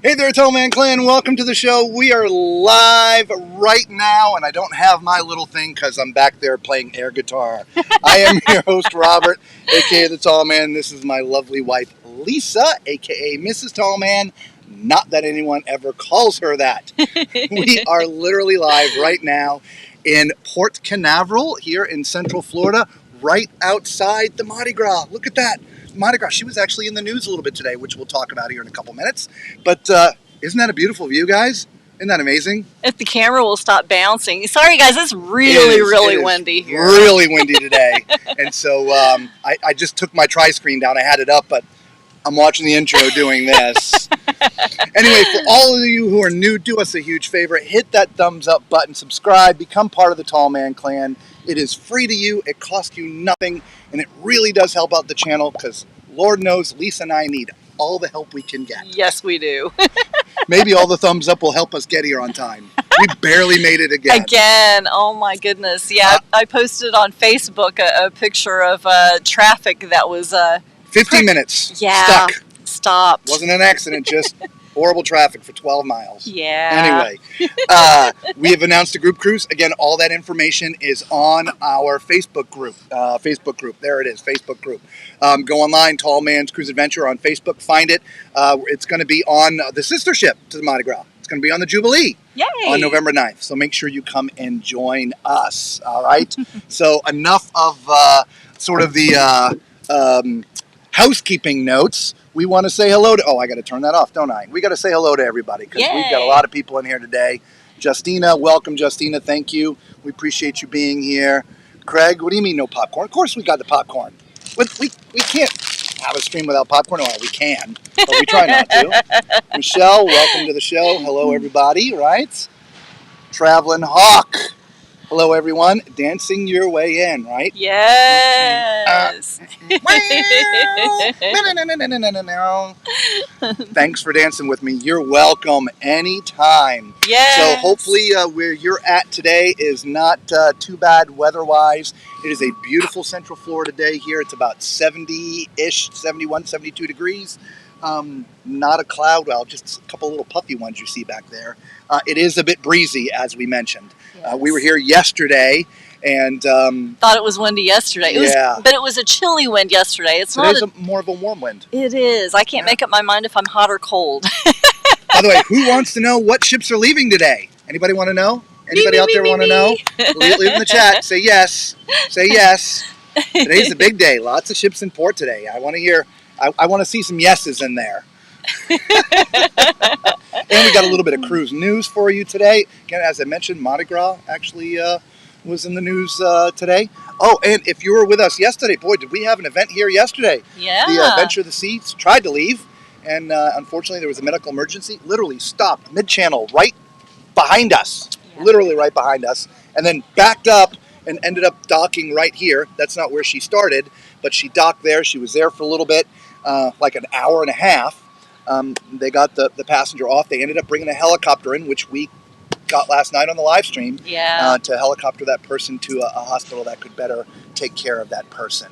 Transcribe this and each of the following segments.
Hey there, Tollman Clan. Welcome to the show. We are live right now, and I don't have my little thing because I'm back there playing air guitar. I am your host, Robert, a.k.a. the Tallman. This is my lovely wife, Lisa, a.k.a. Mrs. Tallman. Not that anyone ever calls her that. We are literally live right now in Port Canaveral here in Central Florida, right outside the Mardi Gras. Look at that. Mardi Gras. She was actually in the news a little bit today, which we'll talk about here in a couple minutes. But isn't that a beautiful view, guys? Isn't that amazing? If the camera will stop bouncing. Sorry, guys, it's really windy here. Really windy today. And so I just took my tri-screen down. I had it up, but I'm watching the intro doing this. Anyway, for all of you who are new, do us a huge favor. Hit that thumbs up button, subscribe, become part of the Tallman Clan. It is free to you. It costs you nothing. And it really does help out the channel because Lord knows Lisa and I need all the help we can get. Yes, we do. Maybe all the thumbs up will help us get here on time. We barely made it again. Oh my goodness. Yeah, I posted on Facebook a picture of traffic that was 15 minutes. Yeah. Stopped. Wasn't an accident, just horrible traffic for 12 miles. Yeah. Anyway, we have announced a group cruise. Again, all that information is on our Facebook group. There it is, Facebook group. Go online, Tall Man's Cruise Adventure on Facebook. Find it. It's going to be on the sister ship to the Mardi Gras. It's going to be on the Jubilee. Yay. On November 9th. So make sure you come and join us. All right? So enough of sort of the housekeeping notes. We want to say hello to, I got to turn that off, don't I? We got to say hello to everybody because we've got a lot of people in here today. Justina, welcome, Justina. Thank you. We appreciate you being here. Craig, what do you mean no popcorn? Of course we got the popcorn. We can't have a stream without popcorn. Well, we can, but we try not to. Michelle, welcome to the show. Hello, everybody, right? Traveling Hawk. Hello, everyone. Dancing your way in, right? Yes. Thanks for dancing with me. You're welcome anytime. Yes. So hopefully where you're at today is not too bad weather-wise. It is a beautiful Central Florida day here. It's about 70-ish, 71, 72 degrees. Not a cloud, well, just a couple little puffy ones you see back there. It is a bit breezy, as we mentioned. Yes. We were here yesterday, and thought it was windy yesterday. But it was a chilly wind yesterday. Today's more of a warm wind. It is. I can't make up my mind if I'm hot or cold. By the way, who wants to know what ships are leaving today? Anybody want to know? Anybody out there want to know? Leave in the chat. Say yes. Say yes. Today's the big day. Lots of ships in port today. I want to hear. I want to see some yeses in there. And we got a little bit of cruise news for you today. Again, as I mentioned, Mardi Gras actually was in the news today. Oh, and if you were with us yesterday, boy, did we have an event here yesterday. Yeah. The Venture of the Seas tried to leave, and unfortunately there was a medical emergency. Literally stopped mid-channel right behind us. Yeah. Literally right behind us. And then backed up and ended up docking right here. That's not where she started, but she docked there. She was there for a little bit, like an hour and a half. They got the passenger off. They ended up bringing a helicopter in, which we got last night on the live stream, to helicopter that person to a hospital that could better take care of that person.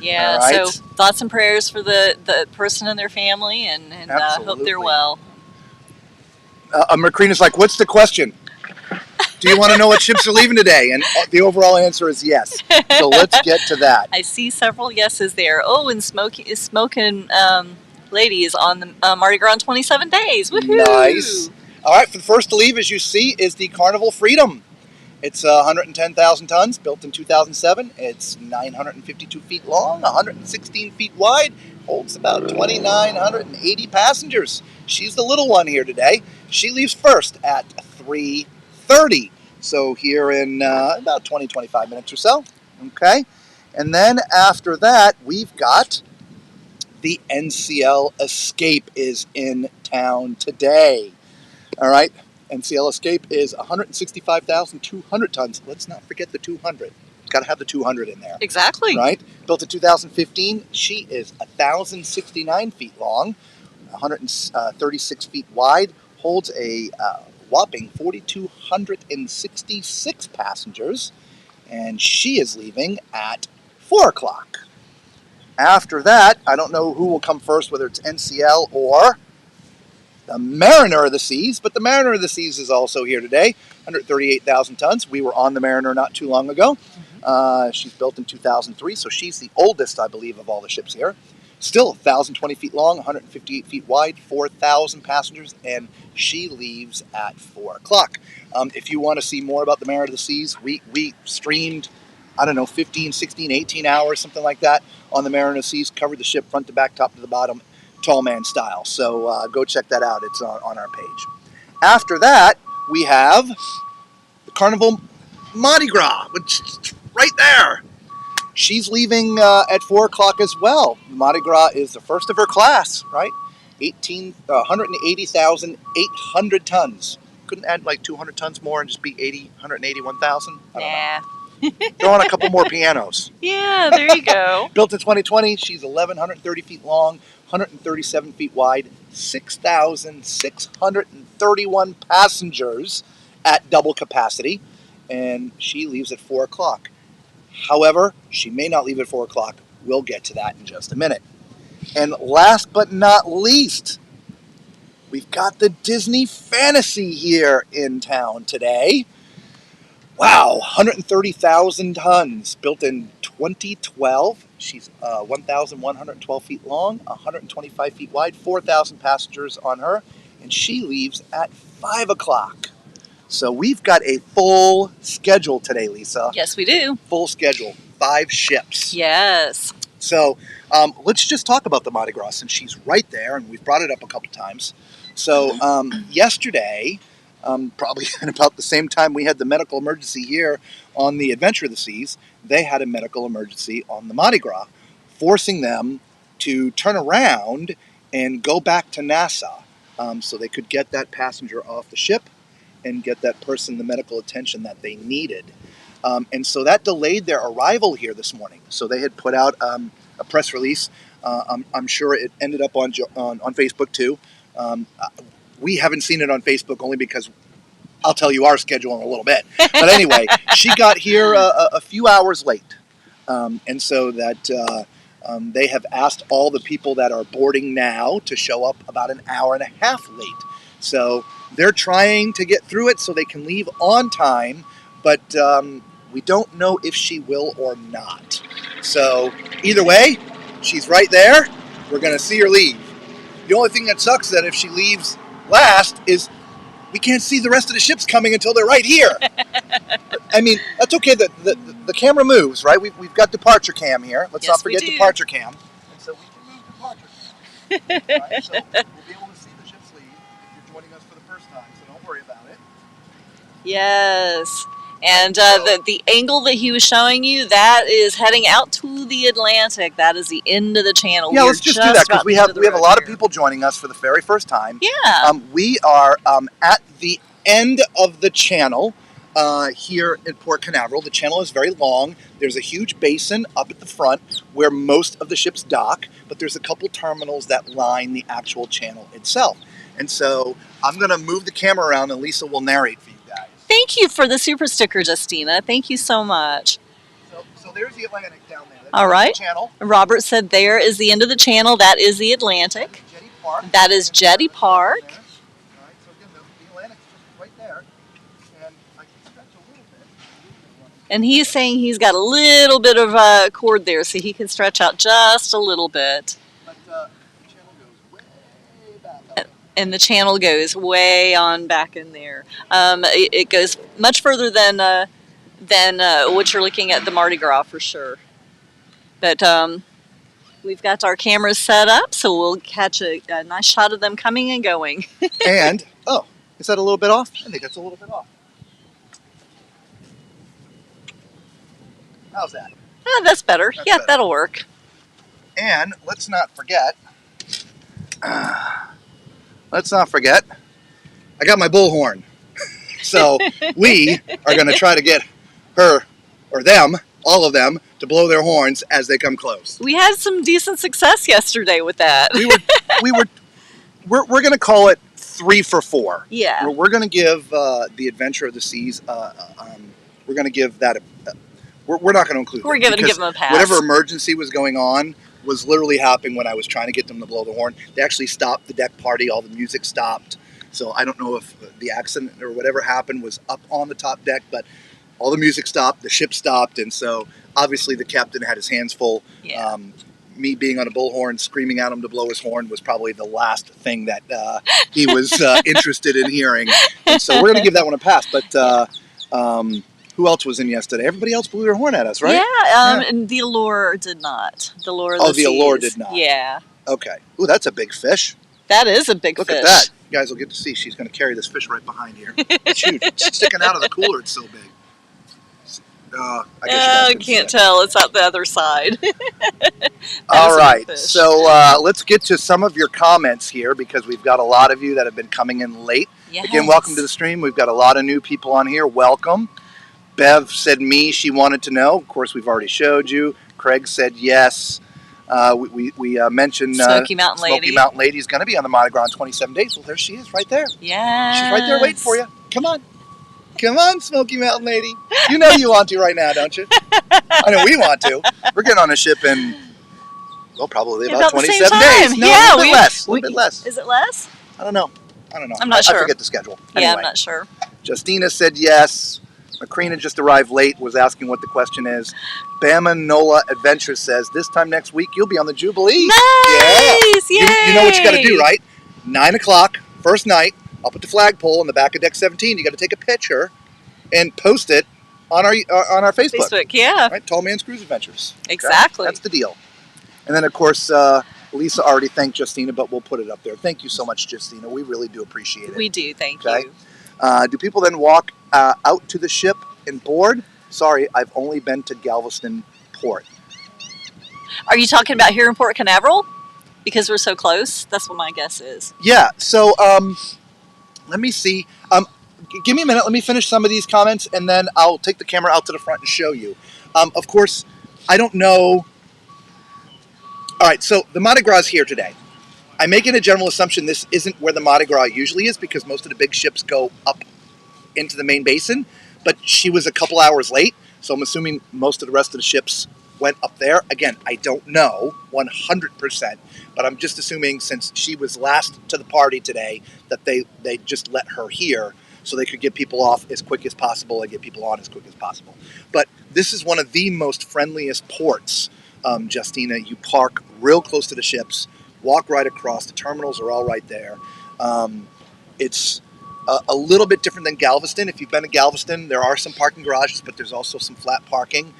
Yeah, right? So thoughts and prayers for the person and their family, and hope they're well. Macrina's like, what's the question? Do you want to know what ships are leaving today? And the overall answer is yes. So let's get to that. I see several yeses there. Oh, and smoking ladies on the Mardi Gras in 27 days. Woohoo! Nice. All right, for the first to leave, as you see, is the Carnival Freedom. It's 110,000 tons, built in 2007. It's 952 feet long, 116 feet wide, holds about 2,980 passengers. She's the little one here today. She leaves first at 3:30. So here in about 20, 25 minutes or so. Okay. And then after that, we've got the NCL Escape is in town today. All right. NCL Escape is 165,200 tons. Let's not forget the 200. Got to have the 200 in there. Exactly. Right? Built in 2015. She is 1,069 feet long, 136 feet wide, holds a whopping 4,266 passengers, and she is leaving at 4 o'clock. After that, I don't know who will come first, whether it's NCL or the Mariner of the Seas, but the Mariner of the Seas is also here today, 138,000 tons. We were on the Mariner not too long ago. She's built in 2003, so she's the oldest, I believe, of all the ships here. Still 1,020 feet long, 158 feet wide, 4,000 passengers, and she leaves at 4 o'clock. If you want to see more about the Mariner of the Seas, we streamed, I don't know, 15, 16, 18 hours, something like that, on the Mariner of the Seas, covered the ship front to back, top to the bottom, tall man style. So go check that out. It's on our page. After that, we have the Carnival Mardi Gras, which is right there. She's leaving at 4 o'clock as well. Mardi Gras is the first of her class, right? 180,800 tons. Couldn't add like 200 tons more and just be 181,000? Nah. Throw on a couple more pianos. Yeah, there you go. Built in 2020, she's 1,130 feet long, 137 feet wide, 6,631 passengers at double capacity, and she leaves at 4 o'clock. However, she may not leave at 4 o'clock. We'll get to that in just a minute. And last but not least, we've got the Disney Fantasy here in town today. Wow, 130,000 tons, built in 2012. She's 1,112 feet long, 125 feet wide, 4,000 passengers on her, and she leaves at 5 o'clock. So we've got a full schedule today, Lisa. Yes, we do. Full schedule, 5 ships. Yes. So let's just talk about the Mardi Gras, since she's right there, and we've brought it up a couple times. So yesterday, probably at about the same time we had the medical emergency here on the Adventure of the Seas, they had a medical emergency on the Mardi Gras, forcing them to turn around and go back to Nassau so they could get that passenger off the ship and get that person the medical attention that they needed. And so that delayed their arrival here this morning. So they had put out a press release. I'm sure it ended up on Facebook too. We haven't seen it on Facebook only because I'll tell you our schedule in a little bit. But anyway, she got here a few hours late. And so that they have asked all the people that are boarding now to show up about an hour and a half late. So they're trying to get through it so they can leave on time, but we don't know if she will or not. So either way, she's right there. We're going to see her leave. The only thing that sucks that if she leaves last is we can't see the rest of the ships coming until they're right here. I mean, that's okay. The camera moves, right? We've got departure cam here. Let's not forget departure cam. And so we can move departure cam. Right? So we'll be able to see the ships leave if you're joining us for the first time, so don't worry about it. Yes. And the angle that he was showing you, that is heading out to the Atlantic. That is the end of the channel. Yeah, let's just do that because we have a lot of people joining us for the very first time. Yeah. We are at the end of the channel here at Port Canaveral. The channel is very long. There's a huge basin up at the front where most of the ships dock, but there's a couple terminals that line the actual channel itself. And so I'm going to move the camera around and Lisa will narrate for you guys. Thank you for the super sticker, Justina. Thank you so much. So there's the Atlantic down there. That's all right. The channel. Robert said there is the end of the channel. That is the Atlantic. Jetty Park. That is Jetty Park. All right, so again, the Atlantic's just right there. And I can stretch a little bit. And he's saying he's got a little bit of cord there, so he can stretch out just a little bit. But the channel goes way back up. And the channel goes way on back in there. It goes much further than what you're looking at the Mardi Gras for sure. But we've got our cameras set up, so we'll catch a nice shot of them coming and going. And, oh, is that a little bit off? I think that's a little bit off. How's that? That's better. That's better. Better. That'll work. And let's not forget, I got my Bullhorn. So we are going to try to get her, or them, all of them, to blow their horns as they come close. We had some decent success yesterday with that. We're going to call it 3 for 4. Yeah. We're going to give the Adventure of the Seas, we're going to give that we're not going to include We're going to give them a pass. Whatever emergency was going on, was literally happening when I was trying to get them to blow the horn. They actually stopped the deck party. All the music stopped. So I don't know if the accident or whatever happened was up on the top deck, but all the music stopped, the ship stopped, and so obviously the captain had his hands full. Yeah. Me being on a bullhorn, screaming at him to blow his horn was probably the last thing that he was interested in hearing. And so we're going to give that one a pass. But who else was in yesterday? Everybody else blew their horn at us, right? Yeah, and the Allure did not. The Allure of the the Allure Seas. did not. Yeah. Okay. Ooh, that's a big fish. That is a big Look fish. at that. You guys will get to see. She's going to carry this fish right behind here. It's huge. It's sticking out of the cooler. It's so big. I guess you guys can see can't it. tell. It's out the other side. All right. So let's get to some of your comments here because we've got a lot of you that have been coming in late. Yes. Again, welcome to the stream. We've got a lot of new people on here. Welcome. Bev said she wanted to know. Of course, we've already showed you. Craig said yes. We mentioned Smoky Mountain Lady. Smoky Mountain Lady is going to be on the Mardi Gras in 27 days. Well, there she is right there. Yeah. She's right there waiting for you. Come on. Come on, Smoky Mountain Lady. You know you want to right now, don't you? I know we want to. We're getting on a ship in, probably about 27 days. No, yeah, a little bit less. Is it less? I don't know. I'm not sure. I forget the schedule. Yeah, Anyway, I'm not sure. Justina said yes. Macrina just arrived late, was asking what the question is. Bama Nola Adventure says, this time next week, you'll be on the Jubilee. Nice! Yeah. Yay! You know what you got to do, right? 9 o'clock, first night, up at the flagpole on the back of deck 17. You got to take a picture and post it on our Facebook. Facebook, yeah. Right? Tall Man's Cruise Adventures. Okay? Exactly. That's the deal. And then, of course, Lisa already thanked Justina, but we'll put it up there. Thank you so much, Justina. We really do appreciate it. We do, thank Okay? you. Do people then walk out to the ship and board? Sorry, I've only been to Galveston Port. Are you talking about here in Port Canaveral? Because we're so close? That's what my guess is. Yeah, so let me see. Give me a minute. Let me finish some of these comments, and then I'll take the camera out to the front and show you. Of course, I don't know. All right, so the Mardi Gras is here today. I'm making a general assumption this isn't where the Mardi Gras usually is because most of the big ships go up into the main basin, but she was a couple hours late, so I'm assuming most of the rest of the ships went up there. Again, I don't know 100%, but I'm just assuming since she was last to the party today that they just let her here so they could get people off as quick as possible and get people on as quick as possible. But this is one of the most friendliest ports, Justina. You park real close to the ships, walk right across. The terminals are all right there. It's a little bit different than Galveston. If you've been to Galveston, there are some parking garages, but there's also some flat parking.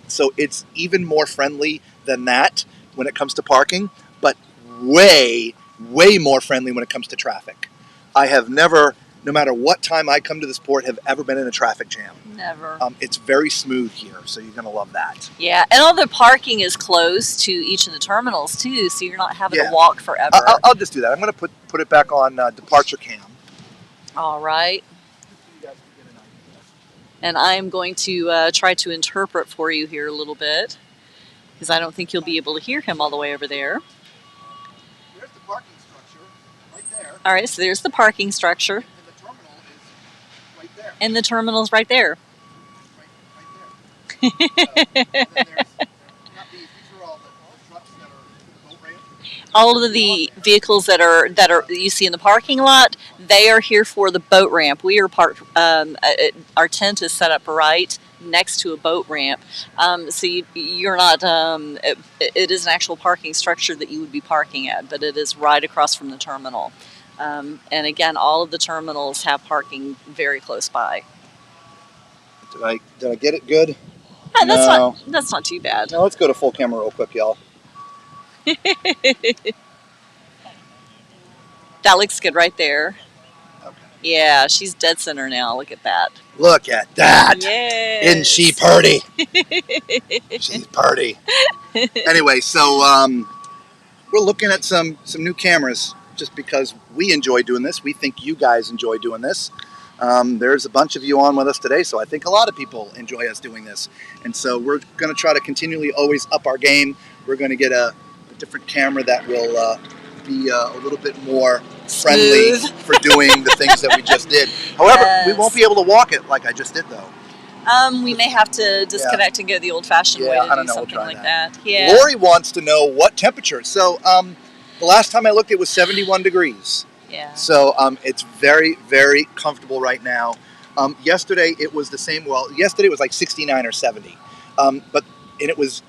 So it's even more friendly than that when it comes to parking, but way, way more friendly when it comes to traffic. I have never, no matter what time I come to this port, have ever been in a traffic jam. Never. It's very smooth here, so you're going to love that. Yeah, and all the parking is close to each of the terminals, too, so you're not having to walk forever. I'll just do that. I'm going to put it back on departure cam. All right. And I'm going to try to interpret for you here a little bit, because I don't think you'll be able to hear him all the way over there. There's the parking structure right there. All right, so there's the parking structure. And the terminal is right there. And the terminal's right there. Right there. These are all the trucks that are the boat ramp. All of the vehicles that you see in the parking lot, they are here for the boat ramp. We are parked. Our tent is set up right next to a boat ramp, so you're not. It is an actual parking structure that you would be parking at, but it is right across from the terminal. And again, all of the terminals have parking very close by. Did I get it good? That's not too bad. Now let's go to full camera real quick, y'all. That looks good right there. Okay. Yeah, she's dead center now. Look at that. Look at that. Yes. Isn't she purty? She's purty. Anyway, so we're looking at some new cameras just because we enjoy doing this. We think you guys enjoy doing this. There's a bunch of you on with us today, so I think a lot of people enjoy us doing this. And so we're going to try to continually always up our game. We're going to get a different camera that will be a little bit more friendly for doing the things that we just did. However, we won't be able to walk it like I just did, though. We may have to disconnect and go the old-fashioned way to I don't do know. something We'll try like that. Yeah. Lori wants to know what temperature. So the last time I looked, it was 71 degrees. Yeah. So it's very, very comfortable right now. Yesterday it was the same. Well, yesterday it was like 69 or 70, and it was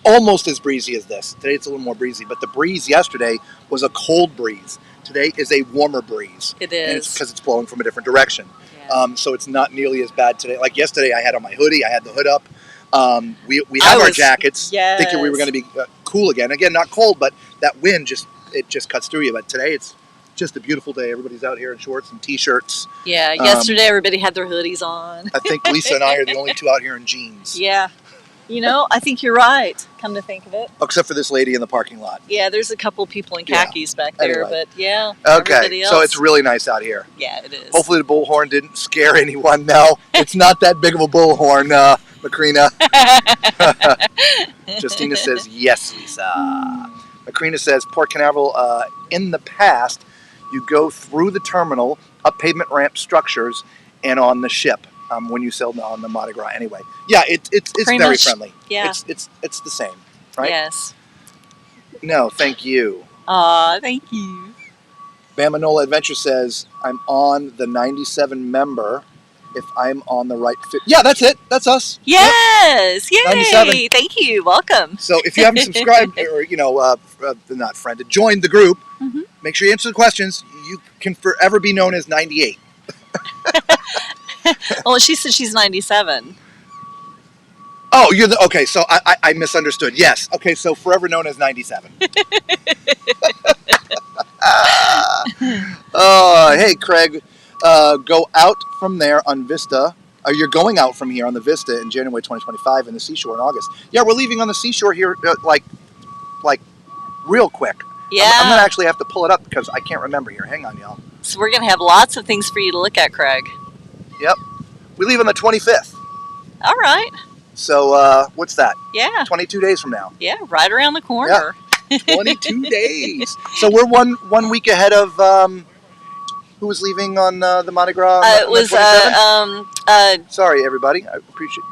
almost as breezy as this. Today it's a little more breezy, but the breeze yesterday was a cold breeze. Today is a warmer breeze. It is. And it's because it's blowing from a different direction. Yeah. So it's not nearly as bad today. Like yesterday, I had on my hoodie, I had the hood up. We have our jackets, thinking we were going to be cool again. Again, not cold, but that wind just cuts through you. But today it's just a beautiful day. Everybody's out here in shorts and t-shirts. Yeah, yesterday everybody had their hoodies on. I think Lisa and I are the only two out here in jeans. Yeah. I think you're right, come to think of it. Except for this lady in the parking lot. Yeah, there's a couple people in khakis back there, Anyway. but yeah. Okay, so it's really nice out here. Yeah, it is. Hopefully the bullhorn didn't scare anyone. No, it's not that big of a bullhorn, Macrina. Justina says, yes, Lisa. Macrina says, Port Canaveral, in the past, you go through the terminal, up pavement ramp structures, and on the ship. When you sail on the Mardi Gras, anyway. Yeah, it's Pretty very much, friendly. Yeah. It's the same, right? Yes. No, thank you. Aw, thank you. Bamanola Adventure says, I'm on the 97 member if I'm on the right fit. Yeah, that's it. That's us. Yes. Yay. 97. Thank you. Welcome. So if you haven't subscribed or, not friended, joined the group, make sure you answer the questions. You can forever be known as 98. Well, she said she's 97. Oh, okay. So I misunderstood. Yes. Okay. So forever known as 97. Hey, Craig, go out from there on Vista. You're going out from here on the Vista in January 2025 and the Seashore in August. Yeah, we're leaving on the Seashore here, like real quick. Yeah. I'm gonna actually have to pull it up because I can't remember here. Hang on, y'all. So we're going to have lots of things for you to look at, Craig. Yep. We leave on the 25th. All right. So what's that? Yeah. 22 days from now. Yeah, right around the corner. Yeah. 22 days. So we're one week ahead of who was leaving on the Mardi Gras? It was sorry, everybody. I appreciate.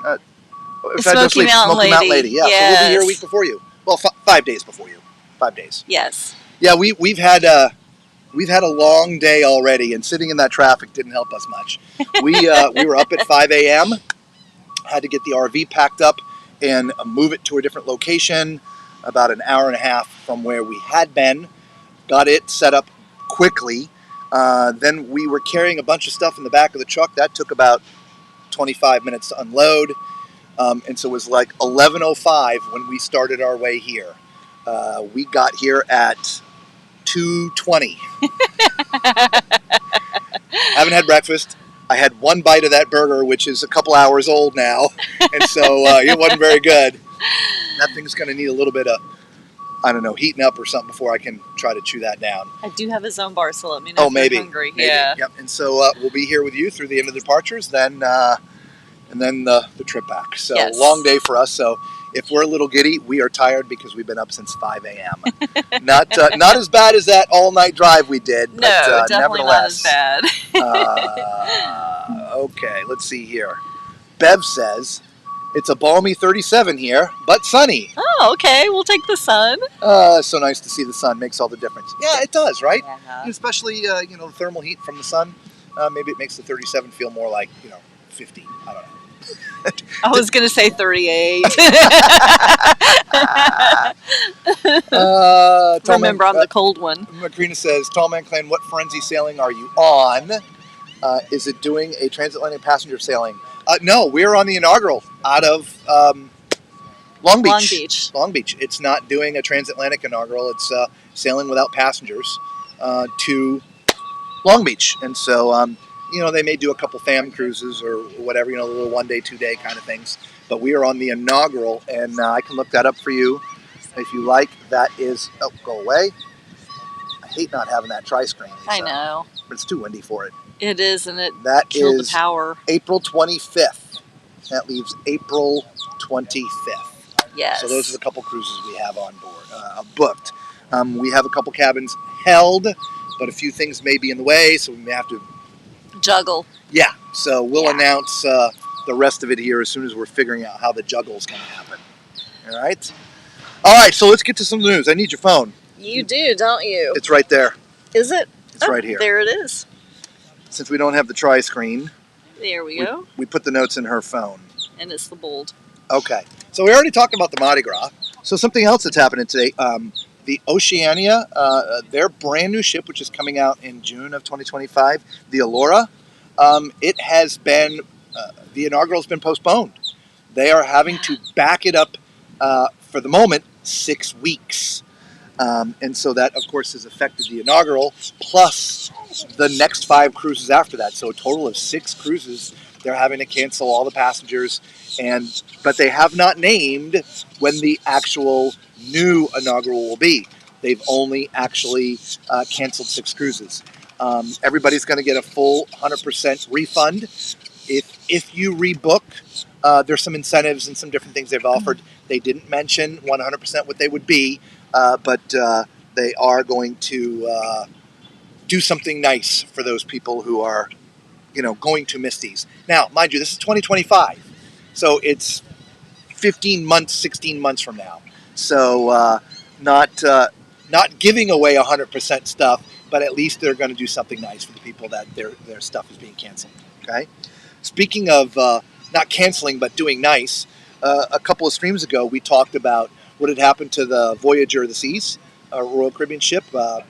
Smoky Mountain Lady. Yeah. Yes. So we'll be here a week before you. Well, 5 days before you. 5 days. Yes. Yeah, we've had a long day already, and sitting in that traffic didn't help us much. We were up at 5 a.m. Had to get the RV packed up and move it to a different location, about an hour and a half from where we had been. Got it set up quickly. Then we were carrying a bunch of stuff in the back of the truck. That took about 25 minutes to unload. And so it was like 11:05 when we started our way here. We got here at 2:20. Haven't had breakfast. I had one bite of that burger, which is a couple hours old now, and so it wasn't very good. That thing's going to need a little bit of, I don't know, heating up or something before I can try to chew that down. I do have a zone bar, so let me know if maybe. you're hungry. Maybe. Yeah. Yep. And so we'll be here with you through the end of the departures, then and then the trip back. So Yes. long day for us. So if we're a little giddy, we are tired because we've been up since 5 a.m. Not as bad as that all-night drive we did, but No, definitely not nevertheless. as bad. Okay, let's see here. Bev says, it's a balmy 37 here, but sunny. Oh, okay. We'll take the sun. So nice to see the sun. Makes all the difference. Yeah, it does, right? Yeah. And especially, the thermal heat from the sun. Maybe it makes the 37 feel more like, 50. I don't know. I was going to say 38. Remember, I'm the cold one. Macrina says, Tall Man Clan, what frenzy sailing are you on? Is it doing a transatlantic passenger sailing? No, we're on the inaugural out of Long Beach. Long Beach. It's not doing a transatlantic inaugural. It's sailing without passengers to Long Beach. And so, they may do a couple fam cruises or whatever, little 1 day, 2 day kind of things. But we are on the inaugural, and I can look that up for you if you like. That is, go away. I hate not having that tri-screen, Lisa. I know. But it's too windy for it. It is, and it That killed is the power. April 25th. That leaves April 25th. Yes. So those are the couple cruises we have on board, booked. We have a couple cabins held, but a few things may be in the way, so we may have to juggle. Yeah, so we'll announce the rest of it here as soon as we're figuring out how the juggle's going to happen. All right? All right, so let's get to some news. I need your phone. You do, don't you? It's right there. Is it? It's right here. There it is. Since we don't have the tri-screen, There we go. we put the notes in her phone. And it's the bold. Okay. So we already talked about the Mardi Gras. So something else that's happening today, the Oceania, their brand new ship, which is coming out in June of 2025, the Allure, it has been, the inaugural has been postponed. They are having to back it up for the moment 6 weeks. And so that, of course, has affected the inaugural, plus the next 5 cruises after that. So a total of 6 cruises. They're having to cancel all the passengers, but they have not named when the actual new inaugural will be. They've only actually canceled 6 cruises. Everybody's going to get a full 100% refund. If you rebook, there's some incentives and some different things they've offered. They didn't mention 100% what they would be. But they are going to do something nice for those people who are, going to miss these. Now, mind you, this is 2025, so it's 15 months, 16 months from now. So not giving away 100% stuff, but at least they're going to do something nice for the people that their stuff is being canceled. Okay. Speaking of not canceling but doing nice, a couple of streams ago we talked about what had happened to the Voyager of the Seas, a Royal Caribbean ship.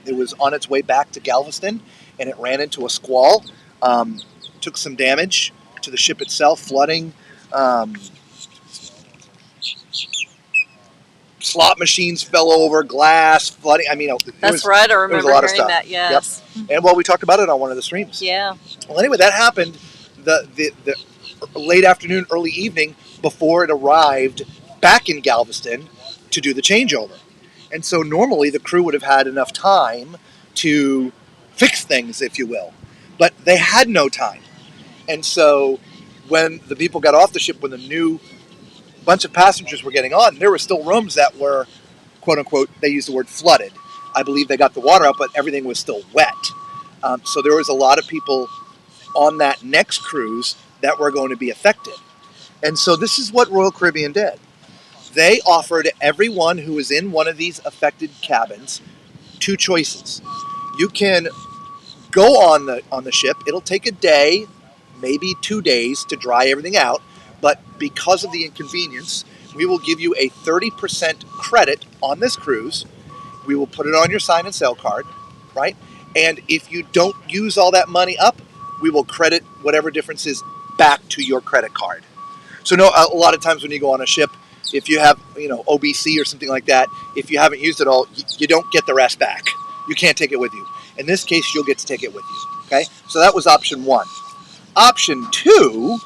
It was on its way back to Galveston, and it ran into a squall. Took some damage to the ship itself, flooding. Slot machines fell over, glass, flooding. I mean, That's right. I remember hearing that, yes. Yep. And, well, we talked about it on one of the streams. Yeah. Well, anyway, that happened the late afternoon, early evening before it arrived back in Galveston to do the changeover. And so normally the crew would have had enough time to fix things, if you will. But they had no time. And so when the people got off the ship, when the new bunch of passengers were getting on, there were still rooms that were, quote unquote, they used the word flooded. I believe they got the water out, but everything was still wet. So there was a lot of people on that next cruise that were going to be affected. And so this is what Royal Caribbean did. They offered everyone who was in one of these affected cabins 2 choices. You can go on the ship. It'll take a day, maybe 2 days to dry everything out. But because of the inconvenience, we will give you a 30% credit on this cruise. We will put it on your sign and sale card, right? And if you don't use all that money up, we will credit whatever difference is back to your credit card. So a lot of times when you go on a ship, if you have, OBC or something like that, if you haven't used it all, you don't get the rest back. You can't take it with you. In this case, you'll get to take it with you. Okay? So that was option 1. Option 2,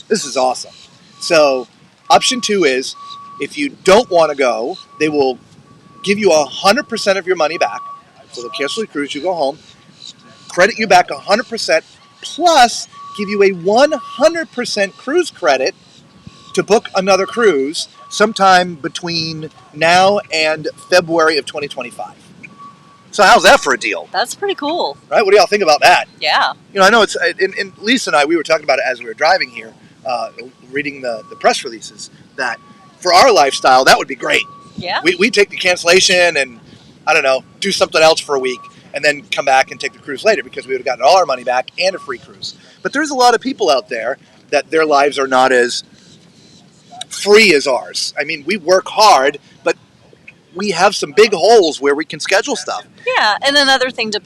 this is awesome. So option 2 is if you don't want to go, they will give you 100% of your money back. So they'll cancel the cruise, you go home, credit you back 100%, plus give you a 100% cruise credit to book another cruise sometime between now and February of 2025. So how's that for a deal? That's pretty cool. Right? What do y'all think about that? Yeah. I know it's, and Lisa and I, we were talking about it as we were driving here, reading the press releases, that for our lifestyle, that would be great. Yeah. We take the cancellation and, I don't know, do something else for a week and then come back and take the cruise later because we would have gotten all our money back and a free cruise. But there's a lot of people out there that their lives are not as free as ours. I mean, we work hard, but we have some big holes where we can schedule stuff. Yeah, and another thing that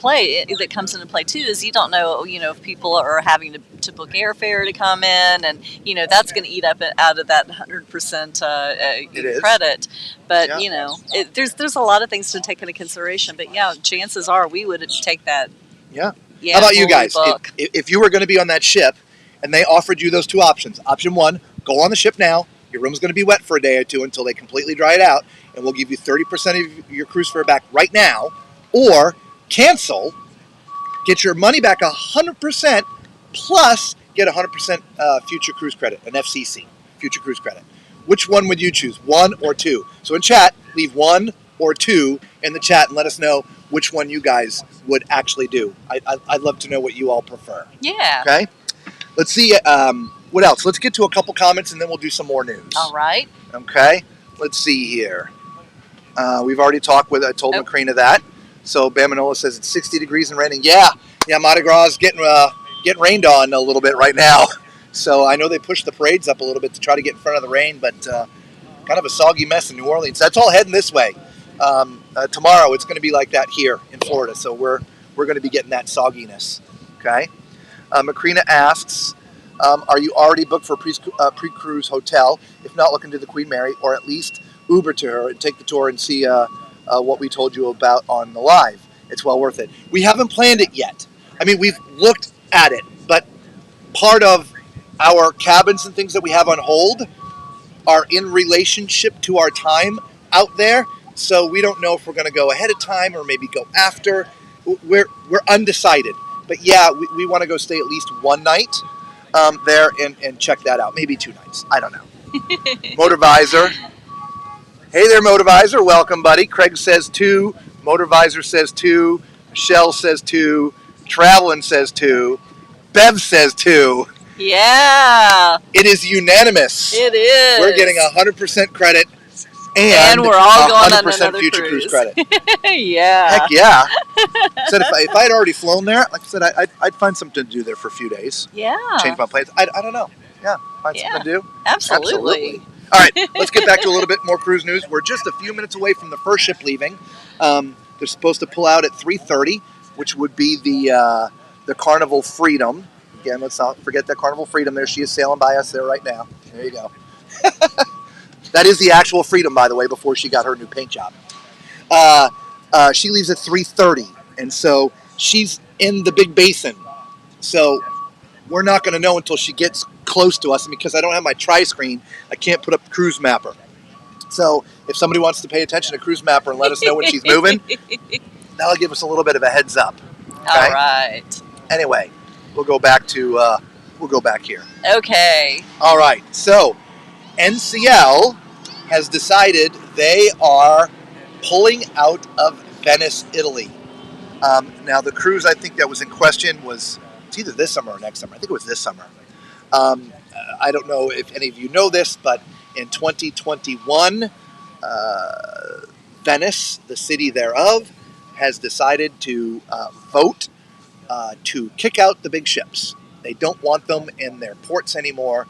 comes into play too is you don't know, if people are having to book airfare to come in, and that's going to eat up out of that 100% credit. But Yeah. there's a lot of things to take into consideration. But yeah, chances are we would take that. Yeah. Yeah. How about you guys? Book. If you were going to be on that ship, and they offered you those 2 options, option 1, go on the ship now. Your room's going to be wet for a day or 2 until they completely dry it out, and we'll give you 30% of your cruise fare back right now, or cancel, get your money back 100%, plus get 100% future cruise credit, an FCC, future cruise credit. Which one would you choose, 1 or 2? So in chat, leave 1 or 2 in the chat and let us know which one you guys would actually do. I'd love to know what you all prefer. Yeah. Okay? Let's see. What else? Let's get to a couple comments and then we'll do some more news. All right. Okay. Let's see here. We've already talked with. I told Macrina that. So Bamanola says it's 60 degrees and raining. Yeah, Mardi Gras is getting rained on a little bit right now. So I know they pushed the parades up a little bit to try to get in front of the rain, but kind of a soggy mess in New Orleans. That's all heading this way. Tomorrow it's going to be like that here in Florida. So we're going to be getting that sogginess. Okay. Macrina asks, are you already booked for a pre-cruise hotel? If not, look into the Queen Mary, or at least Uber to her and take the tour and see what we told you about on the live. It's well worth it. We haven't planned it yet. I mean, we've looked at it, but part of our cabins and things that we have on hold are in relationship to our time out there. So we don't know if we're going to go ahead of time or maybe go after. We're undecided. But yeah, we want to go stay at least one night there and check that out. Maybe 2 nights. I don't know. Motorvisor. Hey there, Motorvisor. Welcome, buddy. Craig says 2. Motorvisor says 2. Michelle says 2. Travelin says 2. Bev says 2. Yeah. It is unanimous. It is. We're getting 100% credit and we're all going on 100% another future cruise credit. Yeah. Heck yeah. Said if I had already flown there, like I said, I'd find something to do there for a few days. Yeah. Change my plans. I don't know. Yeah. Find something to do. Absolutely. All right. Let's get back to a little bit more cruise news. We're just a few minutes away from the first ship leaving. They're supposed to pull out at 3:30, which would be the Carnival Freedom. Again, let's not forget that Carnival Freedom. There she is sailing by us there right now. There you go. That is the actual Freedom, by the way, before she got her new paint job. She leaves at 3:30, and so she's in the big basin. So we're not going to know until she gets close to us, and because I don't have my tri-screen, I can't put up the cruise mapper. So if somebody wants to pay attention to cruise mapper and let us know when she's moving, that'll give us a little bit of a heads up. Okay? All right. Anyway, we'll go back here. Okay. All right. So NCL has decided they are pulling out of Venice, Italy. Now the cruise I think that was in question was it's either this summer or next summer. I think it was this summer. I don't know if any of you know this, but in 2021, Venice, the city thereof, has decided to vote to kick out the big ships. They don't want them in their ports anymore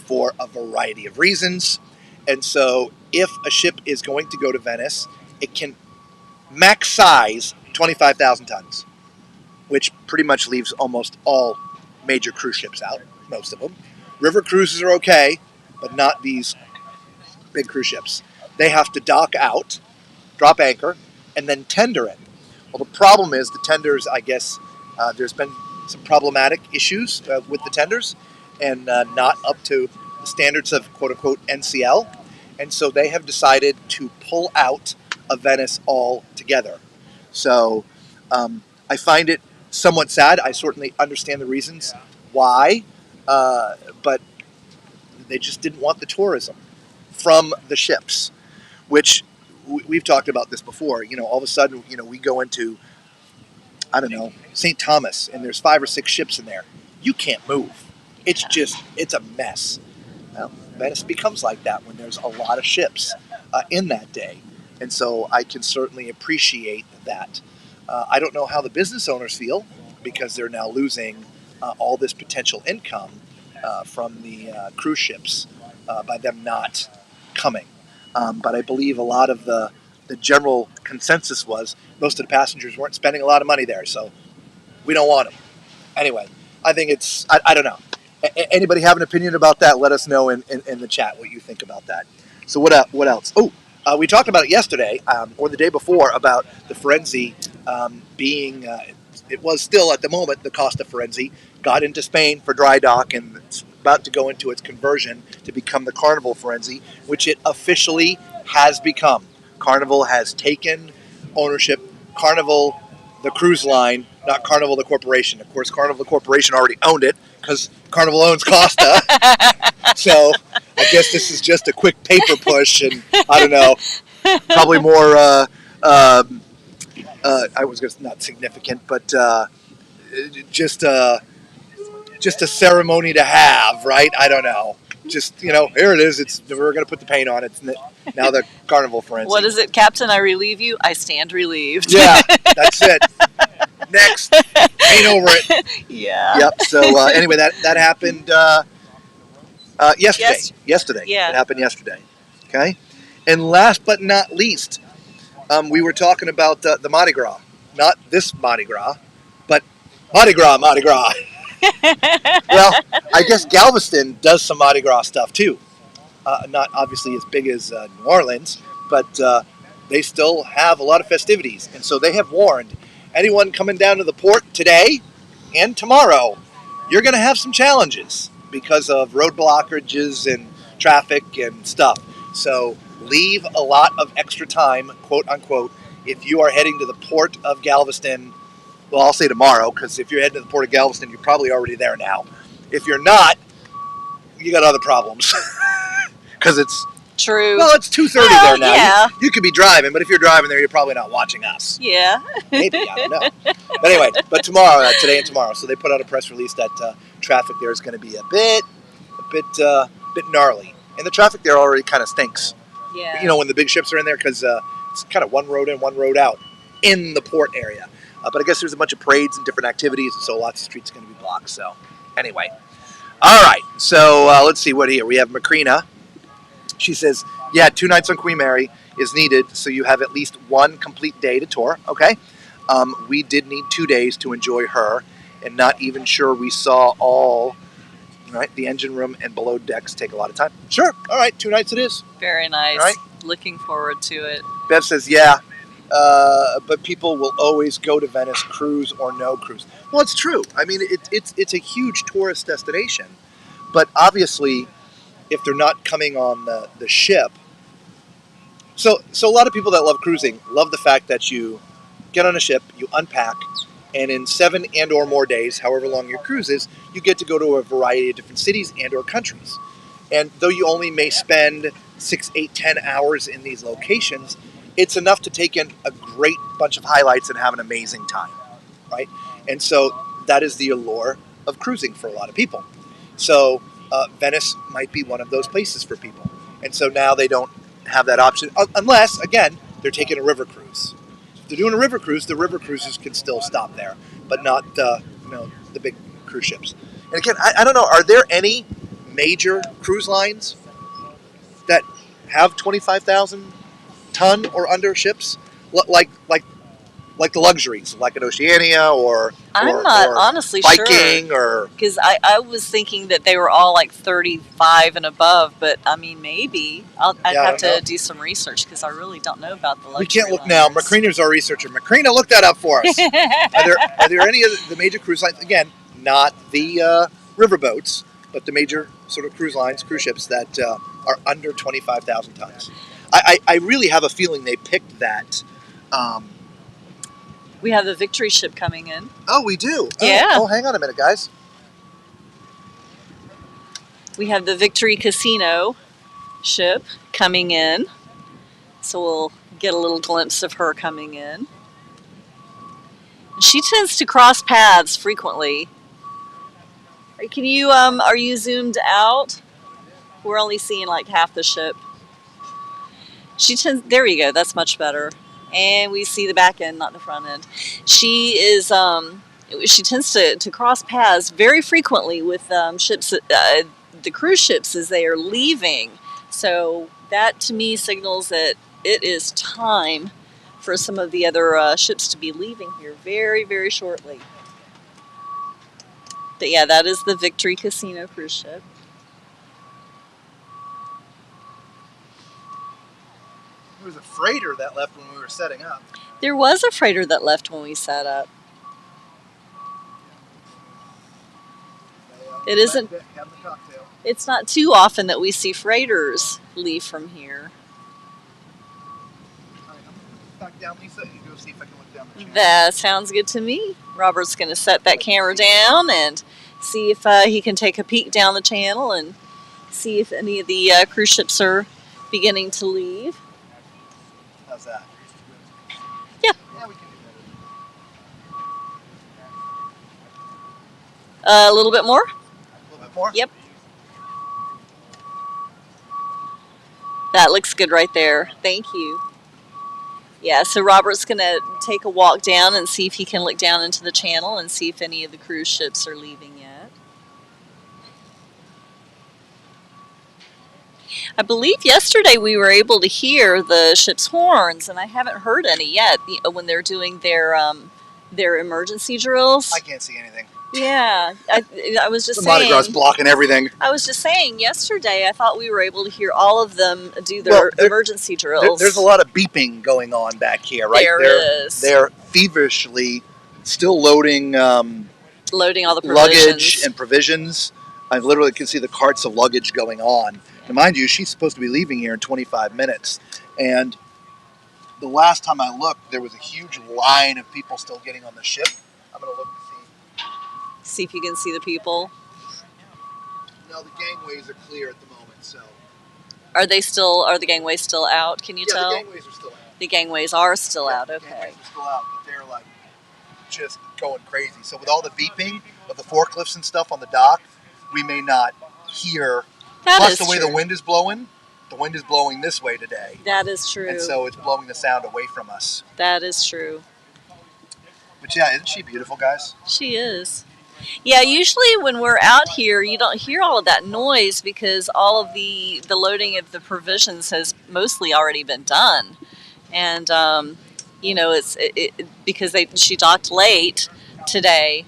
for a variety of reasons. And so if a ship is going to go to Venice, it can max size 25,000 tons, which pretty much leaves almost all major cruise ships out, most of them. River cruises are okay, but not these big cruise ships. They have to dock out, drop anchor, and then tender it. Well, the problem is the tenders, I guess, there's been some problematic issues with the tenders and not up to the standards of quote-unquote NCL. And so they have decided to pull out of Venice altogether. So I find it somewhat sad. I certainly understand the reasons why, but they just didn't want the tourism from the ships, which we've talked about this before. You know, all of a sudden, you know, we go into, I don't know, St. Thomas, and there's 5 or 6 ships in there. You can't move. It's just, it's a mess. Well, Venice becomes like that when there's a lot of ships in that day. And so I can certainly appreciate that. I don't know how the business owners feel because they're now losing all this potential income from the cruise ships by them not coming. But I believe a lot of the general consensus was most of the passengers weren't spending a lot of money there, so we don't want them. Anyway, I think it's, I don't know. Anybody have an opinion about that? Let us know in the chat what you think about that. So what else? Oh, we talked about it yesterday or the day before about the Firenze being, it was still at the moment, the Costa Firenze got into Spain for dry dock and it's about to go into its conversion to become the Carnival Firenze, which it officially has become. Carnival has taken ownership. Carnival, the cruise line, not Carnival, the corporation. Of course, Carnival, the corporation already owned it because Carnival owns Costa. So I guess this is just a quick paper push, and I don't know, probably more, I was going to, not significant, but just just a ceremony to have, right? I don't know. Just, you know, here it is. We're going to put the paint on it. Now the Carnival Firenze. What is it, Captain? I relieve you. I stand relieved. Yeah, that's it. Next, paint over it. Yeah. Yep. So anyway, that happened yesterday. Yesterday. Yeah. It happened yesterday. Okay. And last but not least, we were talking about the Mardi Gras. Not this Mardi Gras, but Mardi Gras, Mardi Gras. Well, I guess Galveston does some Mardi Gras stuff too. Not obviously as big as New Orleans, but they still have a lot of festivities. And so they have warned anyone coming down to the port today and tomorrow, you're going to have some challenges because of road blockages and traffic and stuff. So leave a lot of extra time, quote unquote, if you are heading to the port of Galveston. Well, I'll say tomorrow, because if you're heading to the port of Galveston, you're probably already there now. If you're not, you got other problems. Because it's true. Well, it's 2:30 there now. Yeah. You could be driving, but if you're driving there, you're probably not watching us. Yeah. Maybe, I don't know. But anyway, tomorrow, today and tomorrow. So they put out a press release that traffic there is going to be a bit gnarly, and the traffic there already kind of stinks. Yeah. You know, when the big ships are in there, because it's kind of one road in, one road out in the port area. But I guess there's a bunch of parades and different activities, and so lots of streets are going to be blocked. So anyway, all right. So let's see what here we have. Macrina. She says, yeah, 2 nights on Queen Mary is needed, so you have at least one complete day to tour, okay? We did need 2 days to enjoy her, and not even sure we saw all, right? The engine room and below decks take a lot of time. Sure, all right, 2 nights it is. Very nice. All right. Looking forward to it. Bev says, yeah, but people will always go to Venice, cruise or no cruise. Well, it's true. I mean, it's a huge tourist destination, but obviously, if they're not coming on the ship. So a lot of people that love cruising love the fact that you get on a ship, you unpack, and in 7 and or more days, however long your cruise is, you get to go to a variety of different cities and or countries. And though you only may spend 6, 8, 10 hours in these locations, it's enough to take in a great bunch of highlights and have an amazing time, right? And so that is the allure of cruising for a lot of people. So Venice might be one of those places for people. And so now they don't have that option, unless, again, they're taking a river cruise. If they're doing a river cruise, the river cruises can still stop there, but not the big cruise ships. And again, I don't know, are there any major cruise lines that have 25,000 ton or under ships? Like the luxuries, like an Oceania or I'm not honestly Viking sure. or because I was thinking that they were all like 35 and above, but I mean maybe I'd have to do some research because I really don't know about the luxury. We can't look now. Macrina's our researcher. Macrina, look that up for us. Are there any of the major cruise lines? Again, not the riverboats, but the major sort of cruise lines, cruise ships that are under 25,000 tons. I really have a feeling they picked that. We have the Victory ship coming in. Oh, we do? Yeah. Oh, hang on a minute, guys. We have the Victory Casino ship coming in. So we'll get a little glimpse of her coming in. She tends to cross paths frequently. Can you, are you zoomed out? We're only seeing like half the ship. There you go, that's much better. And we see the back end, not the front end. She is, she tends to cross paths very frequently with ships, the cruise ships as they are leaving. So that to me signals that it is time for some of the other ships to be leaving here very, very shortly. But yeah, that is the Victory Casino cruise ship. There was a freighter that left when we were setting up. There was a freighter that left when we set up. It isn't. It's not too often that we see freighters leave from here. Back down, Lisa, and go see if I can look down the channel. That sounds good to me. Robert's going to set that camera down and see if he can take a peek down the channel and see if any of the cruise ships are beginning to leave. How's that? Yeah. Yeah, we can do A little bit more. A little bit more? Yep. That looks good right there. Thank you. Yeah, so Robert's going to take a walk down and see if he can look down into the channel and see if any of the cruise ships are leaving yet. I believe yesterday we were able to hear the ship's horns, and I haven't heard any yet when they're doing their emergency drills. I can't see anything. Yeah, I was just The saying. Mardi Gras blocking everything. I was just saying yesterday I thought we were able to hear all of them do their emergency drills. There's a lot of beeping going on back here, right? There is. They're feverishly still loading loading all the luggage and provisions. I literally can see the carts of luggage going on. And mind you, she's supposed to be leaving here in 25 minutes. And the last time I looked, there was a huge line of people still getting on the ship. I'm going to look to see. See if you can see the people. No, the gangways are clear at the moment, so. Are the gangways still out? Can you tell? Yeah, the gangways are still out. The gangways are still out, okay. The gangways are still out, but they're like just going crazy. So with all the beeping of the forklifts and stuff on the dock, we may not hear. Plus the way the wind is blowing this way today. That is true. And so it's blowing the sound away from us. That is true. But yeah, isn't she beautiful, guys? She is. Yeah, usually when we're out here, you don't hear all of that noise because all of the loading of the provisions has mostly already been done. And, you know, because she docked late today,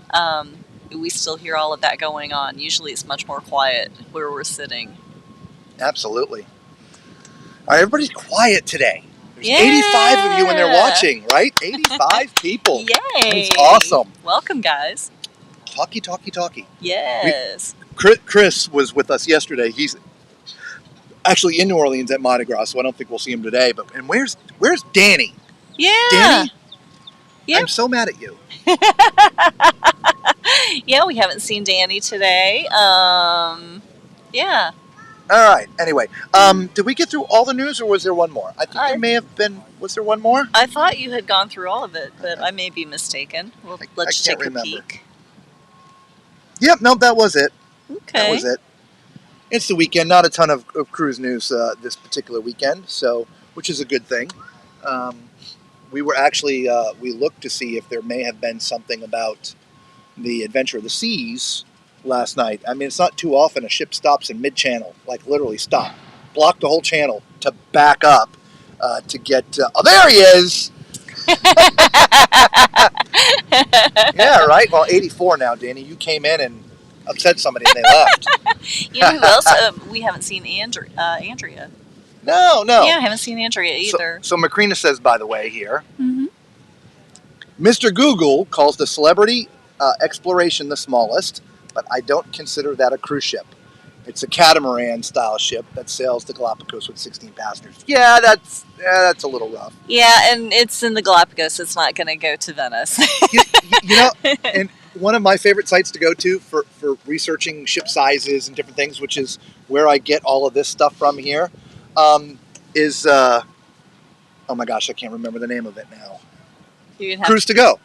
we still hear all of that going on. Usually it's much more quiet where we're sitting. Absolutely. All right, everybody's quiet today. There's 85 of you when they're watching, right? 85 people. Yay. That's awesome. Welcome, guys. Talkie. Yes. Chris was with us yesterday. He's actually in New Orleans at Mardi Gras, so I don't think we'll see him today. And where's Danny? Yeah. Danny? Yep. I'm so mad at you. Yeah, we haven't seen Danny today. Yeah. All right. Anyway, did we get through all the news, or was there one more? I think there may have been. Was there one more? I thought you had gone through all of it, but I may be mistaken. Well, let's take a peek. Yep. No, that was it. Okay. That was it. It's the weekend. Not a ton of cruise news this particular weekend, so which is a good thing. We were actually we looked to see if there may have been something about the Adventure of the Seas last night. I mean, it's not too often a ship stops in mid-channel, like literally stop, block the whole channel to back up to get. Oh, there he is. Yeah, right. Well, 84 now, Danny. You came in and upset somebody and they left. You know who else? We haven't seen Andrea. No. Yeah, I haven't seen Andrea either. So Macrina says, by the way, here, Mr. Google calls the Celebrity Exploration the smallest, but I don't consider that a cruise ship. It's a catamaran style ship that sails the Galapagos with 16 passengers. Yeah, that's a little rough. Yeah, and it's in the Galapagos. It's not going to go to Venice. you know, and one of my favorite sites to go to for researching ship sizes and different things, which is where I get all of this stuff from here, is oh my gosh, I can't remember the name of it now. Cruises to Go.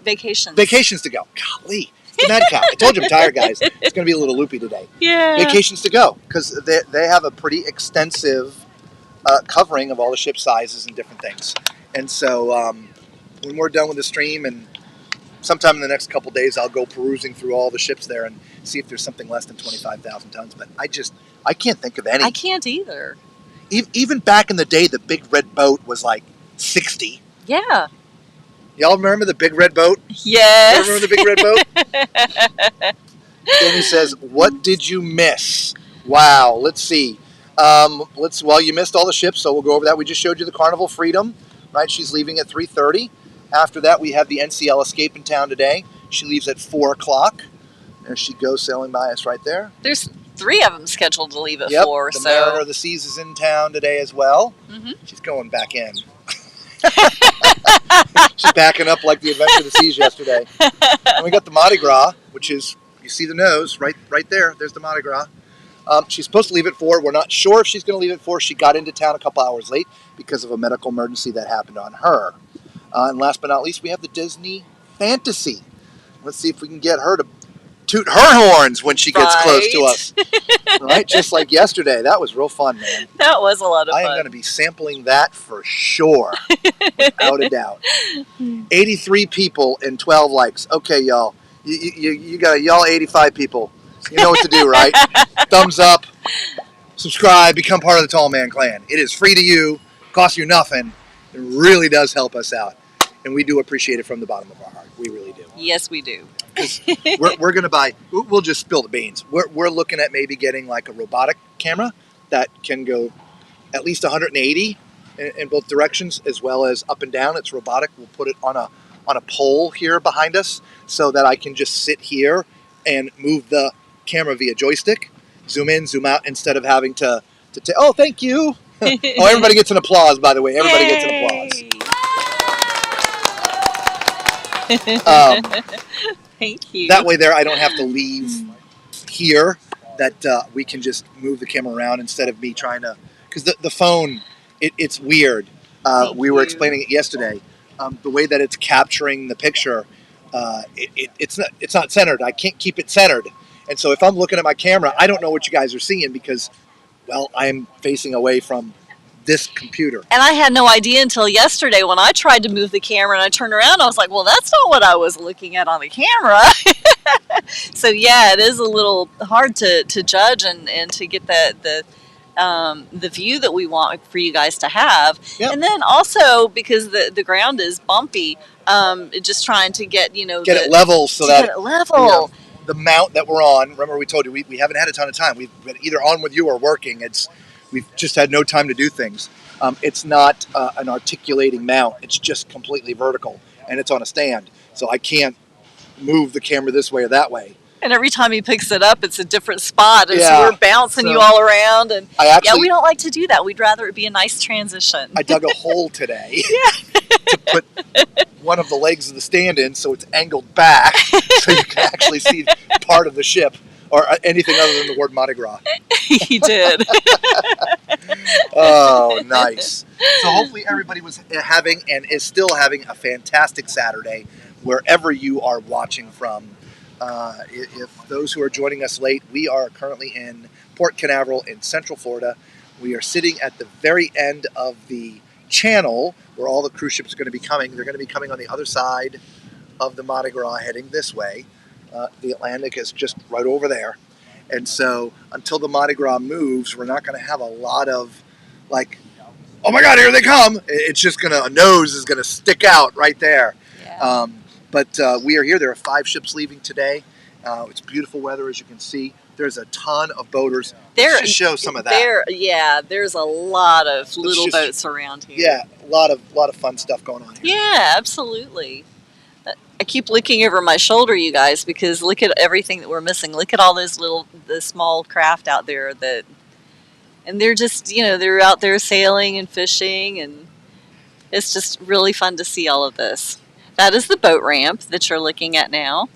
Vacations to Go. Golly. It's a mad cow. I told you I'm tired, guys. It's going to be a little loopy today. Yeah. Vacations to Go, because they have a pretty extensive covering of all the ship sizes and different things. And so when we're done with the stream, and sometime in the next couple days, I'll go perusing through all the ships there and see if there's something less than 25,000 tons. But I can't think of any. I can't either. Even back in the day, the big red boat was like 60. Yeah. Y'all remember the big red boat? Yes. You remember the big red boat? Danny says, "What did you miss?" Wow. Let's see. Well, you missed all the ships, so we'll go over that. We just showed you the Carnival Freedom, right? She's leaving at 3:30. After that, we have the NCL Escape in town today. She leaves at 4 o'clock. There she goes, sailing by us right there. There's 3 of them scheduled to leave at 4. The Mariner of the Seas is in town today as well. She's going back in. She's backing up like the Adventure of the Seas yesterday. And we got the Mardi Gras, which is, you see the nose right there. There's the Mardi Gras. She's supposed to leave at 4. We're not sure if she's going to leave at 4. She got into town a couple hours late because of a medical emergency that happened on her. And last but not least, we have the Disney Fantasy. Let's see if we can get her to toot her horns when she gets close to Right. us. Right? Just like yesterday. That was real fun, man. That was a lot of I am fun. going to be sampling that for sure. Without a doubt. 83 people and 12 likes. Okay, y'all. You got y'all 85 people. You know what to do, right? Thumbs up, subscribe, become part of the Tall Man Clan. It is free to you, costs you nothing. It really does help us out. And we do appreciate it from the bottom of our heart. We really do. Yes, we do. We're going to buy, we'll just spill the beans. We're looking at maybe getting like a robotic camera that can go at least 180 in both directions, as well as up and down. It's robotic. We'll put it on a pole here behind us so that I can just sit here and move the camera via joystick, zoom in, zoom out, instead of having to oh, thank you. Oh, everybody gets an applause, by the way. Everybody gets an applause. Thank you. That way there, I don't have to leave here, that we can just move the camera around instead of me trying to, because the phone, it's weird. We were explaining it yesterday. The way that it's capturing the picture, it's not centered. I can't keep it centered. And so if I'm looking at my camera, I don't know what you guys are seeing because, well, I'm facing away from this computer. And I had no idea until yesterday when I tried to move the camera and I turned around. I was like, well, that's not what I was looking at on the camera. So, yeah, it is a little hard to judge and to get the view that we want for you guys to have. Yep. And then also because the ground is bumpy, just trying to get, Get it level so that get it level. The mount that we're on, remember we told you we haven't had a ton of time. We've been either on with you or working. We've just had no time to do things. It's not an articulating mount. It's just completely vertical, and it's on a stand. So I can't move the camera this way or that way. And every time he picks it up, it's a different spot. And Yeah. so we're bouncing you all around. And we don't like to do that. We'd rather it be a nice transition. I dug a hole today to put one of the legs of the stand in so it's angled back so you can actually see part of the ship or anything other than the word Mardi Gras. He did. Oh, nice. So hopefully everybody was having and is still having a fantastic Saturday wherever you are watching from. If those who are joining us late, we are currently in Port Canaveral in Central Florida. We are sitting at the very end of the channel where all the cruise ships are going to be coming. They're going to be coming on the other side of the Mardi Gras heading this way. The Atlantic is just right over there. And so until the Mardi Gras moves, we're not going to have a lot of like, oh my God, here they come. It's just a nose is going to stick out right there. Yeah. But we are here. There are 5 ships leaving today. It's beautiful weather, as you can see. There's a ton of boaters. Let's just show some of that. There's a lot of little boats around here. Yeah, a lot of fun stuff going on here. Yeah, absolutely. I keep looking over my shoulder, you guys, because look at everything that we're missing. Look at all the small craft out there and they're just, they're out there sailing and fishing, and it's just really fun to see all of this. That is the boat ramp that you're looking at now.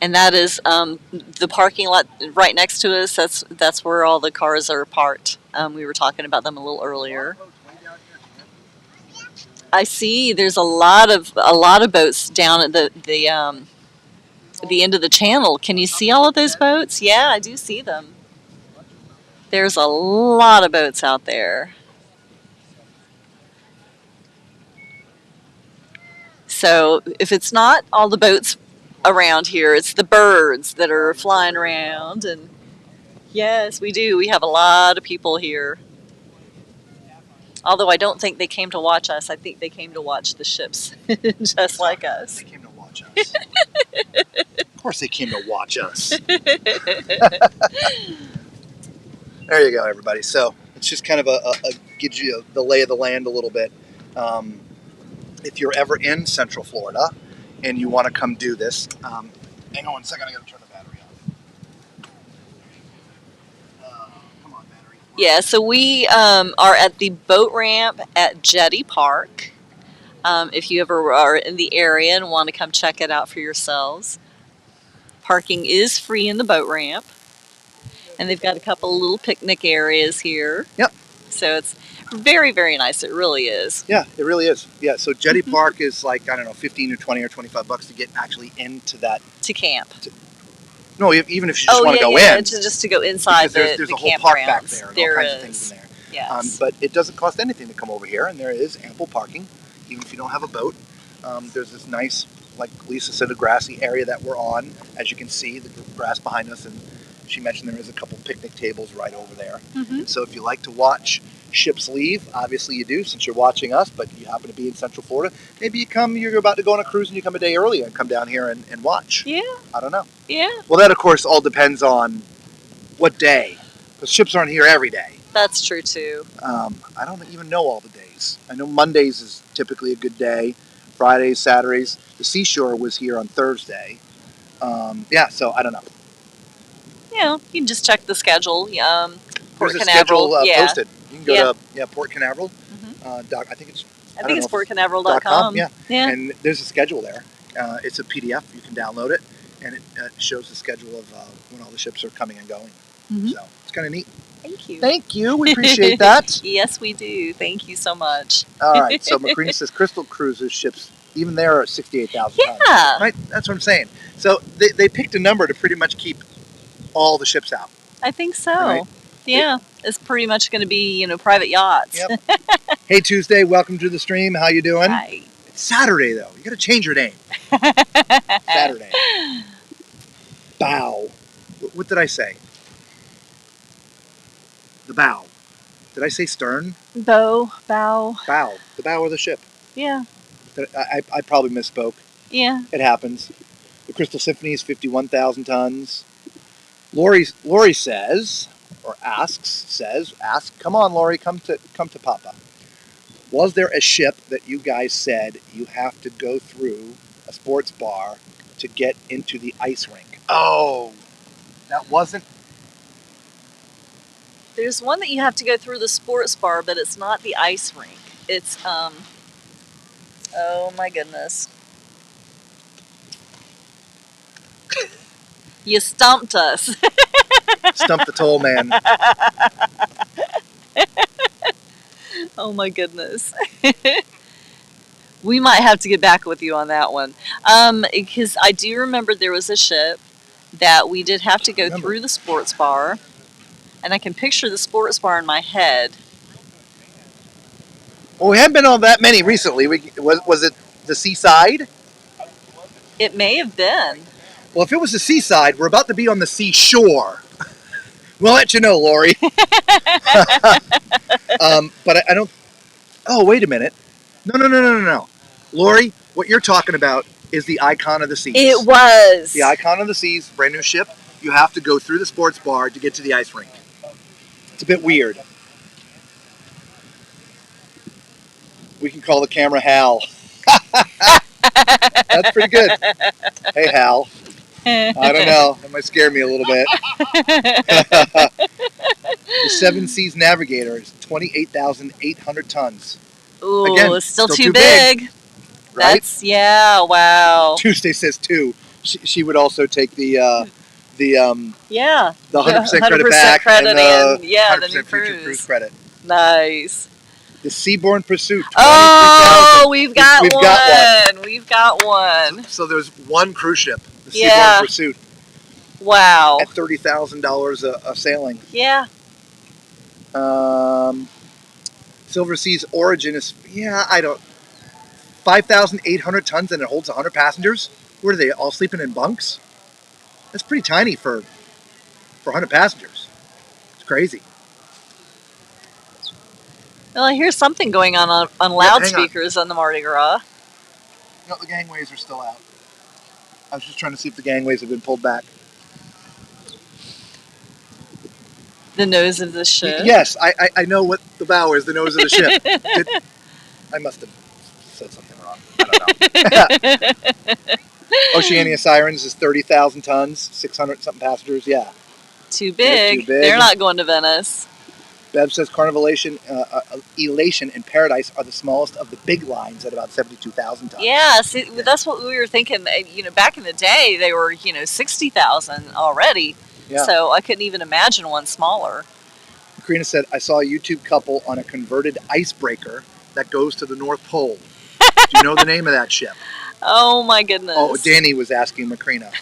And that is the parking lot right next to us. That's where all the cars are parked. We were talking about them a little earlier. I see there's a lot of boats down at the end of the channel. Can you see all of those boats? Yeah, I do see them. There's a lot of boats out there. So if it's not all the boats around here, it's the birds that are flying around. And yes, we do. We have a lot of people here. Although I don't think they came to watch us. I think they came to watch the ships, just like us. They came to watch us. Of course they came to watch us. There you go, everybody. So it's just kind of gives you the lay of the land a little bit. If you're ever in Central Florida and you want to come do this, hang on one second, I got to turn the battery on. Come on, battery. Yeah, so we are at the boat ramp at Jetty Park. If you ever are in the area and want to come check it out for yourselves. Parking is free in the boat ramp. And they've got a couple little picnic areas here. Yep. So it's very, very nice. It really is. Yeah, it really is. Yeah, so Jetty Park is like, I don't know, 15 or 20 or $25 to get actually into that. To camp. No, even if you just want to go in. Just to go inside there's the a whole park back campgrounds. there and There all kinds is. of things in there. Yes. But it doesn't cost anything to come over here, and there is ample parking, even if you don't have a boat. There's this nice, like Lisa said, a grassy area that we're on. As you can see, the grass behind us, and she mentioned there is a couple picnic tables right over there. Mm-hmm. And so if you like to watch ships leave, obviously you do since you're watching us, but you happen to be in Central Florida, maybe you're about to go on a cruise and you come a day early and come down here and watch. Yeah. I don't know. Yeah. Well, that of course all depends on what day, because ships aren't here every day. That's true too. I don't even know all the days. I know Mondays is typically a good day, Fridays, Saturdays. The Seashore was here on Thursday. So I don't know. Yeah, you can just check the schedule. Port There's a Canaveral. schedule Yeah. posted. You can go to Port Canaveral. Mm-hmm. I think it's portcanaveral.com. Yeah. Yeah. And there's a schedule there. It's a PDF. You can download it, and it shows the schedule of when all the ships are coming and going. Mm-hmm. So it's kind of neat. Thank you. Thank you. We appreciate that. Yes, we do. Thank you so much. All right. So Macrina says Crystal Cruises ships, even there, are 68,000 tons. Yeah. Right. That's what I'm saying. So they picked a number to pretty much keep all the ships out. I think so. Right. Yeah. It's pretty much going to be, private yachts. Yep. Hey, Tuesday. Welcome to the stream. How you doing? Hi. It's Saturday, though. You got to change your name. Saturday. Bow. What did I say? The bow. Did I say stern? Bow. Bow. The bow of the ship. Yeah. I probably misspoke. Yeah. It happens. The Crystal Symphony is 51,000 tons. Lori says, or asks, come on, Lori, come to Papa. Was there a ship that you guys said you have to go through a sports bar to get into the ice rink? Oh, that wasn't. There's one that you have to go through the sports bar, but it's not the ice rink. It's, oh my goodness. You stumped us. Stumped the toll man. Oh my goodness. We might have to get back with you on that one. Because I do remember there was a ship that we did have to go through the sports bar. And I can picture the sports bar in my head. Well, we haven't been on that many recently. Was it the Seaside? It may have been. Well, if it was the Seaside, we're about to be on the seashore. We'll let you know, Lori. But I don't. Oh, wait a minute. No. Lori, what you're talking about is the Icon of the Seas. It was. The Icon of the Seas, brand new ship. You have to go through the sports bar to get to the ice rink. It's a bit weird. We can call the camera Hal. That's pretty good. Hey, Hal. I don't know. That might scare me a little bit. The Seven Seas Navigator is 28,800 tons. Ooh, Again, it's still too big. Right? That's, yeah, wow. Tuesday says 2. She would also take the 100% credit back credit and and, the yeah, 100% the new future cruise credit. Nice. The Seabourn Pursuit. Oh, we've got one. We've got one. So there's one cruise ship, the Yeah. Seabourn Pursuit, Wow. at $30,000 a sailing. Yeah. Silver Sea's Origin is 5,800 tons and it holds 100 passengers. What are they, all sleeping in bunks? That's pretty tiny for 100 passengers. It's crazy. Well, I hear something going on loudspeakers on the Mardi Gras. No, the gangways are still out. I was just trying to see if the gangways have been pulled back. The nose of the ship. Yes, I know what the bow is, the nose of the ship. I must have said something wrong. I don't know. Oceania Sirens is 30,000 tons, 600 something passengers. Yeah. Too big. Too big. They're not going to Venice. Bev says Carnival Elation and Paradise are the smallest of the big lines at about 72,000 tons. Yeah, see, that's what we were thinking. Back in the day, they were 60,000 already. Yeah. So I couldn't even imagine one smaller. Karina said, I saw a YouTube couple on a converted icebreaker that goes to the North Pole. Do you know the name of that ship? Oh my goodness. Oh, Danny was asking Macrina.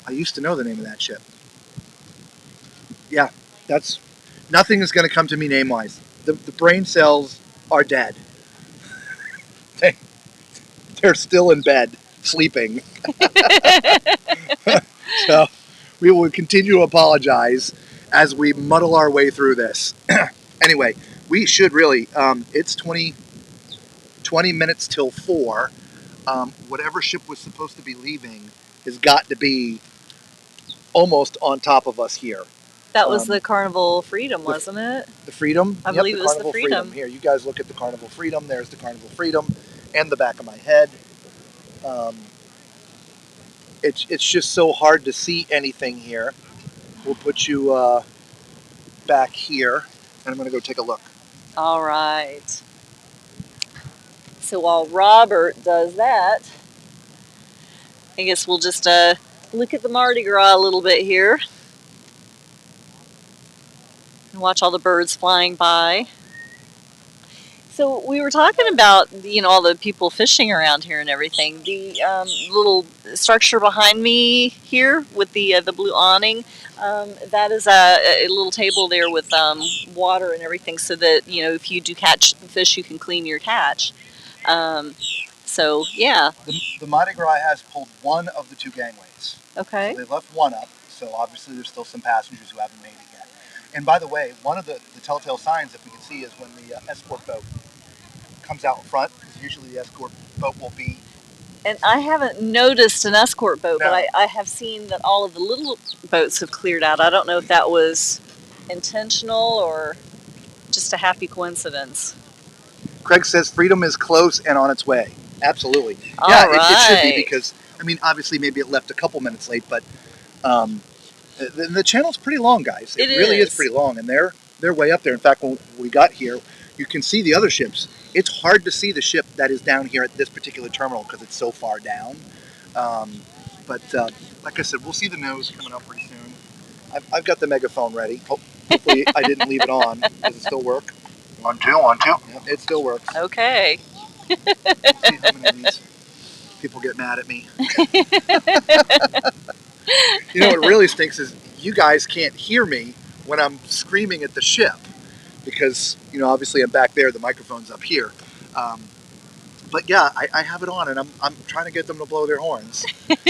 I used to know the name of that ship. Yeah, that's... Nothing is going to come to me name-wise. The brain cells are dead. They're still in bed, sleeping. So we will continue to apologize as we muddle our way through this. Anyway, we should really... it's 20 minutes till 4. Whatever ship was supposed to be leaving has got to be almost on top of us here. That was the Carnival Freedom, wasn't it? The Freedom? I believe it was the Freedom. Here, you guys look at the Carnival Freedom. There's the Carnival Freedom and the back of my head. It's just so hard to see anything here. We'll put you back here, and I'm going to go take a look. All right. So while Robert does that, I guess we'll just look at the Mardi Gras a little bit here. And watch all the birds flying by. So we were talking about, all the people fishing around here and everything. The little structure behind me here with the blue awning, that is a little table there with water and everything, so that if you do catch fish, you can clean your catch. So yeah. The Mardi Gras has pulled one of the 2 gangways. Okay. So they left one up, so obviously there's still some passengers who haven't made it yet. And by the way, one of the telltale signs, if we can see, is when the escort boat comes out in front, because usually the escort boat will be... And I haven't noticed an escort boat, No. but I have seen that all of the little boats have cleared out. I don't know if that was intentional or just a happy coincidence. Craig says Freedom is close and on its way. Absolutely. All yeah, right. it should be, because, obviously maybe it left a couple minutes late, but the channel's pretty long, guys. It really is pretty long, and they're way up there. In fact, when we got here, you can see the other ships. It's hard to see the ship that is down here at this particular terminal because it's so far down. But like I said, we'll see the nose coming up pretty soon. I've got the megaphone ready. Hopefully I didn't leave it on. Does it still work? 1, 2, 1, 2. Yeah, it still works. Okay. Let's see how many of these people get mad at me. What really stinks is you guys can't hear me when I'm screaming at the ship, because obviously I'm back there, the microphone's up here. But yeah, I have it on, and I'm trying to get them to blow their horns.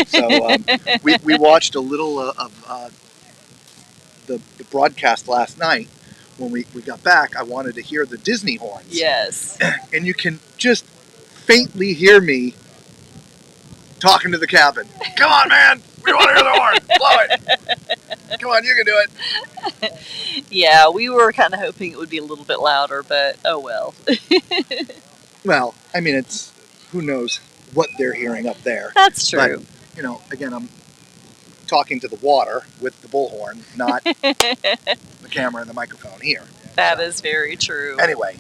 So we watched a little of the broadcast last night. When we got back, I wanted to hear the Disney horns. Yes. And you can just faintly hear me talking to the cabin. Come on, man! We want to hear the horn! Blow it! Come on, you can do it! Yeah, we were kind of hoping it would be a little bit louder, but oh well. Well, it's... Who knows what they're hearing up there. That's true. But, again, I'm talking to the water with the bullhorn, not the camera and the microphone here. That is very true. Anyway,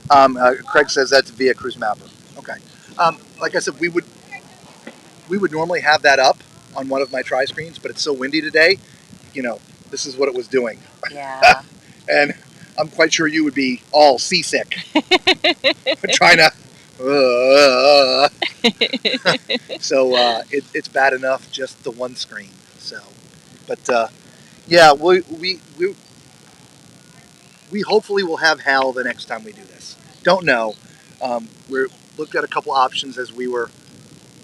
Craig says that's via Cruise Mapper. Okay. Like I said, we would normally have that up on one of my tri-screens, but it's so windy today, this is what it was doing. Yeah. And I'm quite sure you would be all seasick. Trying to... So it's bad enough just the one screen. So, but yeah, we hopefully will have Hal the next time we do this. Don't know. We looked at a couple options as we were.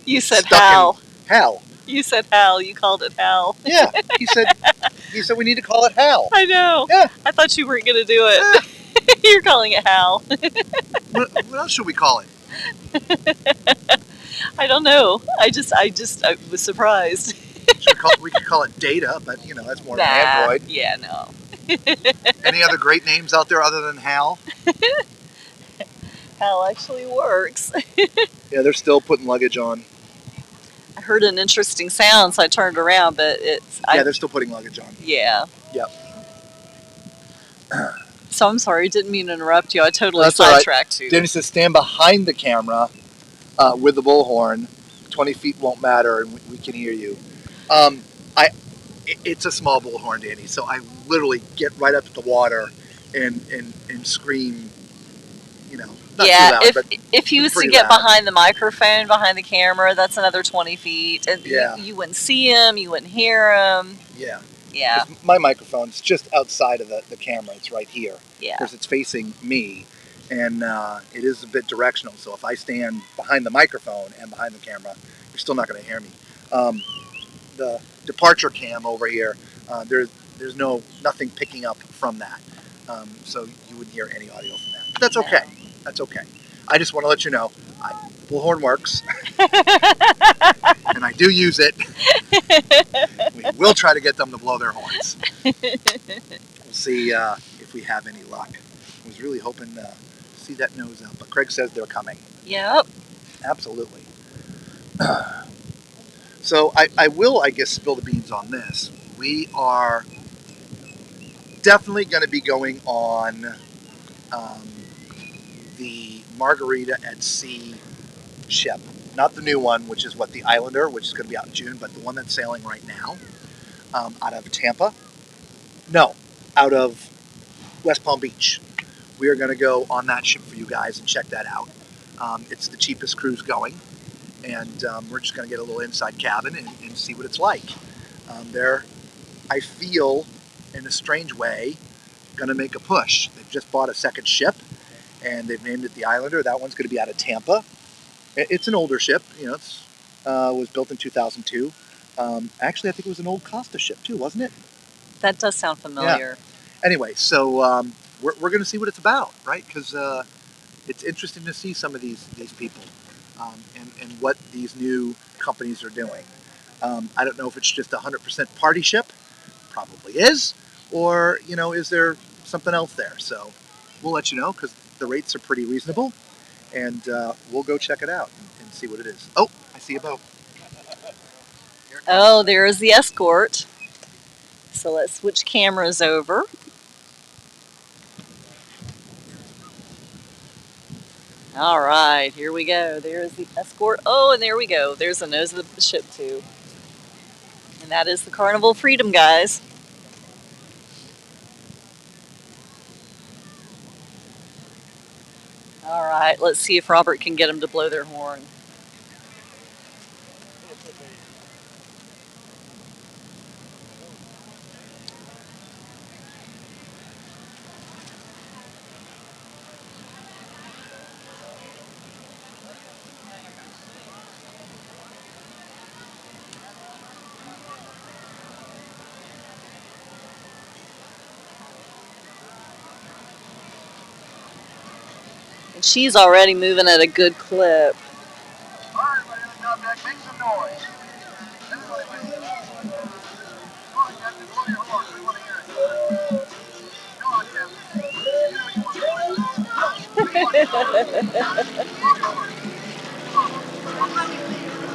You said Hal. Hal. You said Hal. You called it Hal. Yeah, he said we need to call it Hal. I know. Yeah. I thought you weren't going to do it. Yeah. You're calling it Hal. What else should we call it? I don't know. I was surprised. We could call it Data, but that's more of an Android. Yeah, no. Any other great names out there other than Hal? Hal actually works. Yeah, they're still putting luggage on. I heard an interesting sound, so I turned around, but they're still putting luggage on. Yeah. Yep. So I'm sorry, didn't mean to interrupt you. I totally That's sidetracked you. Danny says stand behind the camera with the bullhorn. 20 feet won't matter, and we can hear you. It's a small bullhorn, Danny, so I literally get right up to the water and scream, not Yeah, too loud, but if he was to pretty get loud. behind the microphone, behind the camera, that's another 20 feet. And Yeah. you wouldn't see him, you wouldn't hear him. Yeah. Yeah. My microphone's just outside of the camera. It's right here. Yeah. Of course, it's facing me, and it is a bit directional. So if I stand behind the microphone and behind the camera, you're still not going to hear me. The departure cam over here, there's nothing picking up from that, so you wouldn't hear any audio from that. But that's okay. That's okay. I just want to let you know, Bullhorn works, and I do use it. We will try to get them to blow their horns. We'll see if we have any luck. I was really hoping to see that nose out, but Craig says they're coming. Yep. Absolutely. So I will, I guess, spill the beans on this. We are definitely going to be going on the Margarita at Sea ship. Not the new one, which is the Islander, which is going to be out in June, but the one that's sailing right now out of Tampa. No, out of West Palm Beach. We are going to go on that ship for you guys and check that out. It's the cheapest cruise going, and we're just going to get a little inside cabin and see what it's like. They're, I feel, in a strange way, going to make a push. They've just bought a second ship, and they've named it the Islander. That one's going to be out of Tampa. It's an older ship. It's was built in 2002. Actually, I think it was an old Costa ship too, wasn't it? That does sound familiar. Yeah. Anyway, so we're going to see what it's about, right? Because it's interesting to see some of these people and what these new companies are doing. I don't know if it's just a 100% party ship. Probably is. Or, is there something else there? So we'll let you know because the rates are pretty reasonable. And we'll go check it out and see what it is. Oh, I see a boat. Oh, there is the escort. So let's switch cameras over. All right, here we go. There's the escort. Oh, and there we go. There's the nose of the ship, too. And that is the Carnival Freedom, guys. All right, let's see if Robert can get them to blow their horn. And she's already moving at a good clip. All right, everybody on the top deck, make some noise. Everybody make some noise. Come on, Captain, blow your horn. We want to hear it. Come on, Captain. You know you want to blow your horn. We want to blow your horn.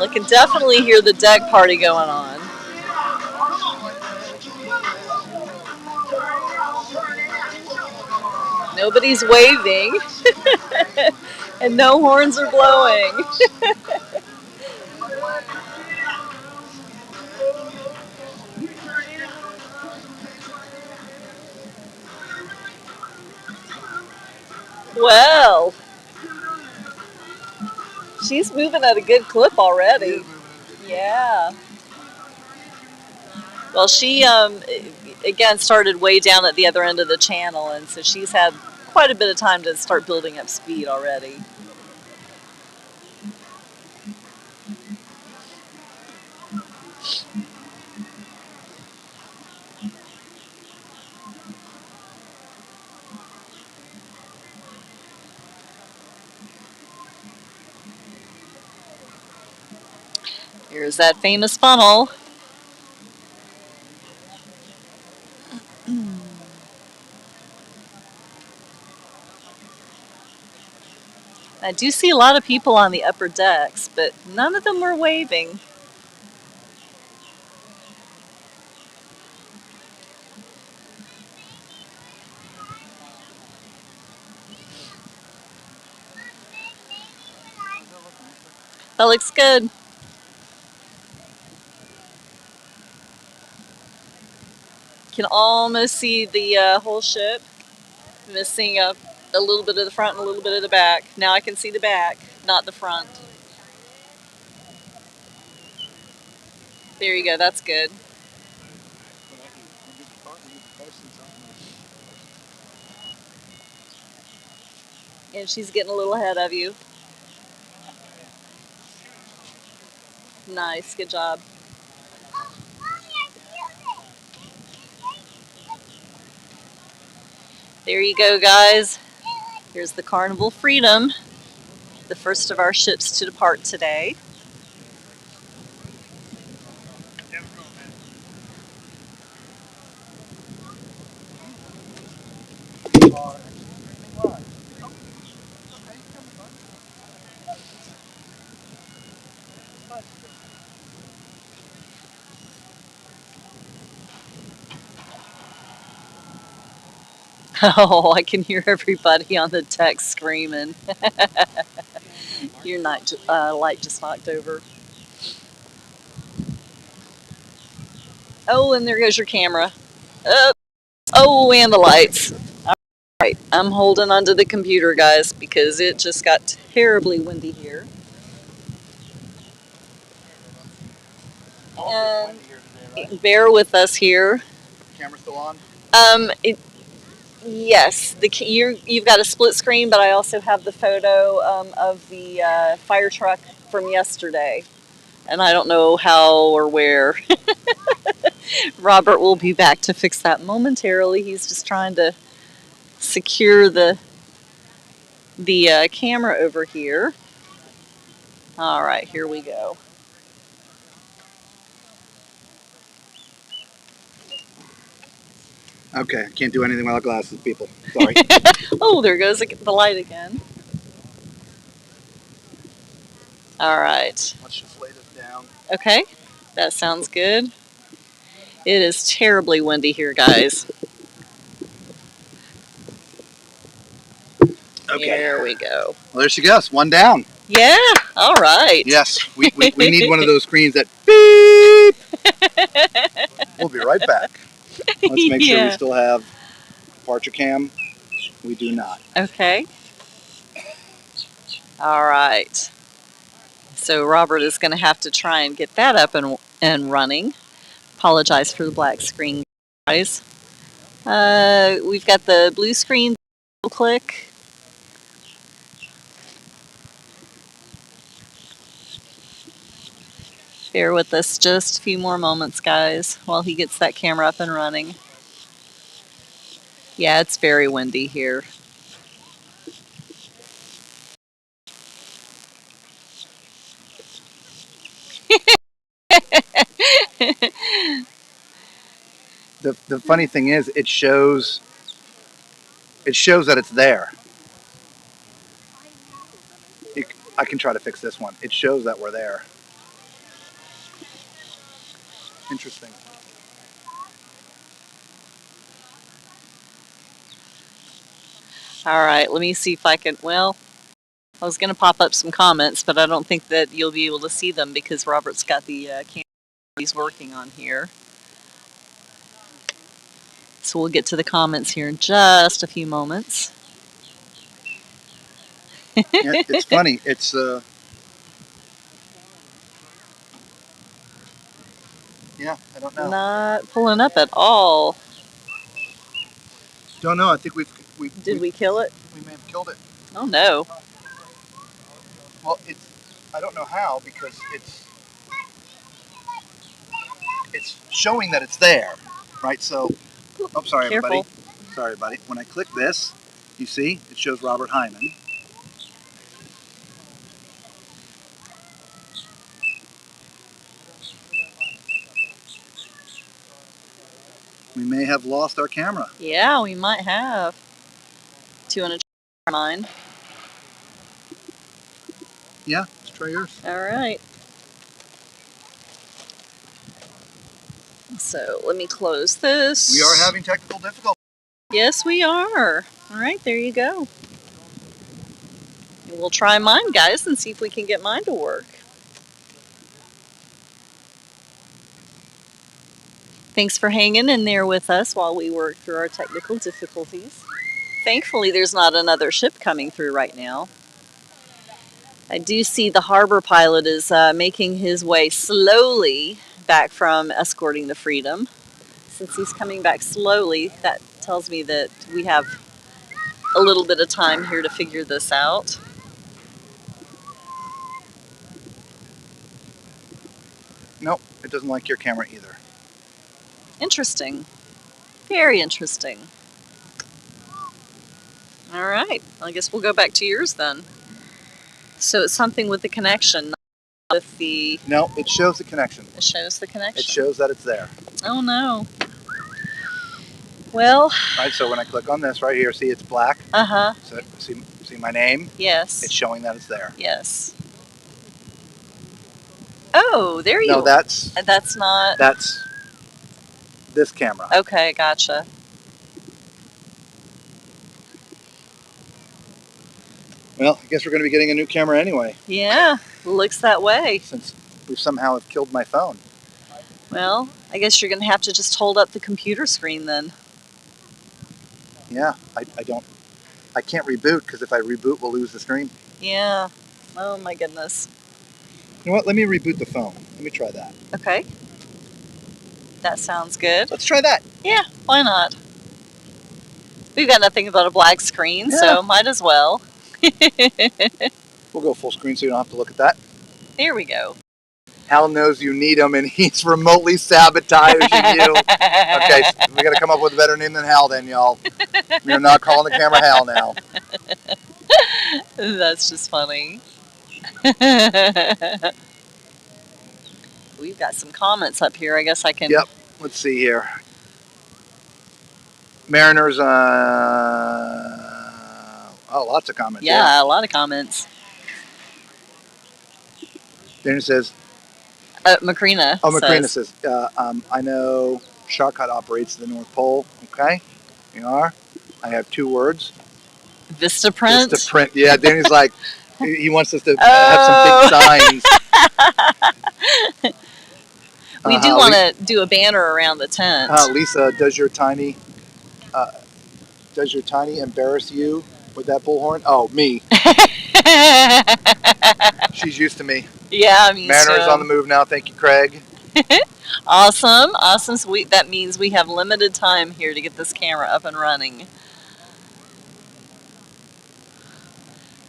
I can definitely hear the deck party going on. Nobody's waving. And no horns are blowing. Well, she's moving at a good clip already. Yeah. Well, she again started way down at the other end of the channel, and so she's had quite a bit of time to start building up speed already. Here's that famous funnel. I do see a lot of people on the upper decks, but none of them were waving. That looks good. Can almost see the whole ship. Missing a little bit of the front and a little bit of the back. Now I can see the back, not the front. There you go, that's good. And she's getting a little ahead of you. Nice, good job. There you go, guys. Here's the Carnival Freedom, the first of our ships to depart today. Oh, I can hear everybody on the deck screaming. Your light just knocked over. Oh, and there goes your camera. Oh, and the lights. All right, I'm holding onto the computer, guys, because it just got terribly windy here. And bear with us here. Camera still on? Yes, you've got a split screen, but I also have the photo of the fire truck from yesterday. And I don't know how or where. Robert will be back to fix that momentarily. He's just trying to secure the camera over here. All right, here we go. Okay, I can't do anything without glasses, people. Sorry. Oh, there goes the light again. All right. Let's just lay this down. Okay, that sounds good. It is terribly windy here, guys. Okay. There we go. Well, there she goes. One down. Yeah, all right. Yes, we need one of those screens that beep. We'll be right back. Let's make sure we still have departure cam. We do not. Okay. All right. So Robert is going to have to try and get that up and running. Apologize for the black screen, guys. We've got the blue screen. Click. Bear with us just a few more moments, guys, while he gets that camera up and running. Yeah, it's very windy here. The funny thing is, it shows that it's there. I can try to fix this one. It shows that we're there. Interesting. All right, let me see if I can, well, I was going to pop up some comments, but I don't think that you'll be able to see them because Robert's got the camera he's working on here. So we'll get to the comments here in just a few moments. Yeah, it's funny. It's yeah, I don't know. Not pulling up at all. Don't know. I think Did we kill it? We may have killed it. Oh no. Well, I don't know how because it's showing that it's there, right? So, oh, sorry, Careful. everybody. Sorry, buddy. When I click this, you see, it shows Robert Hyman. We may have lost our camera. Yeah, we might have. 200 mine. Yeah, let's try yours. All right. So let me close this. We are having technical difficulties. Yes, we are. All right, there you go. And we'll try mine, guys, and see if we can get mine to work. thanks for hanging in there with us while we work through our technical difficulties. Thankfully, there's not another ship coming through right now. I do see the harbor pilot is making his way slowly back from escorting the Freedom. Since he's coming back slowly, that tells me that we have a little bit of time here to figure this out. Nope, it doesn't like your camera either. Interesting. Very interesting. All right, I guess we'll go back to yours then. So it's something with the connection, not with the... No, it shows the connection. It shows the connection. It shows that it's there. Oh no. Well... Right, so when I click on this right here, see it's black? Uh-huh. So see my name? Yes. It's showing that it's there. Yes. Oh, there you No, that's not... That's this camera. Okay, gotcha. Well, I guess we're going to be getting a new camera anyway. Yeah, looks that way. Since we somehow have killed my phone. Well, I guess you're going to have to just hold up the computer screen then. Yeah, I can't reboot because if I reboot, we'll lose the screen. Yeah. Oh my goodness. You know what? Let me reboot the phone. Let me try that. Okay. That sounds good. Let's try that. Yeah, why not? We've got nothing but a black screen, so might as well. We'll go full screen so you don't have to look at that. There we go. Hal knows you need him and he's remotely sabotaging you. Okay, so we got to come up with a better name than Hal then, y'all. We're not calling the camera Hal now. That's just funny. We've got some comments up here. I guess I can... Yep, let's see here. Mariners, oh, lots of comments. Yeah, a lot of comments. Then it says... Macrina Macrina says, I know Shotcut operates to the North Pole. Okay, you are. I have 2 words. Vistaprint? Vistaprint, yeah. Danny's like, he wants us to have some big signs. We do want to do a banner around the tent. Lisa, does your tiny embarrass you with that bullhorn? Oh, me. She's used to me. Yeah, I'm used to it. Mariner's on the move now. Thank you, Craig. Awesome. Awesome. So that means we have limited time here to get this camera up and running.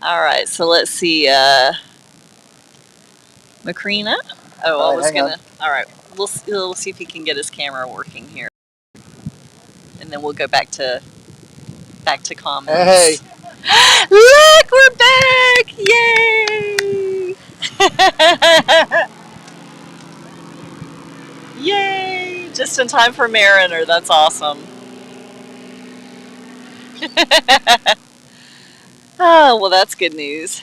All right. So let's see. Macrina? Oh, I was going to. All right. We'll see if he can get his camera working here. And then we'll go back to comments. Hey. Look, we're back! Yay! Yay! Just in time for Mariner. That's awesome. Oh, well, that's good news.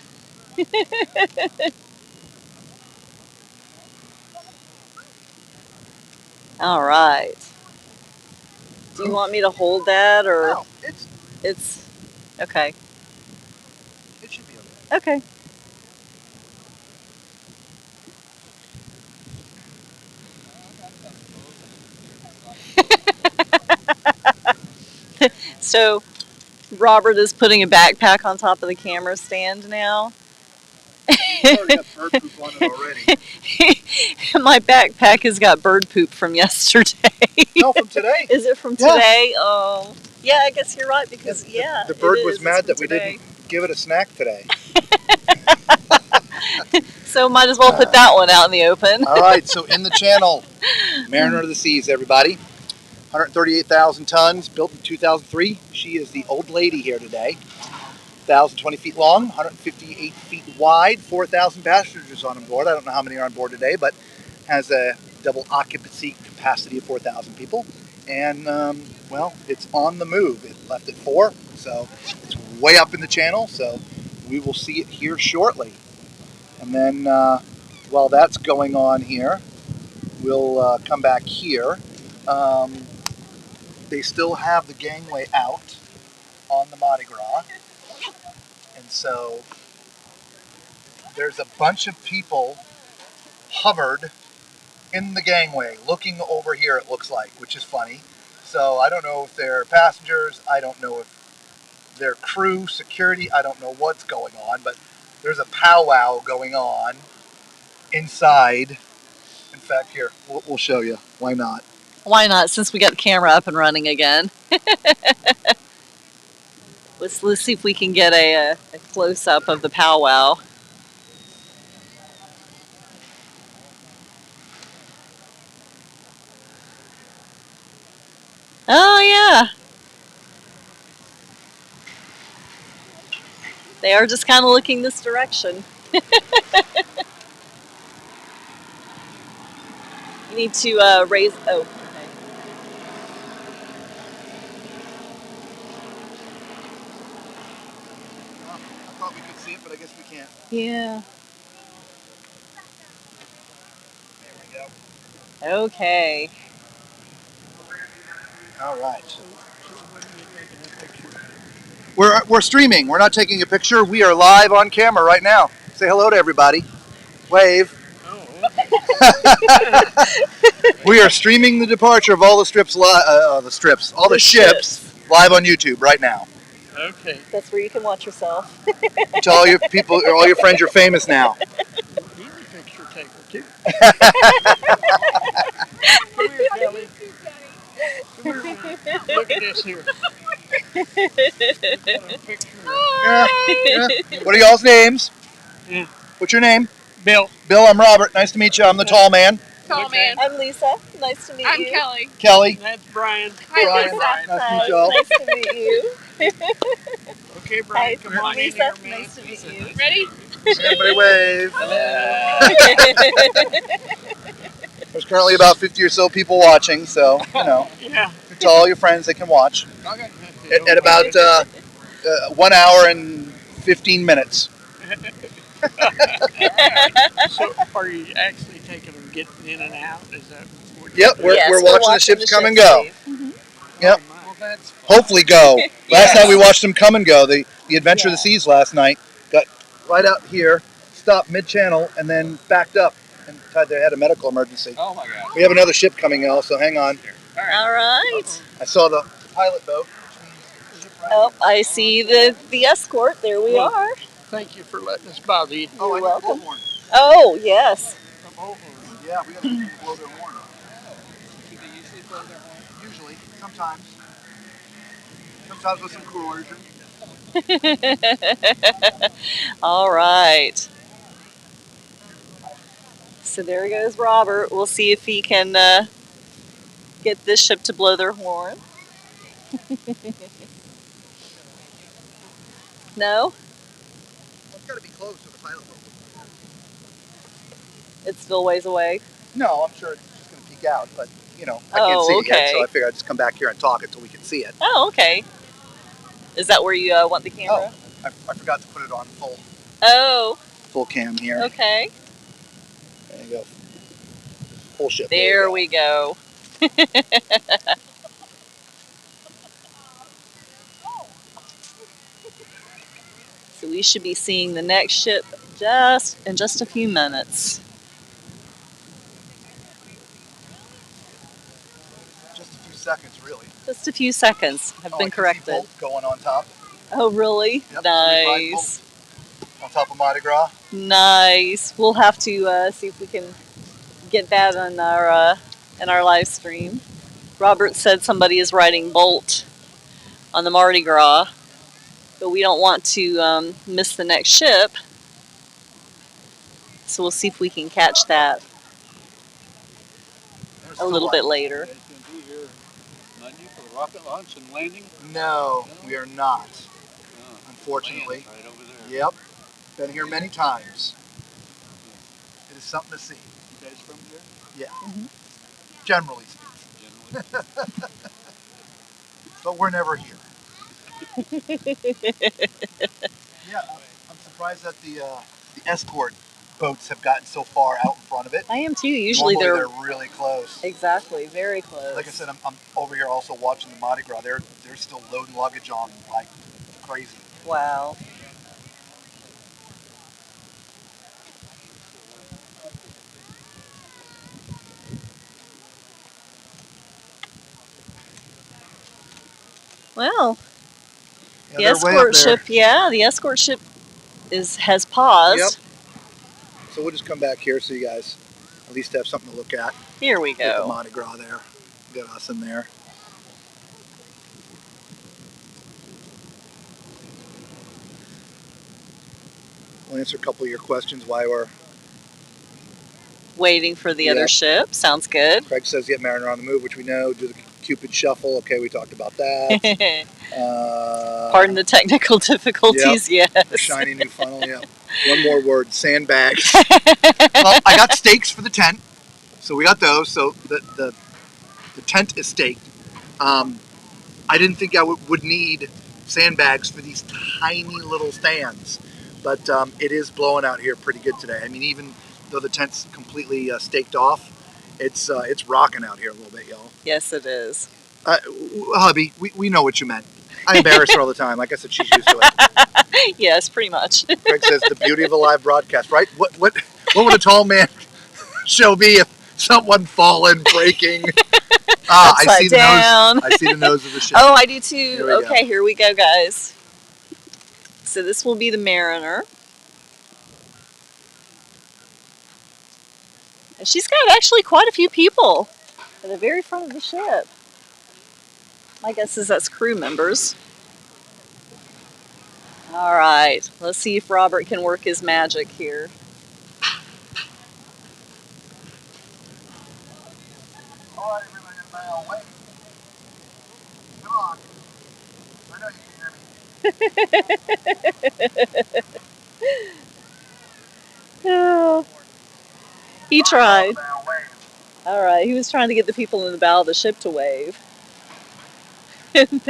All right. Do you want me to hold that, or? No, it's okay. It should be okay. Okay. So, Robert is putting a backpack on top of the camera stand now. It's already got bird poop on it already. My backpack has got bird poop from yesterday. No, from today. Is it from today? Oh, yeah, I guess you're right, because, the bird was mad that we didn't give it a snack today. So might as well put that one out in the open. All right, so in the channel, Mariner of the Seas, everybody. 138,000 tons, built in 2003. She is the old lady here today. 1,020 feet long, 158 feet wide, 4,000 passengers on board. I don't know how many are on board today, but has a double occupancy capacity of 4,000 people. And, well, it's on the move. It left at 4, so it's way up in the channel, so we will see it here shortly. And then while that's going on here, we'll come back here. They still have the gangway out on the Mardi Gras. And so there's a bunch of people hovered in the gangway, looking over here, it looks like, which is funny. So I don't know if they're passengers. I don't know if they're crew, security. I don't know what's going on, but there's a powwow going on inside. In fact, here, we'll show you. Why not? Why not, since we got the camera up and running again? Let's see if we can get a close-up of the powwow. Oh, yeah. They are just kind of looking this direction. You need to raise... Oh, okay. I thought we could see it, but I guess we can't. Yeah. There we go. Okay. All right. We're streaming. We're not taking a picture. We are live on camera right now. Say hello to everybody. Wave. We are streaming the departure of all the ships live on YouTube right now. Okay. That's where you can watch yourself. Tell all your people, all your friends, you're famous now. He's a picture taker too. Come here, Kelly. Come here. Look at this here. Yeah. What are y'all's names? Yeah. What's your name? Bill. Bill, I'm Robert. Nice to meet you. I'm the tall man. Tall man. I'm Lisa. Nice to meet I'm you. Kelly. Kelly. That's Brian. Hi, Brian. Lisa. Nice to meet y'all. Nice to meet you. Okay, Brian, Hi, come on Lisa. in here, man. Nice to meet you. Ready? Everybody wave. Hello. There's currently about 50 or so people watching, so, you know, Yeah. tell all your friends they can watch. Okay. At about 1 hour and 15 minutes. So, are you actually taking them getting in and out? Is that what Yep, Yes, we're watching the ships come and go. leave. Yep. Well, that's fun. Hopefully go. Last Yes. night we watched them come and go. The Adventure of the Yeah. Seas last night got right out here, stopped mid-channel, and then backed up and they had a medical emergency. Oh my God. We have another ship coming out, so hang on. All right. I saw the pilot boat. Oh, I see the escort. There we Well, are. Thank you for letting us bother you. Oh, You're and welcome. the Bullhorn. Oh, yes. Yeah, we got to blow their horn. Do they usually blow their horn? Usually, sometimes. Sometimes with some coercion. All right. So there goes Robert. We'll see if he can get this ship to blow their horn. No? Well, it's got to be close to the pilot boat. It's still ways away. No, I'm sure it's just going to peek out, but, you know, I can't see it yet, so I figured I'd just come back here and talk until we can see it. Oh, okay. Is that where you want the camera? I forgot to put it on full cam here. Okay. There you go. Full ship. There we go. So we should be seeing the next ship in just a few minutes. Just a few seconds, really. Just a few seconds. Have I been can see corrected. Bolt going on top. Oh, really? Yep, Nice. On top of Mardi Gras. Nice. We'll have to see if we can get that on our in our live stream. Robert said somebody is riding Bolt on the Mardi Gras, but we don't want to miss the next ship. So we'll see if we can catch that There's a little the bit later. You guys gonna be here Monday for the rocket launch and landing? No, we are not. Oh, Unfortunately. land's right over there. Yep. Been here many times. It is something to see. You guys from here? Yeah. Mhm. Generally speaking. Generally. But we're never here. Yeah, I'm surprised that the escort boats have gotten so far out in front of it. I am too. Usually Normally they're really close. exactly very close. Like I said, I'm over here also watching the Mardi Gras. They're still loading luggage on like crazy. Wow. Well, Yeah, the they're way up escort there. ship, yeah, the escort ship has paused. Yep. So we'll just come back here so you guys at least have something to look at. Here we Get the go. Mardi Gras there. Get us in there. We'll answer a couple of your questions while we're... Waiting for the other Yep. ship. Sounds good. Craig says get Mariner on the move, which we know. Do the Cupid shuffle. Okay, we talked about that. Pardon the technical difficulties, Yep. yes. The shiny new funnel, yep. One more word, sandbags. Well, I got stakes for the tent. So we got those. So the tent is staked. I didn't think I would need sandbags for these tiny little stands. But it is blowing out here pretty good today. I mean, even though the tent's completely staked off, it's rocking out here a little bit, y'all. Yes, it is. Hubby, we know what you meant. I embarrass her all the time. Like I said, she's used to it. Yes, pretty much. Craig says the beauty of a live broadcast, right? What would a tall man show be if someone fallen, breaking? I see down. the nose. I see the nose of the ship. Oh, I do too. Here Okay, here we go, guys. So this will be the Mariner. And she's got actually quite a few people at the very front of the ship. My guess is that's crew members. All right, let's see if Robert can work his magic here. All right, everybody in the bow, wait. Come on. I know you can hear me. Oh, he tried. Bow, wave. All right, he was trying to get the people in the bow of the ship to wave. And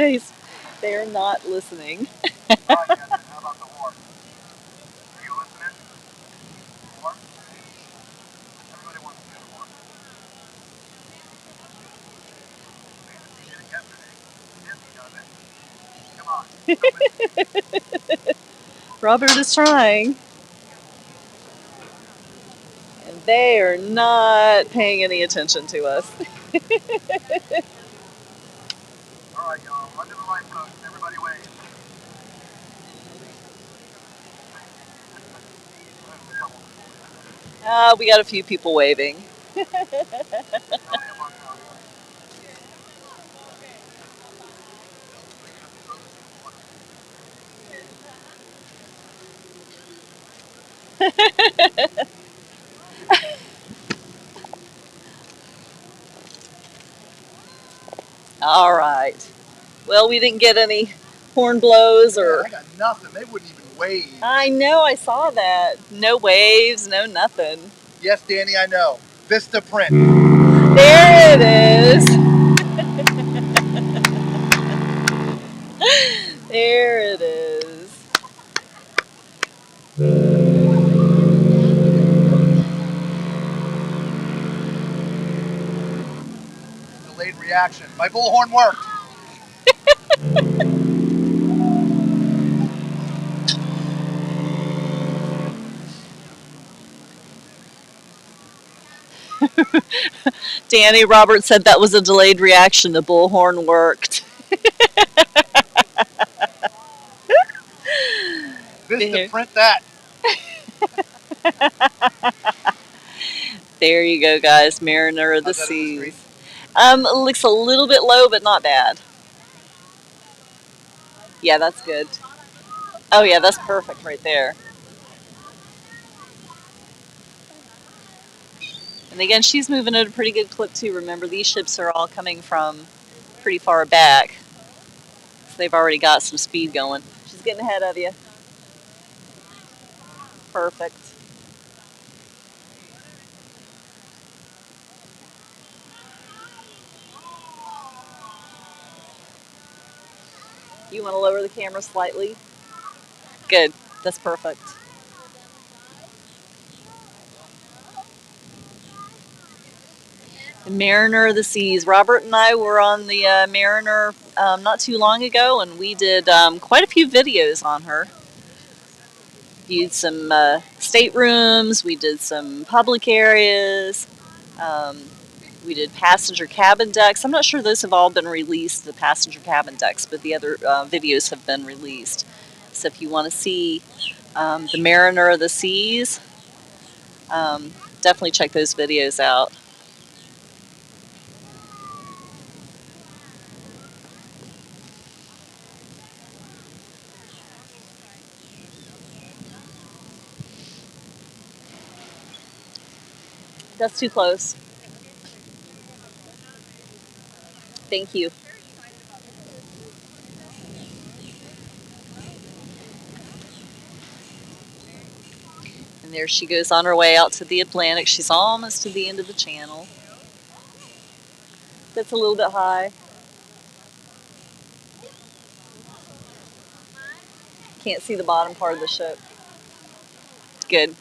they're not listening. All right, Captain, how about the horn? Are you listening? Horn? Everybody wants to hear the horn. We did it yesterday. Disney does it. Come on. Robert is trying. And they are not paying any attention to us. All right, y'all. Under the light post. Everybody wave. We got a few people waving. All right. Well, we didn't get any horn blows or... Yeah, I got nothing. They wouldn't even wave. I know, I saw that. No waves, no nothing. Yes, Danny, I know. Vista print. There it is. There it is. Delayed reaction. My bullhorn worked. Danny, Robert said that was a delayed reaction. The bullhorn worked. Vista print that. There you go, guys. Mariner of the How's that in the Seas. screen? It looks a little bit low, but not bad. Yeah, that's good. Oh yeah, that's perfect right there. And again, she's moving at a pretty good clip too. Remember, these ships are all coming from pretty far back. So they've already got some speed going. She's getting ahead of you. Perfect. You want to lower the camera slightly? Good. That's perfect. The Mariner of the Seas. Robert and I were on the Mariner not too long ago, and we did quite a few videos on her. Viewed some staterooms. We did some public areas. We did passenger cabin decks. I'm not sure those have all been released, the passenger cabin decks, but the other videos have been released. So if you want to see the Mariner of the Seas, definitely check those videos out. That's too close. Thank you. And there she goes on her way out to the Atlantic. She's almost to the end of the channel. That's a little bit high. Can't see the bottom part of the ship. Good.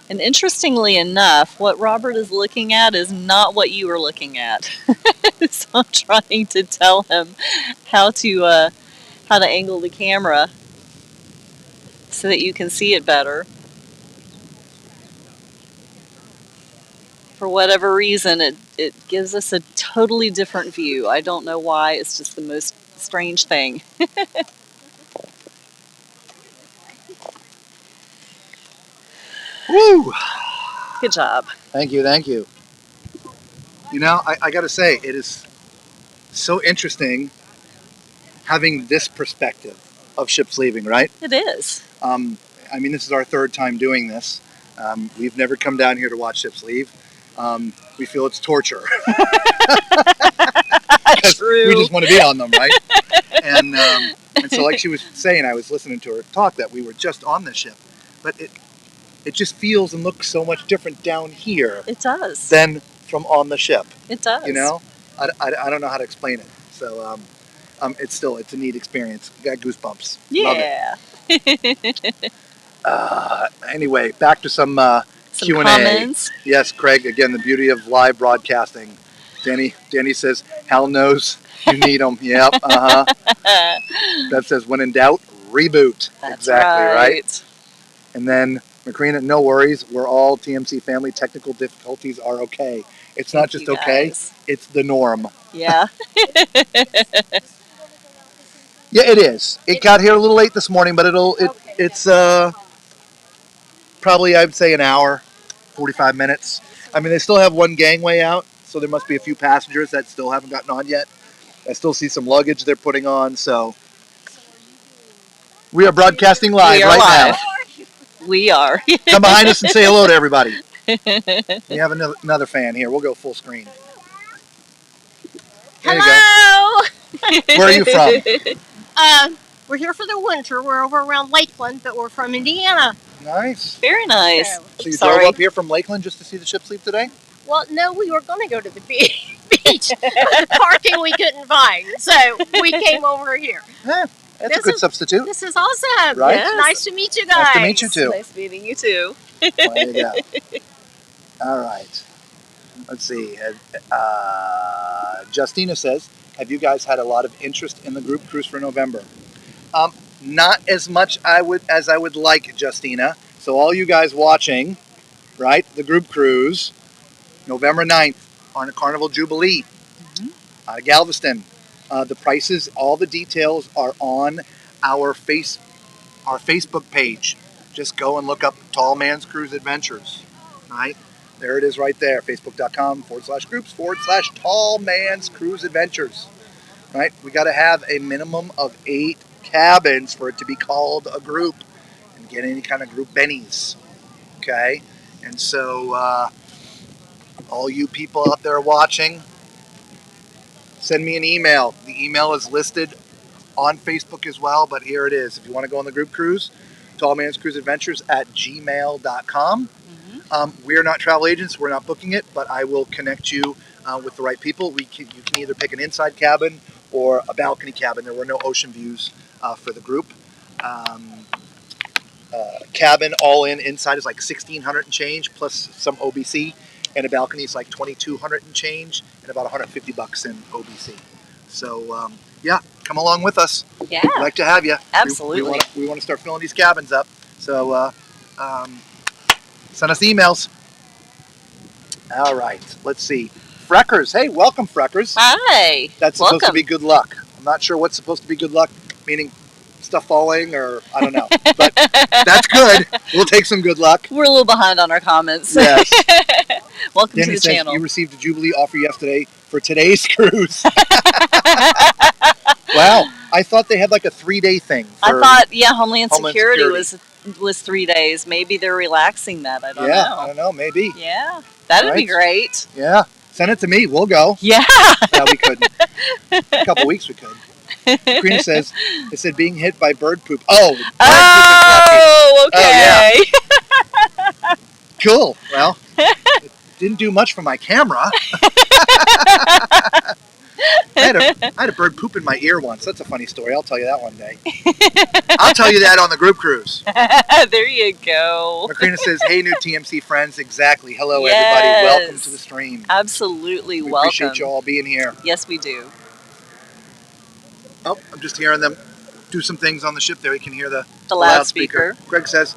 And interestingly enough, what Robert is looking at is not what you were looking at. So I'm trying to tell him how to angle the camera so that you can see it better. For whatever reason, it gives us a totally different view. I don't know why. It's just the most strange thing. Woo! Good job. Thank you, thank you. You know, I got to say, it is so interesting having this perspective of ships leaving, right? It is. I mean, this is our third time doing this. We've never come down here to watch ships leave. We feel it's torture. True. We just want to be on them, right? And so, like she was saying, I was listening to her talk that we were just on the ship, but it just feels and looks so much different down here. It does. Than from on the ship. It does. You know, I don't know how to explain it. So it's a neat experience. Got goosebumps. Yeah. Anyway, back to some Q&A. Comments. Yes, Craig. Again, the beauty of live broadcasting. Danny says, "Hell knows you need them." Yep. That says, "When in doubt, reboot." That's exactly right. And then Macrina, no worries. We're all TMC family. Technical difficulties are okay. It's not just okay. It's the norm. Yeah. Yeah, it is. It got here a little late this morning, but it's probably, I'd say, an hour, 45 minutes. I mean, they still have one gangway out, so there must be a few passengers that still haven't gotten on yet. I still see some luggage they're putting on, so we are broadcasting live now. We are. Come behind us and say hello to everybody. We have another fan here. We'll go full screen. There Hello. You go. Where are you from? We're here for the winter. We're over around Lakeland, but we're from Indiana. Nice. Very nice. So you drove up here from Lakeland just to see the ships leave today? Well, no, we were going to go to the beach. Parking we couldn't find, so we came over here. Yeah, that's a good substitute. This is awesome. Right? Yes. Nice to meet you guys. Nice to meet you too. Nice meeting you too. There you go. All right. Let's see. Justina says, have you guys had a lot of interest in the group cruise for November? Not as much as I would like, Justina. So all you guys watching, right, the group cruise, November 9th on a Carnival Jubilee out of Galveston. The prices, all the details are on our Facebook page. Just go and look up Tall Man's Cruise Adventures, right? There it is right there, facebook.com/groups/Tall Man's Cruise Adventures, right? We got to have a minimum of 8 cabins for it to be called a group and get any kind of group bennies, okay? And so all you people out there watching, send me an email. The email is listed on Facebook as well, but here it is. If you want to go on the group cruise, tallmanscruiseadventures@gmail.com. We're not travel agents. We're not booking it, but I will connect you with the right people. You can either pick an inside cabin or a balcony cabin. There were no ocean views for the group. Cabin all in inside is like $1,600 and change plus some OBC, and a balcony is like $2,200 and change and about $150 in OBC. So yeah, come along with us. Yeah, We'd like to have you. absolutely. We want to start filling these cabins up. So send us emails. All right, let's see. Freckers, hey, welcome, Freckers. Hi. That's supposed to Welcome. be good luck. I'm not sure what's supposed to be good luck, meaning stuff falling or I don't know. But that's good. We'll take some good luck. We're a little behind on our comments. Yes. Welcome Danny to the says channel. you received a Jubilee offer yesterday for today's cruise. Wow. I thought they had like a 3-day thing. I thought, yeah, Homeland Homeland Security Security. was 3 days. Maybe they're relaxing that. I don't I know. don't know. Maybe. Yeah, that'd be great. Yeah. Send it to me. We'll go. Yeah. No, we couldn't. A couple weeks we could. Karina says, it said being hit by bird poop. Oh, bird Oh, poop is lucky. okay. Oh, yeah. Cool. Well, it didn't do much for my camera. I had a bird poop in my ear once. That's a funny story. I'll tell you that one day. I'll tell you that on the group cruise. There you go. Macrina says, hey, new TMC friends. Exactly. Hello, Yes. everybody. Welcome to the stream. Absolutely We welcome. appreciate you all being here. Yes, we do. Oh, I'm just hearing them do some things on the ship there. You can hear the loudspeaker. Greg says,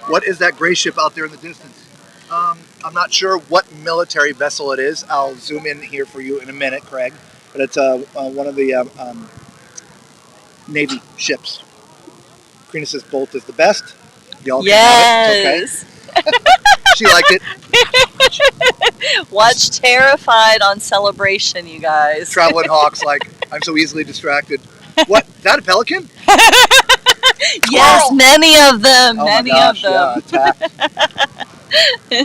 what is that gray ship out there in the distance? I'm not sure what military vessel it is. I'll zoom in here for you in a minute, Craig. But it's one of the Navy ships. Karina says Bolt is the best. Y'all can have it. Yes. It's okay. She liked it. Watch Terrified on Celebration, you guys. Traveling Hawks, like, I'm so easily distracted. What? Is that a pelican? Yes, Squirrel! many of them. Oh Many my gosh, of them. yeah,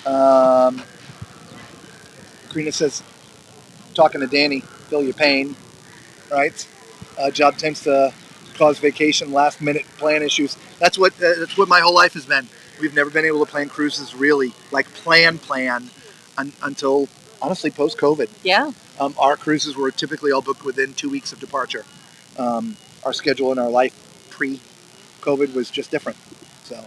attacked. Karina says, talking to Danny, feel your pain, right? Job tends to cause vacation, last minute plan issues. That's what my whole life has been. We've never been able to plan cruises really, like plan until honestly post-COVID. Yeah. Our cruises were typically all booked within 2 weeks of departure. Our schedule and our life pre-COVID was just different. So,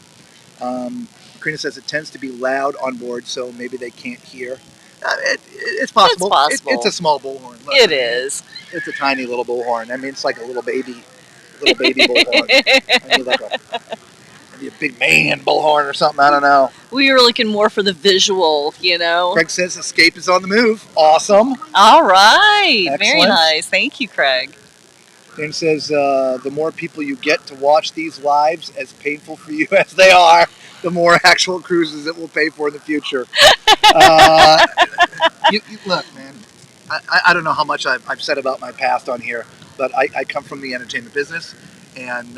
Karina says it tends to be loud on board, so maybe they can't hear. It's possible. It's possible. It's a small bullhorn. Look, It is. It's a tiny little bullhorn. I mean, it's like a little baby bullhorn. I need a big man bullhorn or something. I don't know. We were looking more for the visual, you know. Craig says Escape is on the move. Awesome. All right. Very Excellent. nice. Thank you, Craig. Dan says the more people you get to watch these lives, as painful for you as they are, the more actual cruises it will pay for in the future. Look, man, I don't know how much I've said about my past on here, but I come from the entertainment business, and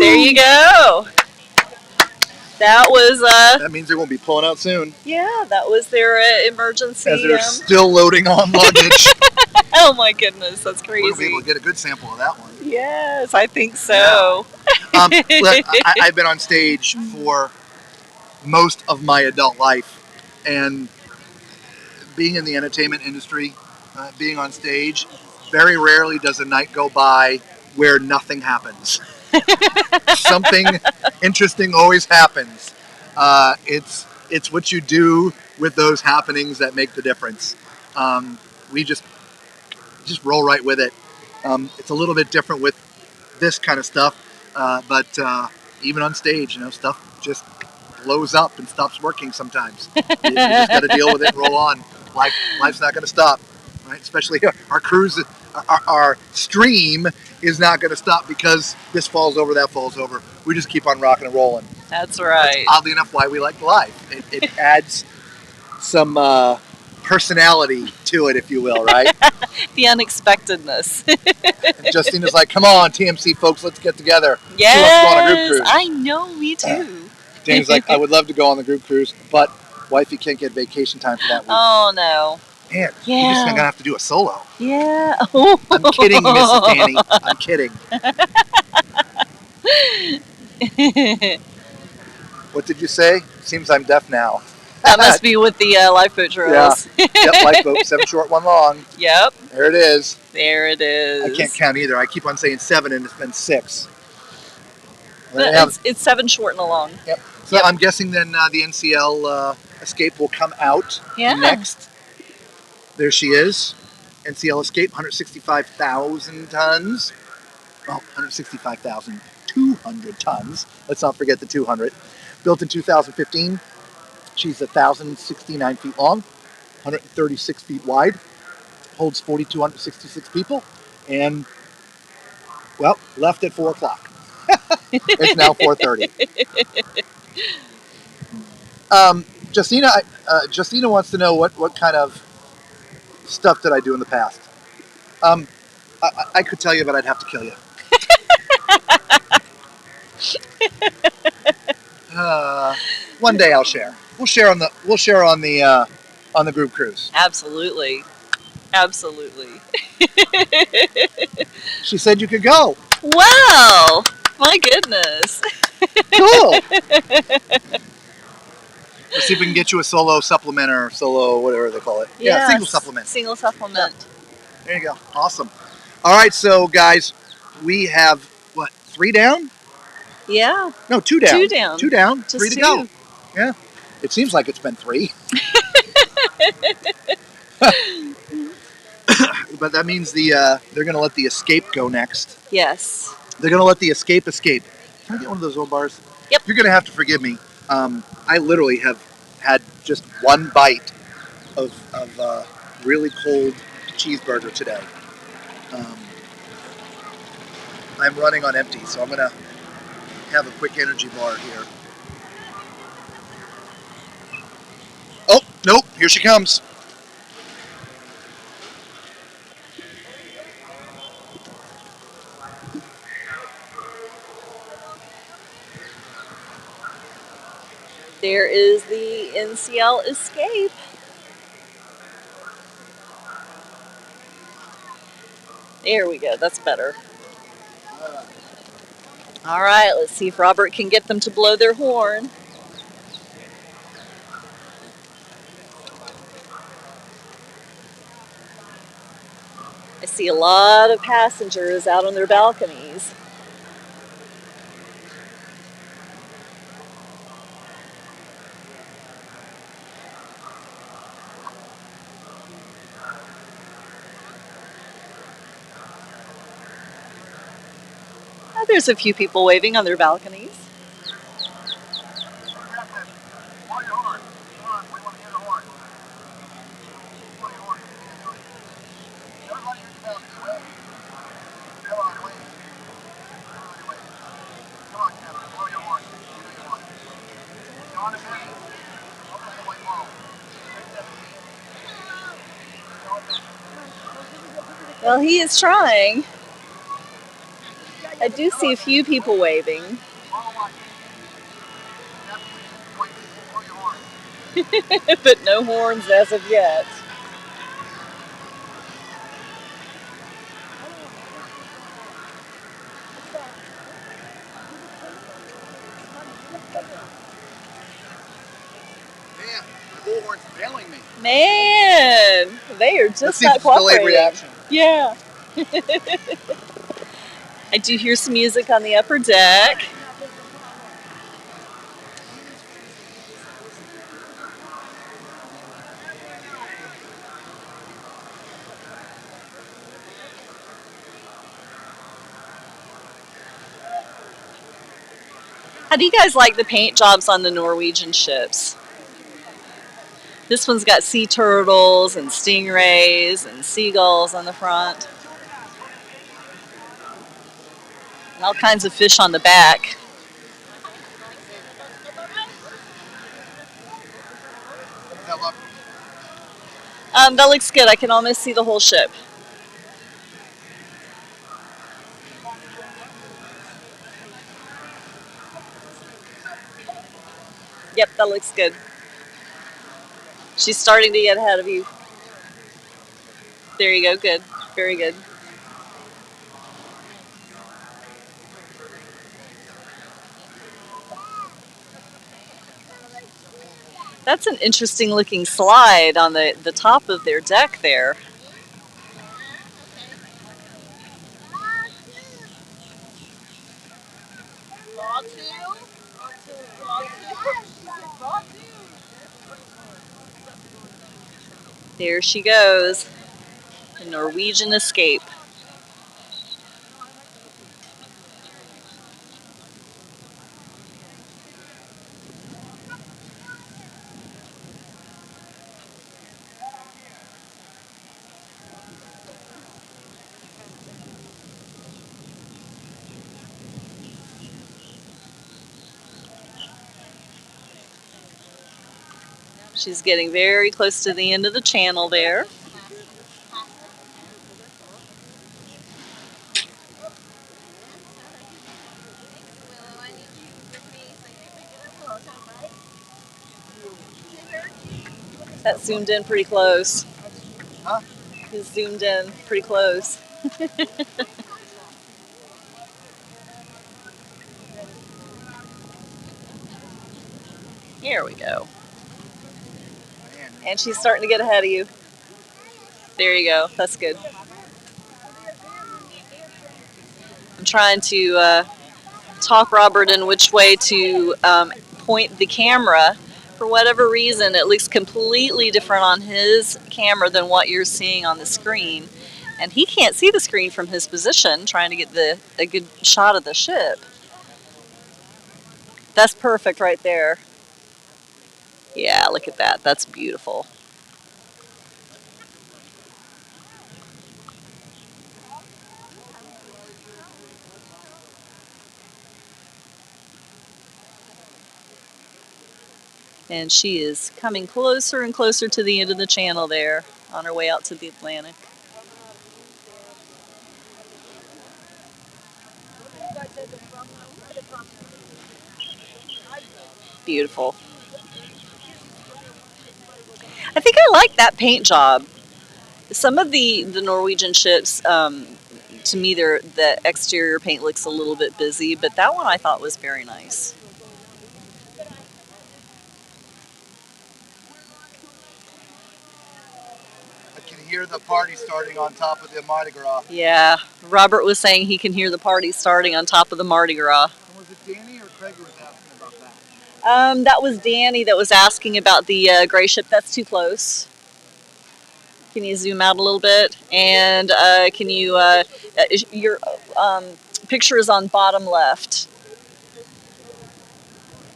There you go. That was that means they're going to be pulling out soon. yeah, that was their emergency. As they're still loading on luggage. Oh my goodness, that's We're going to be crazy. able to get a good sample of that one. Yes, I think so. Look, I've been on stage for most of my adult life, and being in the entertainment industry, being on stage, very rarely does a night go by where nothing happens. Something interesting always happens. It's what you do with those happenings that make the difference. We just roll right with it. It's a little bit different with this kind of stuff, but even on stage, you know, stuff just blows up and stops working sometimes. You just got to deal with it and roll on. Life's not going to stop, right? Especially our cruise, our stream is not going to stop because this falls over, that falls over. We just keep on rocking and rolling. That's right. That's oddly enough why we like live. It adds some personality to it, if you will, right? The unexpectedness. And Justina's like, come on, TMC folks, let's get together. Yes, She wants to go on a group cruise. I know, me too. Danny's like, I would love to go on the group cruise, but wifey can't get vacation time for that week. Oh no. Man, you're just Yeah. going to have to do a solo. Yeah. I'm kidding, Mrs. Danny. I'm kidding. What did you say? Seems I'm deaf now. That must be what the lifeboat drills. Yep, lifeboat, 7 short, 1 long. Yep. There it is. There it is. I can't count either. I keep on saying 7 and it's been 6. It's 7 short and a long. Yep. So I'm guessing then the NCL Escape will come out next. There she is. NCL Escape, 165,000 tons. Well, 165,200 tons. Let's not forget the 200. Built in 2015. She's 1,069 feet long, 136 feet wide, holds 4,266 people, and, well, left at 4 o'clock. It's now 4:30. Justina wants to know what kind of stuff did I do in the past. I could tell you, but I'd have to kill you. One day I'll share. We'll share on the group cruise. Absolutely. Absolutely. She said you could go. Wow. My goodness. Cool. Let's see if we can get you a solo supplement or solo whatever they call it. Yes. Yeah, single supplement. Single supplement. Yeah. There you go. Awesome. All right, so guys, we have what, 3 down? Yeah. No, 2 down. 2 down. 2 down. Just 3 to 2. go. Yeah. It seems like it's been 3. But that means they're going to let the Escape go next. Yes. They're going to let the Escape. Can I get one of those old bars? Yep. You're going to have to forgive me. I literally have had just 1 bite of really cold cheeseburger today. I'm running on empty, so I'm going to have a quick energy bar here. Oh, nope, here she comes. There is the NCL Escape. There we go. That's better. All right, let's see if Robert can get them to blow their horn. I see a lot of passengers out on their balconies. There's a few people waving on their balconies. Blow your horn. Come on, we want to hear the horn. Blow your horn. Everybody in the balcony, wave. Come on, wave. Everybody wave. Come on, Kevin, blow your horn. You know you want it. You want to be? Open the white wall. Well, he is trying. I do see a few people waving. Blow your horn. But no horns as of yet. Man, the bullhorn's failing me. Man, they are just Let's see not if it's a delayed cooperating. reaction. Yeah. I do hear some music on the upper deck. How do you guys like the paint jobs on the Norwegian ships? This one's got sea turtles and stingrays and seagulls on the front. And all kinds of fish on the back. That looks good. I can almost see the whole ship. Yep, that looks good. She's starting to get ahead of you. There you go. Good. Very good. That's an interesting looking slide on the top of their deck there. There she goes, the Norwegian Escape. She's getting very close to the end of the channel there. That zoomed in pretty close. Huh? It zoomed in pretty close. Here we go. And she's starting to get ahead of you. There you go. That's good. I'm trying to talk Robert in which way to point the camera. For whatever reason, it looks completely different on his camera than what you're seeing on the screen. And he can't see the screen from his position, trying to get a good shot of the ship. That's perfect right there. Yeah, look at that. That's beautiful. And she is coming closer and closer to the end of the channel there on her way out to the Atlantic. Beautiful. I think I like that paint job. Some of the Norwegian ships, to me, the exterior paint looks a little bit busy, but that one I thought was very nice. I can hear the party starting on top of the Mardi Gras. Yeah, Robert was saying he can hear the party starting on top of the Mardi Gras. And was it Danny or Craig who was asking about that? That was Danny that was asking about the gray ship. That's too close. Can you zoom out a little bit? And can you, your picture is on bottom left.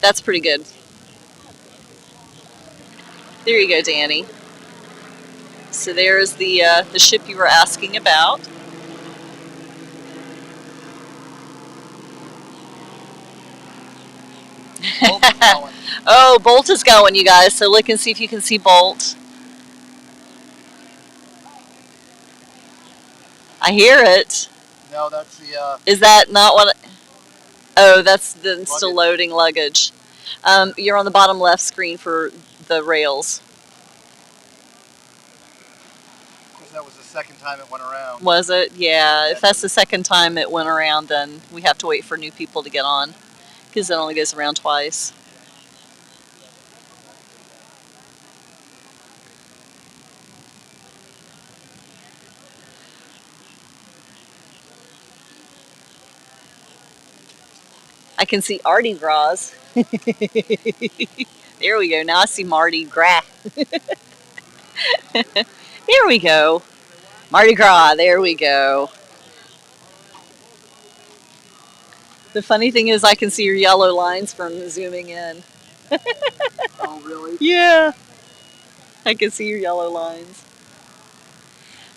That's pretty good. There you go, Danny. So there's the ship you were asking about. Bolt is going. Oh, Bolt is going, you guys. So look and see if you can see Bolt. I hear it. No, that's the. Is that not what? Oh, that's the still loading luggage. You're on the bottom left screen for the rails. Because that was the second time it went around. Was it? Yeah. If that's the second time it went around, then we have to wait for new people to get on, because it only goes around twice. I can see Mardi Gras. There we go. Now I see Mardi Gras. There we go. Mardi Gras. There we go. The funny thing is I can see your yellow lines from zooming in. Oh, really? Yeah. I can see your yellow lines.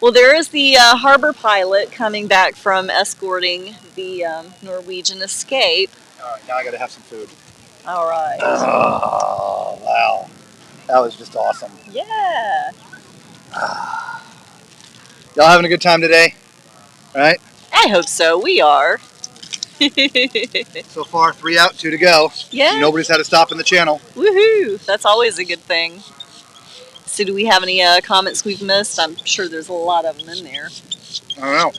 Well, there is the harbor pilot coming back from escorting the Norwegian Escape. All right, now I got to have some food. All right. Oh, wow. That was just awesome. Yeah. Y'all having a good time today? All right? I hope so. We are. So far, 3 out, 2 to go. Yeah. Nobody's had to stop in the channel. Woohoo. That's always a good thing. So do we have any comments we've missed? I'm sure there's a lot of them in there. I don't know.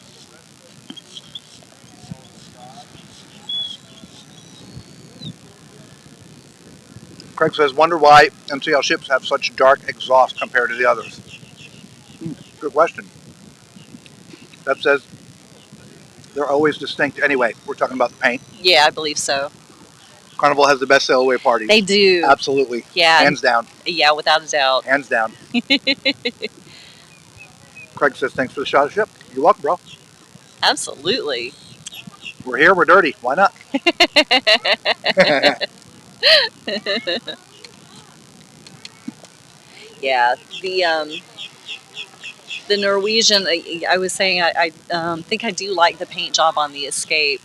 Craig says, wonder why NCL ships have such dark exhaust compared to the others. Good question. That says they're always distinct. Anyway, we're talking about the paint. Yeah, I believe so. Carnival has the best sail away parties. They do. Absolutely. Yeah. Hands down. Yeah, without a doubt. Hands down. Craig says, thanks for the shot of ship. You're welcome, bro. Absolutely. We're here, we're dirty. Why not? Yeah, the Norwegian. I was saying I think I do like the paint job on the Escape.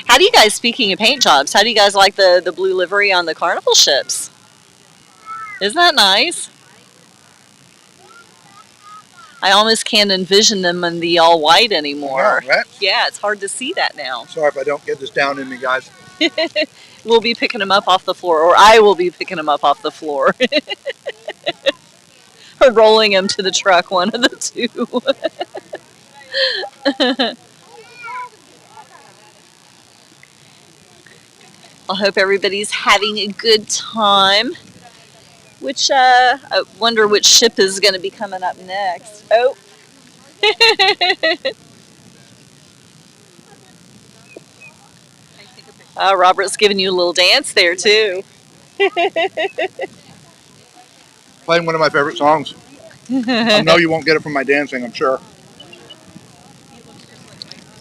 How do you guys, speaking of paint jobs, how do you guys like the blue livery on the Carnival ships? Isn't that nice? I almost can't envision them in the all white anymore. Yeah, right? Yeah, it's hard to see that now. Sorry if I don't get this down in me, guys. We'll be picking them up off the floor, or I will be picking them up off the floor. Or rolling them to the truck, one of the two. I hope everybody's having a good time. Which, I wonder which ship is going to be coming up next. Oh. Robert's giving you a little dance there, too. Playing one of my favorite songs. I know you won't get it from my dancing, I'm sure.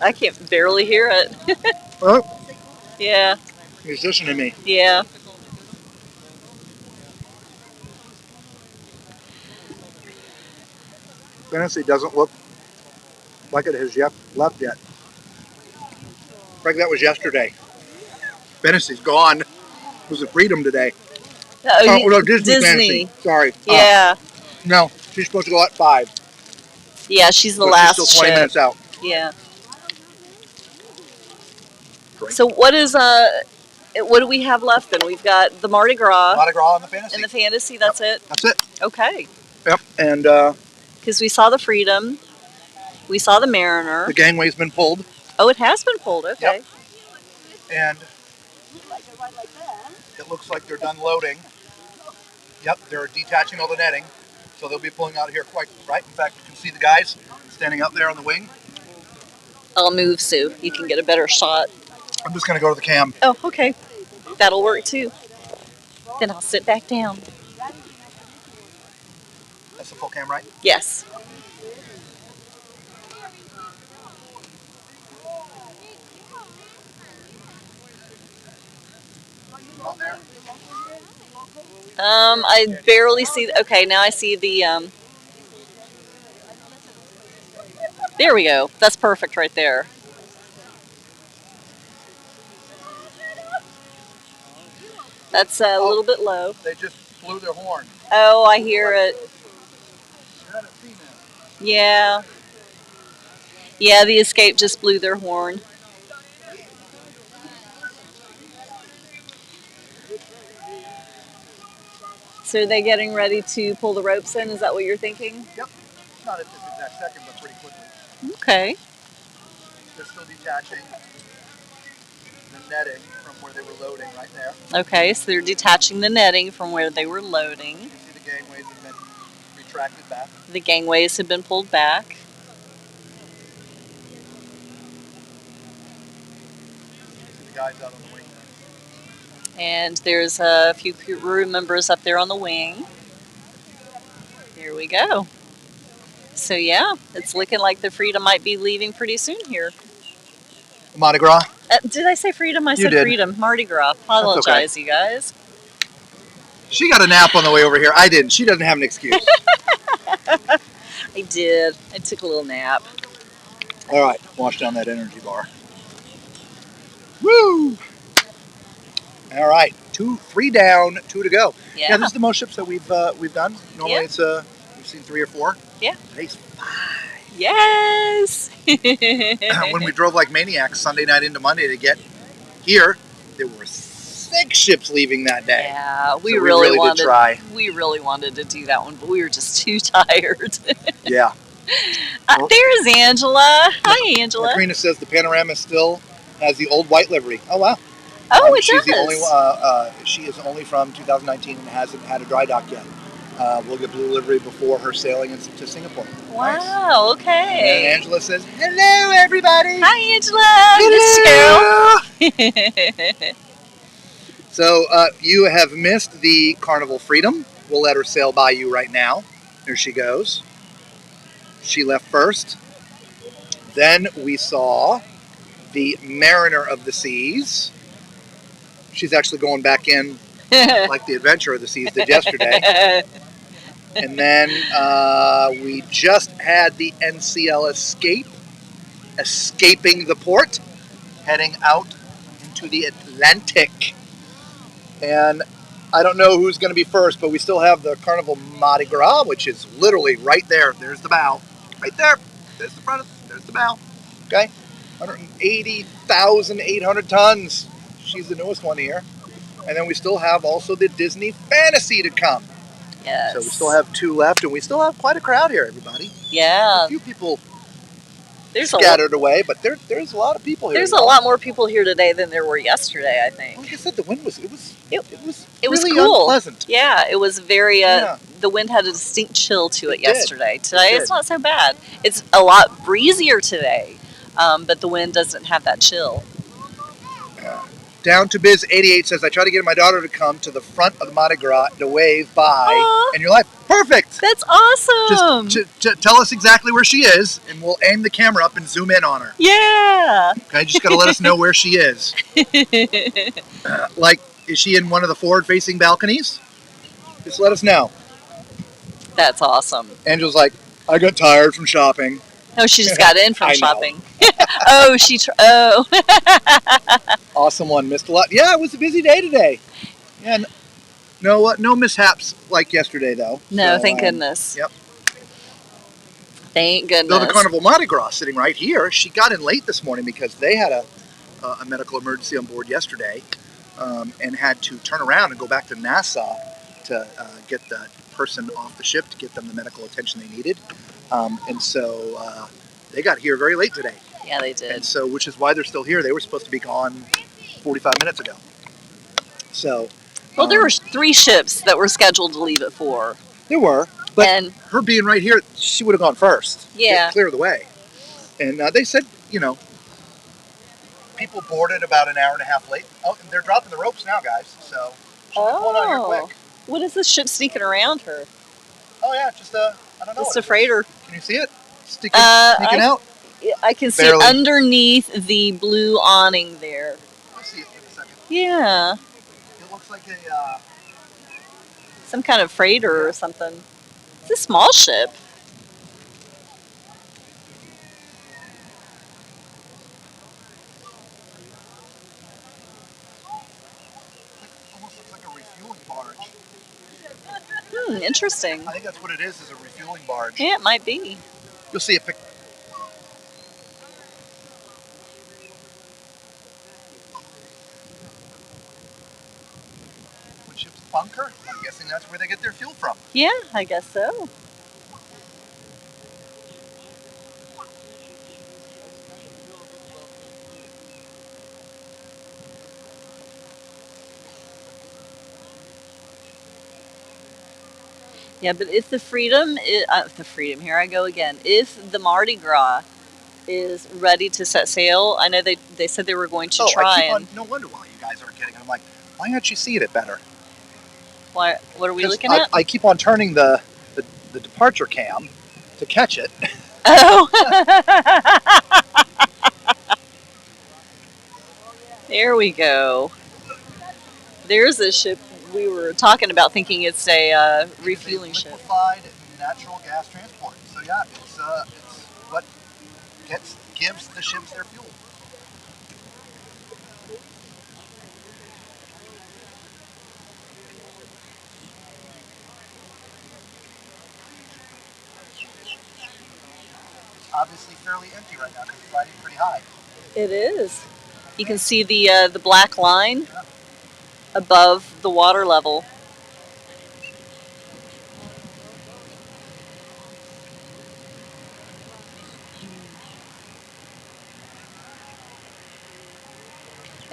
I can't barely hear it. Oh, Yeah, he's listening to me. yeah. Venice doesn't look like it has left yet. Craig, that was yesterday. Venice's gone. It was a Freedom today. Oh, no, Disney. Fantasy. Sorry. Yeah. No, she's supposed to go at 5. Yeah, she's the But last she's still 20 ship. minutes out. Yeah. Drink. So what do we have left then? We've got the Mardi Gras Mardi Gras and the Fantasy. and the Fantasy. That's it. That's it. Okay. Yep. And Because we saw the Freedom, we saw the Mariner. the gangway's been pulled. Oh, it has been pulled. Okay. Yep. And it looks like they're done loading. Yep, they're detaching all the netting. So they'll be pulling out of here quite right. In fact, you can see the guys standing up there on the wing. I'll move so you can get a better shot. I'm just going to go to the cam. Oh, okay. That'll work too. Then I'll sit back down. That's the full cam, right? Yes. Out there. I barely see. Okay, now I see the. There we go. That's perfect right there. That's a little bit low. They just blew their horn. Oh, I hear it. You haven't seen that. Yeah. Yeah, the Escape just blew their horn. So are they getting ready to pull the ropes in? Is that what you're thinking? Yep. Not at this exact second, but pretty quickly. Okay. They're still detaching the netting from where they were loading right there. Okay, so they're detaching the netting from where they were loading. You can see the gangways have been retracted back. The gangways have been pulled back. You can see the guys out on the wing there. And there's a few crew members up there on the wing. Here we go. So yeah, it's looking like the Freedom might be leaving pretty soon here. Mardi Gras. Did I say Freedom? I said did. Freedom. Mardi Gras. Apologize, you guys. She got a nap on the way over here. I didn't. She doesn't have an excuse. I did. I took a little nap. All right, wash down that energy bar. Woo! All right, 3 down, 2 to go. Yeah. This is the most ships that we've done. Normally Yeah. it's we've seen 3 or 4. Yeah. Today's 5. Yes. When we drove like maniacs Sunday night into Monday to get here, there were 6 ships leaving that day. Yeah, we So really did try. We really wanted to do that one, but we were just too tired. Yeah. There's Angela. Hi, Angela. Katrina says the Panorama still has the old white livery. Oh wow. Oh, it She's does. the only. She is only from 2019 and hasn't had a dry dock yet. We'll get blue livery before her sailing to Singapore. Wow. Nice. Okay. And Angela says, "Hello, everybody." Hi, Angela. This girl. So you have missed the Carnival Freedom. We'll let her sail by you right now. There she goes. She left first. Then we saw the Mariner of the Seas. She's actually going back in like the Adventure of the Seas did yesterday. And then we just had the NCL Escape, escaping the port, heading out into the Atlantic. And I don't know who's going to be first, but we still have the Carnival Mardi Gras, which is literally right there. There's the bow. Right there. There's the front. There's the bow. Okay? 180,800 tons. She's the newest one here. And then we still have also the Disney Fantasy to come. Yes. So we still have 2 left, and we still have quite a crowd here, everybody. Yeah. A few people There's scattered away, but there's a lot of people here. There's a lot more people here today than there were yesterday, I think. Like I said, the wind was It really was cool. unpleasant. Yeah, it was very. Yeah. The wind had a distinct chill to it It did. yesterday. Today It it's did. not so bad. It's a lot breezier today, but the wind doesn't have that chill. Down to Biz 88 says, I try to get my daughter to come to the front of the Mardi Gras to wave bye. Aw. And you're like, perfect. That's awesome. Just tell us exactly where she is, and we'll aim the camera up and zoom in on her. Yeah. Okay, just got to let us know where she is. Like, is she in one of the forward-facing balconies? Just let us know. That's awesome. Angela's like, I got tired from shopping. No, she just got in from I know. shopping. Oh, oh. Awesome one. Missed a lot. Yeah, it was a busy day today. Yeah, no mishaps like yesterday, though. No, So, thank goodness. Yep. Thank goodness. Though the Carnival Mardi Gras sitting right here, she got in late this morning because they had a medical emergency on board yesterday and had to turn around and go back to Nassau to get the person off the ship to get them the medical attention they needed. And so they got here very late today. Yeah, they did. And so, which is why they're still here. They were supposed to be gone 45 minutes ago. So. Well, there were 3 ships that were scheduled to leave at 4. There were, but And her being right here, she would have gone first. Yeah. To clear the way. And they said, people boarded about an hour and a half late. Oh, and they're dropping the ropes now, guys. So she'll be pulling out here quick. What is this ship sneaking around her? Oh yeah, just I don't know. Just a freighter. Can you see it? Sneaking out? I can see Barely. underneath the blue awning there. I'll see it in a second. Yeah, It looks like a. some kind of freighter or something. It's a small ship. Almost looks like a refueling barge. Interesting. I think that's what it is a refueling barge. Yeah, it might be. You'll see it. What ship's bunker? I'm guessing that's where they get their fuel from. Yeah, I guess so. Yeah, but if the Freedom, here I go again. If the Mardi Gras is ready to set sail, I know they said they were going to try. No wonder why you guys aren't getting it. I'm like, why aren't you seeing it better? What are we looking I, at? I keep on turning the departure cam to catch it. Oh. There we go. There's a ship we were talking about, thinking it's a refueling ship. Liquefied natural gas transport. So yeah, it's what gives the ships their fuel. It's obviously fairly empty right now because it's riding pretty high. It is. You can see the black line above the water level.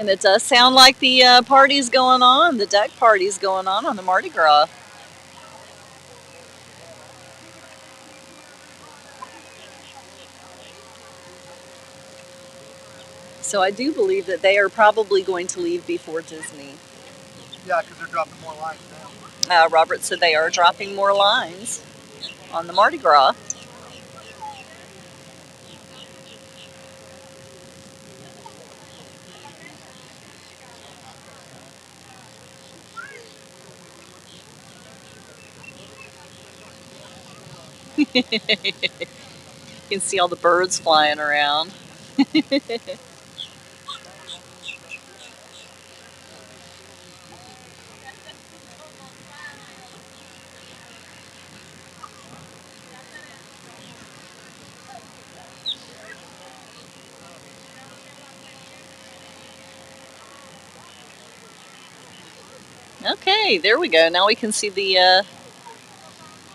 And it does sound like the party's going on, the deck party's going on the Mardi Gras. So I do believe that they are probably going to leave before Disney. Yeah, because they're dropping more lines now. Robert said they are dropping more lines on the Mardi Gras. You can see all the birds flying around. Okay, there we go. Now we can see the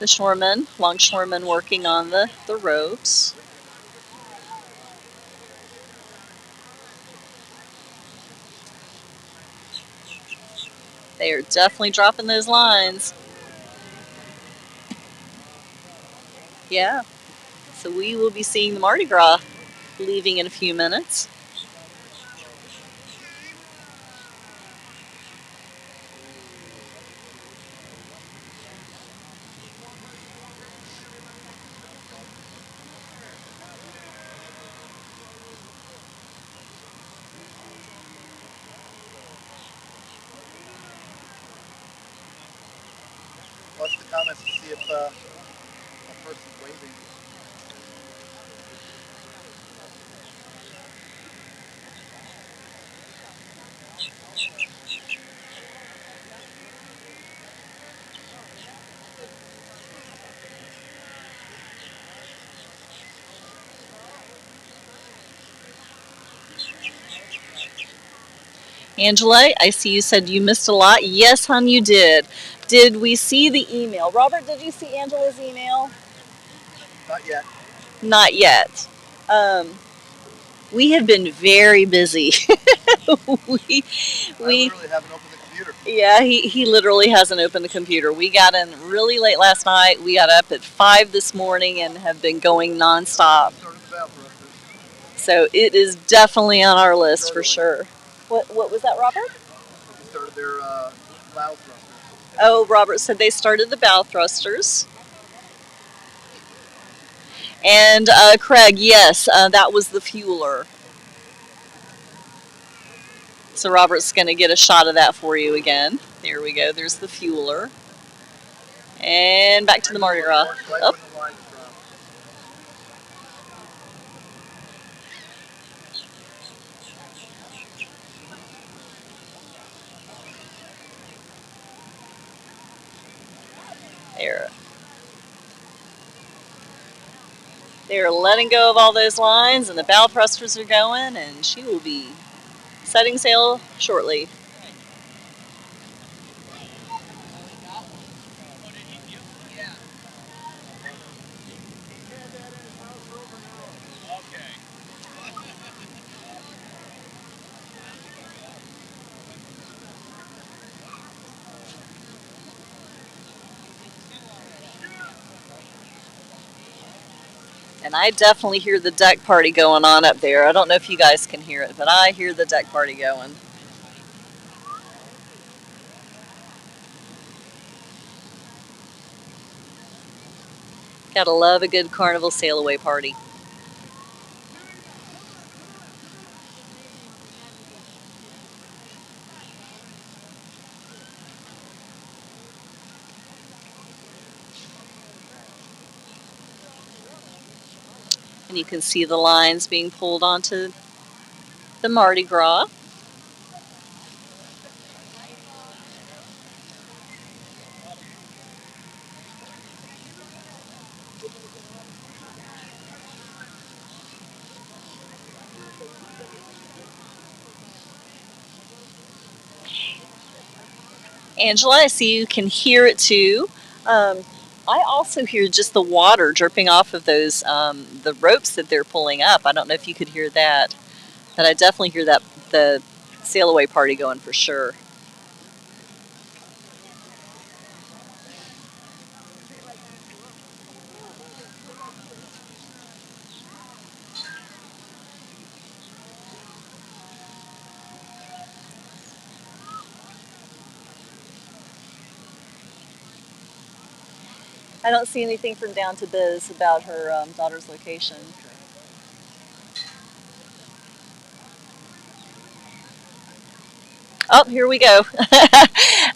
shoremen, longshoremen working on the ropes. They are definitely dropping those lines. Yeah. So we will be seeing the Mardi Gras leaving in a few minutes. Watch the comments to see if a person's waving. Angela, I see you said you missed a lot. Yes, hon, you did. Did we see the email? Robert, did you see Angela's email? Not yet. Not yet. We have been very busy. we I literally haven't opened the computer. Yeah, he literally hasn't opened the computer. We got in really late last night. We got up at 5 this morning and have been going nonstop. So it is definitely on our list for sure. What was that, Robert? They started their bow thrusters. Oh, Robert said they started the bow thrusters. And Craig, yes, that was the fueler. So Robert's going to get a shot of that for you again. There we go. There's the fueler. And back to the Mardi Gras. Oh. There. They're letting go of all those lines, and the bow thrusters are going, and she will be setting sail shortly. And I definitely hear the deck party going on up there. I don't know if you guys can hear it, but I hear the deck party going. Gotta love a good Carnival sail away party. And you can see the lines being pulled onto the Mardi Gras. Angela, I see you can hear it too. I also hear just the water dripping off of those the ropes that they're pulling up. I don't know if you could hear that, but I definitely hear that the sail away party going for sure. I don't see anything from Down to Biz about her daughter's location. Oh, here we go.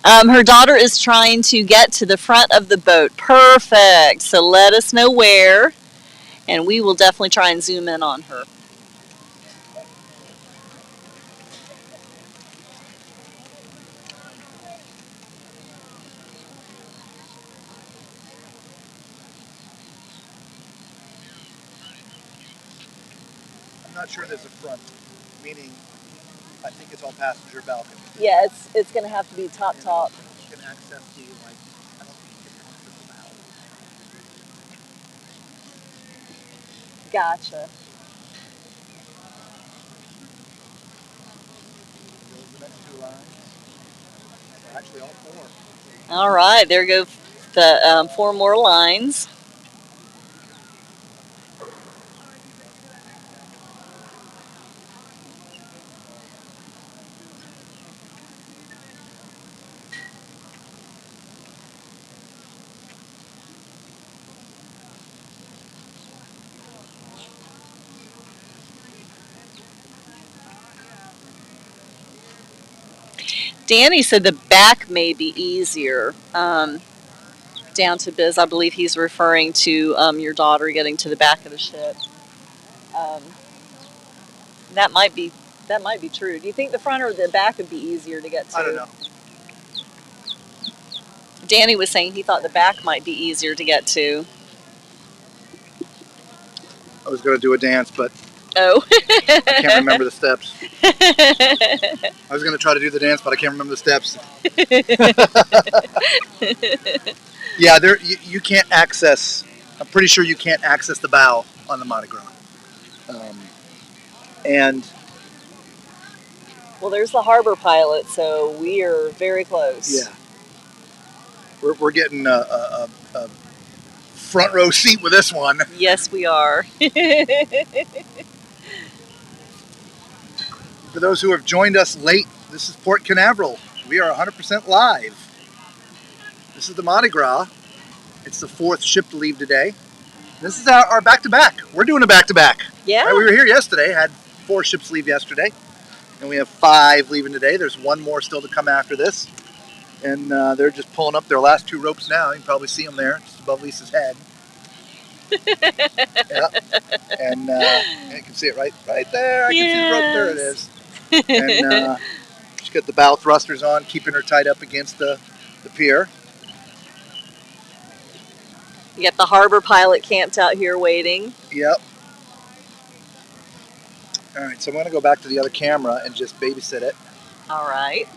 Her daughter is trying to get to the front of the boat. Perfect. So let us know where, and we will definitely try and zoom in on her. I'm not sure there's a front, meaning I think it's all passenger balcony. Yeah, it's going to have to be top. You can access the, like, I don't think you can access the bow. Gotcha. Those are the next two lines. Actually, all four. All right, there go the 4 more lines. Danny said the back may be easier. Down to Biz, I believe he's referring to your daughter getting to the back of the ship. That might be true. Do you think the front or the back would be easier to get to? I don't know. Danny was saying he thought the back might be easier to get to. I was going to do a dance, but Oh. I can't remember the steps. I was going to try to do the dance, but I can't remember the steps. Yeah, you can't access. I'm pretty sure you can't access the bow on the Mardi Gras. And Well, there's the harbor pilot, so we are very close. yeah, we're getting a front row seat with this one. Yes, we are. For those who have joined us late, this is Port Canaveral. We are 100% live. This is the Mardi Gras. It's the 4th ship to leave today. This is our back-to-back. We're doing a back-to-back. Yeah. Right, we were here yesterday, had 4 ships leave yesterday, and we have 5 leaving today. There's 1 more still to come after this, and they're just pulling up their last 2 ropes now. You can probably see them there, just above Lisa's head. Yeah, and you can see it right there. I can see the rope. There it is. And she's got the bow thrusters on, keeping her tied up against the pier. You got the harbor pilot camped out here waiting. Yep. All right, so I'm going to go back to the other camera and just babysit it. All right.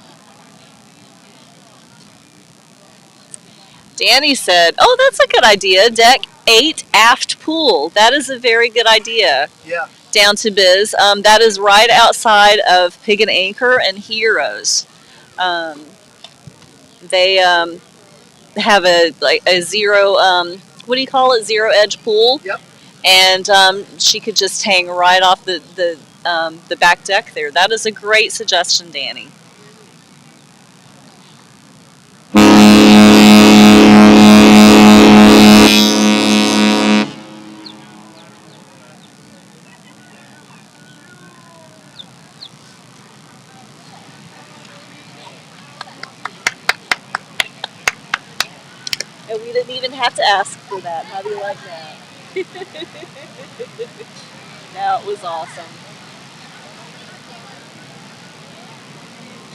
Danny said, "Oh, that's a good idea. Deck 8 aft pool. That is a very good idea." Yeah. Down to Biz. That is right outside of Pig and Anchor and Heroes. They have a zero. What do you call it? Zero edge pool. Yep. And she could just hang right off the back deck there. That is a great suggestion, Danny. And we didn't even have to ask for that. How do you like that? That was awesome.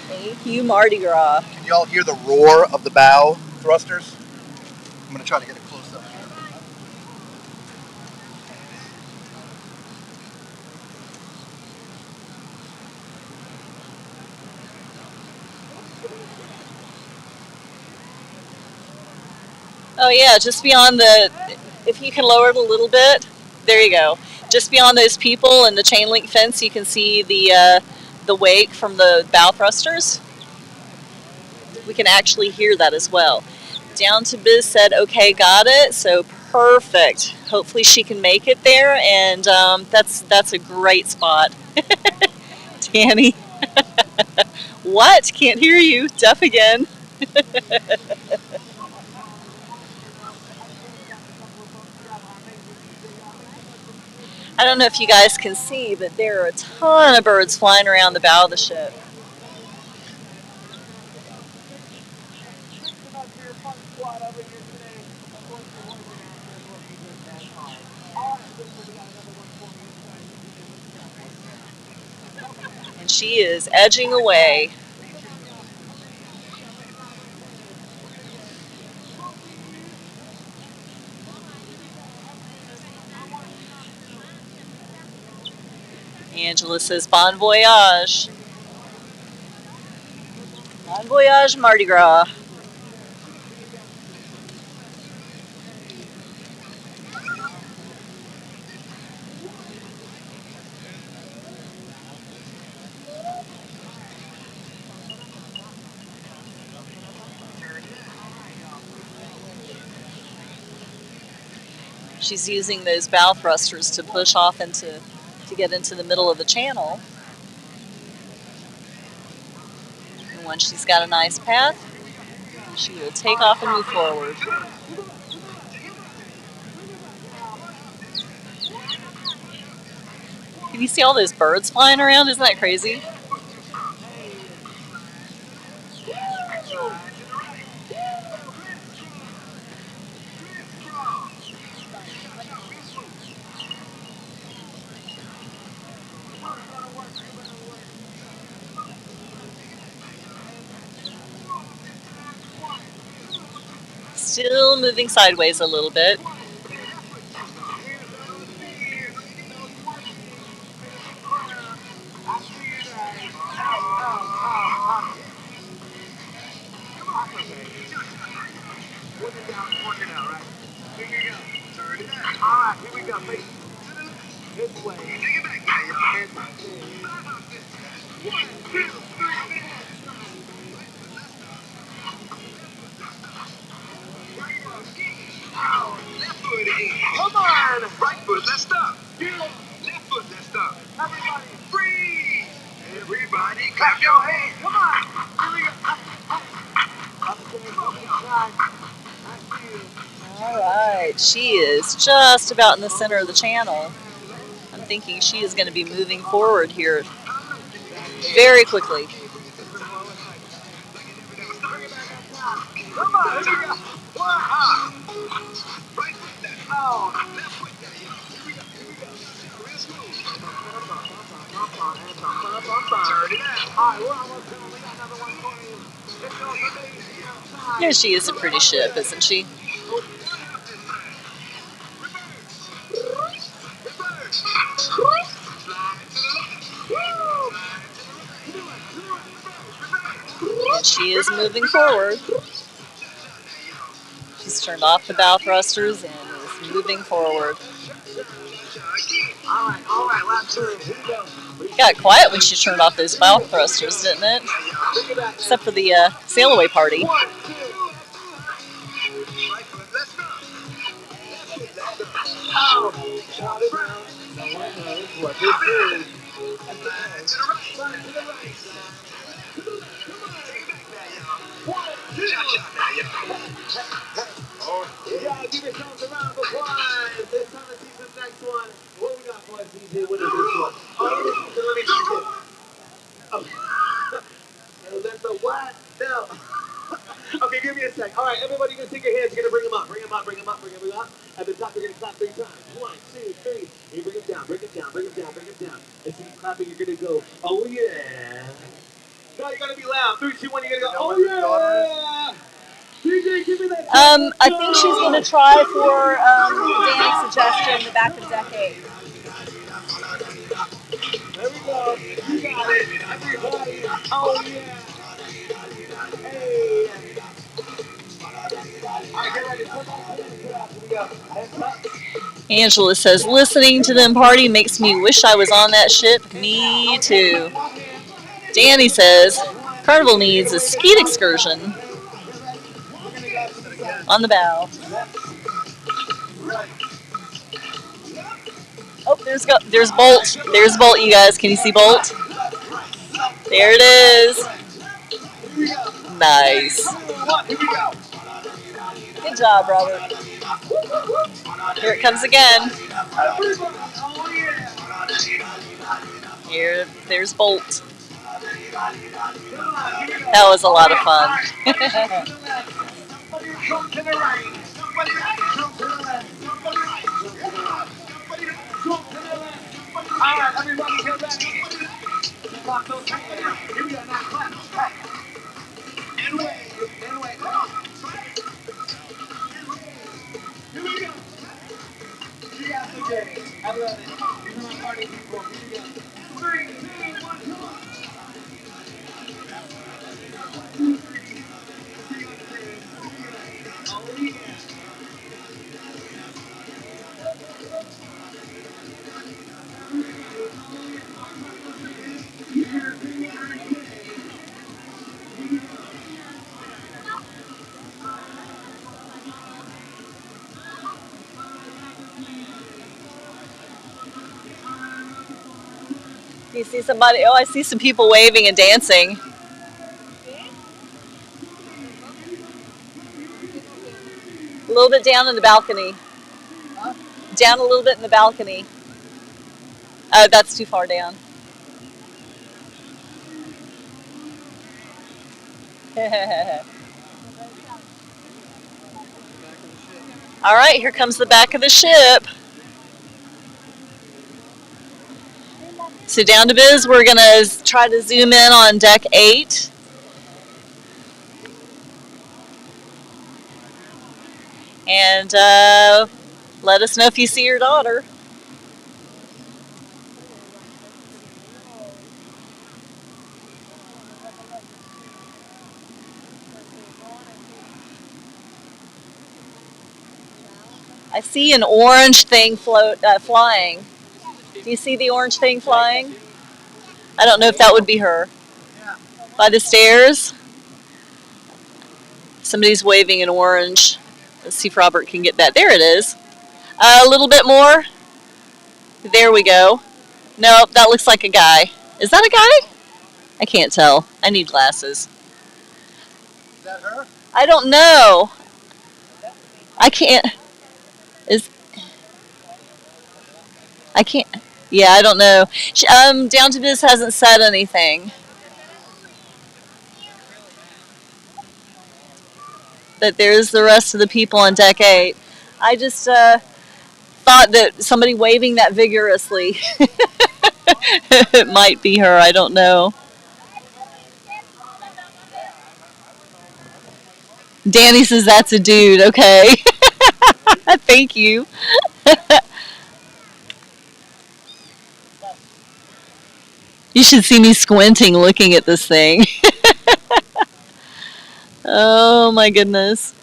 Thank you, Mardi Gras. Can you all hear the roar of the bow thrusters? I'm going to try to get a close-up here. Oh yeah, just beyond if you can lower it a little bit, there you go. Just beyond those people and the chain link fence, you can see the the wake from the bow thrusters. We can actually hear that as well. Down to Biz said, okay, got it. So perfect. Hopefully she can make it there, and that's a great spot. Danny. What? Can't hear you. Deaf again. I don't know if you guys can see, but there are a ton of birds flying around the bow of the ship. And she is edging away. Angela says, bon voyage. Bon voyage, Mardi Gras. She's using those bow thrusters to push off to get into the middle of the channel. And once she's got a nice path, she will take off and move forward. Can you see all those birds flying around? Isn't that crazy? Still moving sideways a little bit. Come on! Right foot, let's stop. Left foot, let's stop. Everybody, freeze! Everybody, clap your hands. Come on! Here we go. All right, she is just about in the center of the channel. I'm thinking she is going to be moving forward here very quickly. Come on, here we go. Right foot, left foot, here we go. Real smooth. Turn it out. All right, we're almost done. We got another one for you. It's your release. Yeah, she is a pretty ship, isn't she? And she is moving forward. She's turned off the bow thrusters and is moving forward. All right, last turn. Here we go. It got quiet when she turned off those bow thrusters, didn't it? Except for the sail away party. Give yourselves a round of applause. It's time to see this next one. What we got for us, DJ? What is this one? Oh, let me see it. That's a what? No. Okay, give me a sec. All right, everybody, gonna take your hands. You're gonna bring them up. Bring them up. Bring them up. Bring them up. At the top, you're gonna clap 3 times. 1, 2, 3. You bring them down. Bring them down. Bring them down. Bring them down. As you keep clapping, you're gonna go. Oh yeah. No, you're gonna be loud. 3, 2, 1. You're gonna go. Oh yeah. DJ, give me that. I think she's going to try for Danny's suggestion, the back of decade. There we go. You got it. Everybody. Oh yeah. Hey. All right, get ready. Put on here we go. Hands up. Angela says, listening to them party makes me wish I was on that ship. Me too. Danny says Carnival needs a skeet excursion on the bow. Oh, there's Bolt. There's Bolt, you guys. Can you see Bolt? There it is. Nice. Good job, Robert. Here it comes again. There's Bolt. That was a lot of fun. You see somebody? Oh, I see some people waving and dancing. A little bit down in the balcony. Down a little bit in the balcony. That's too far down. All right, here comes the back of the ship. So down to biz, we're going to try to zoom in on deck 8. And let us know if you see your daughter. I see an orange thing flying. Do you see the orange thing flying? I don't know if that would be her. By the stairs. Somebody's waving in orange. Let's see if Robert can get that. There it is. A little bit more. There we go. Nope, that looks like a guy. Is that a guy? I can't tell. I need glasses. Is that her? I don't know. I can't. I can't. Yeah, I don't know. Down to Biz hasn't said anything. But there's the rest of the people on deck 8. I just thought that somebody waving that vigorously it might be her. I don't know. Danny says that's a dude. Okay. Thank you. You should see me squinting looking at this thing. Oh my goodness.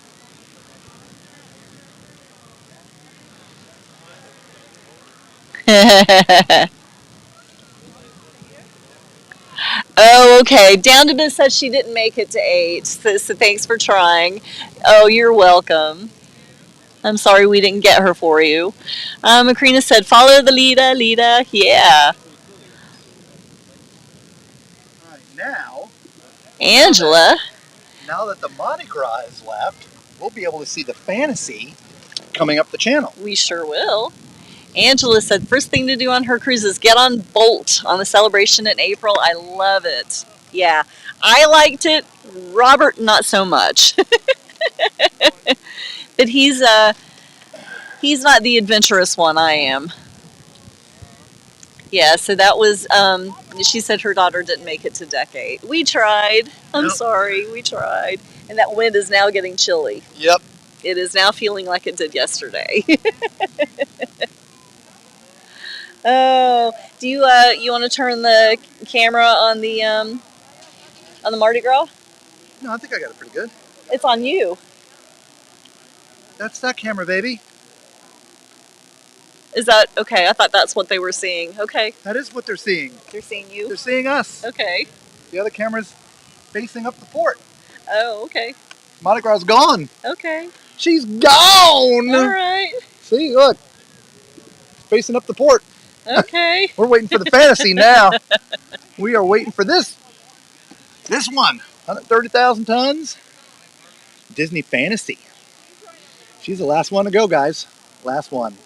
Oh, okay. Down to Biz said she didn't make it to 8, so thanks for trying. Oh, you're welcome. I'm sorry we didn't get her for you. Macrina said, follow the leader, leader. Yeah. All right, now, Angela. now that the Mardi Gras is left, we'll be able to see the Fantasy coming up the channel. We sure will. Angela said, first thing to do on her cruise is get on Bolt on the celebration in April. I love it. Yeah, I liked it. Robert, not so much. But he's not the adventurous one. I am. Yeah, so that was, she said her daughter didn't make it to deck 8. We tried. I'm sorry, we tried. And that wind is now getting chilly. Yep. It is now feeling like it did yesterday. Oh, do you want to turn the camera on the Mardi Gras? No, I think I got it pretty good. It's on you. That's that camera, baby. Is that okay? I thought that's what they were seeing. Okay. That is what they're seeing. They're seeing you? They're seeing us. Okay. The other camera's facing up the port. Oh, okay. Mardi Gras is gone. Okay. She's gone. All right. See, look, facing up the port. Okay. We're waiting for the fantasy now. We are waiting for this one. 130,000 tons. Disney Fantasy. She's the last one to go, guys. Last one.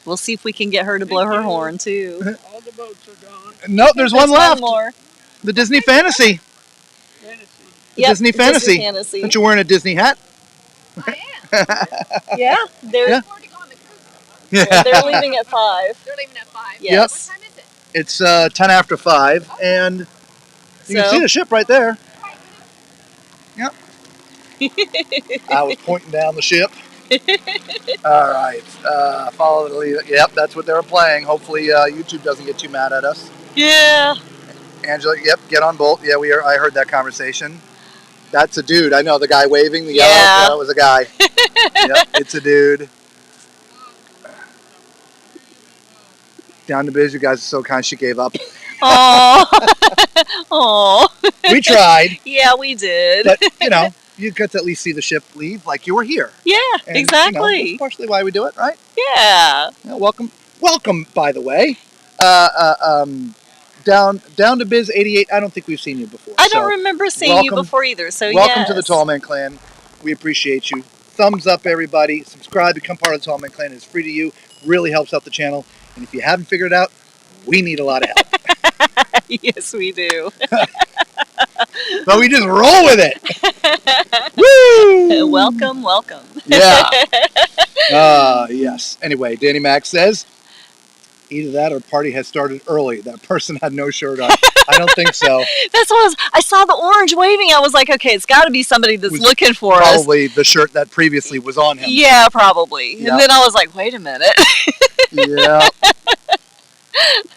We'll see if we can get her to blow her horn too. All the boats are gone. Nope, there's one left. One more. The Disney Fantasy. Fantasy. The Disney Fantasy. Disney Fantasy. Aren't you wearing a Disney hat? I am. Yeah. They're Yeah. Before to go on the cruise. Yeah. they're leaving at 5. They're leaving at 5. Yes. What time is it? It's 10 after 5, and you can So- see the ship right there. Yep. I was pointing down the ship. All right. Follow the lead. Yep, that's what they were playing. Hopefully YouTube doesn't get too mad at us. Yeah. Angela, yep, get on bolt. Yeah, I heard that conversation. That's a dude. I know the guy waving. The yellow. Yeah. That was a guy. Yep, it's a dude. Down to biz. You guys are so kind. She gave up. Oh. Oh. We tried, Yeah, we did. but you got to at least see the ship leave like you were here. Yeah, And, exactly. that's partially why we do it, right? Yeah. Yeah, welcome, by the way. Down to Biz 88. I don't think we've seen you before. I don't so remember seeing you welcome- before either. So welcome to the yes. Tallman Clan. We appreciate you. Thumbs up, everybody. Subscribe, become part of the Tallman Clan. It's free to you. Really helps out the channel. And if you haven't figured it out, we need a lot of help. Yes, we do. But we just roll with it. Woo! Welcome, welcome. Yeah. Yes. Anyway, Danny Mac says, either that or party has started early. That person had no shirt on. I don't think so. That's what I saw the orange waving. I was like, okay, it's got to be somebody that's Was looking for us. Probably the shirt that previously was on him. Yeah, probably. Yeah. And then I was like, wait a minute. Yeah.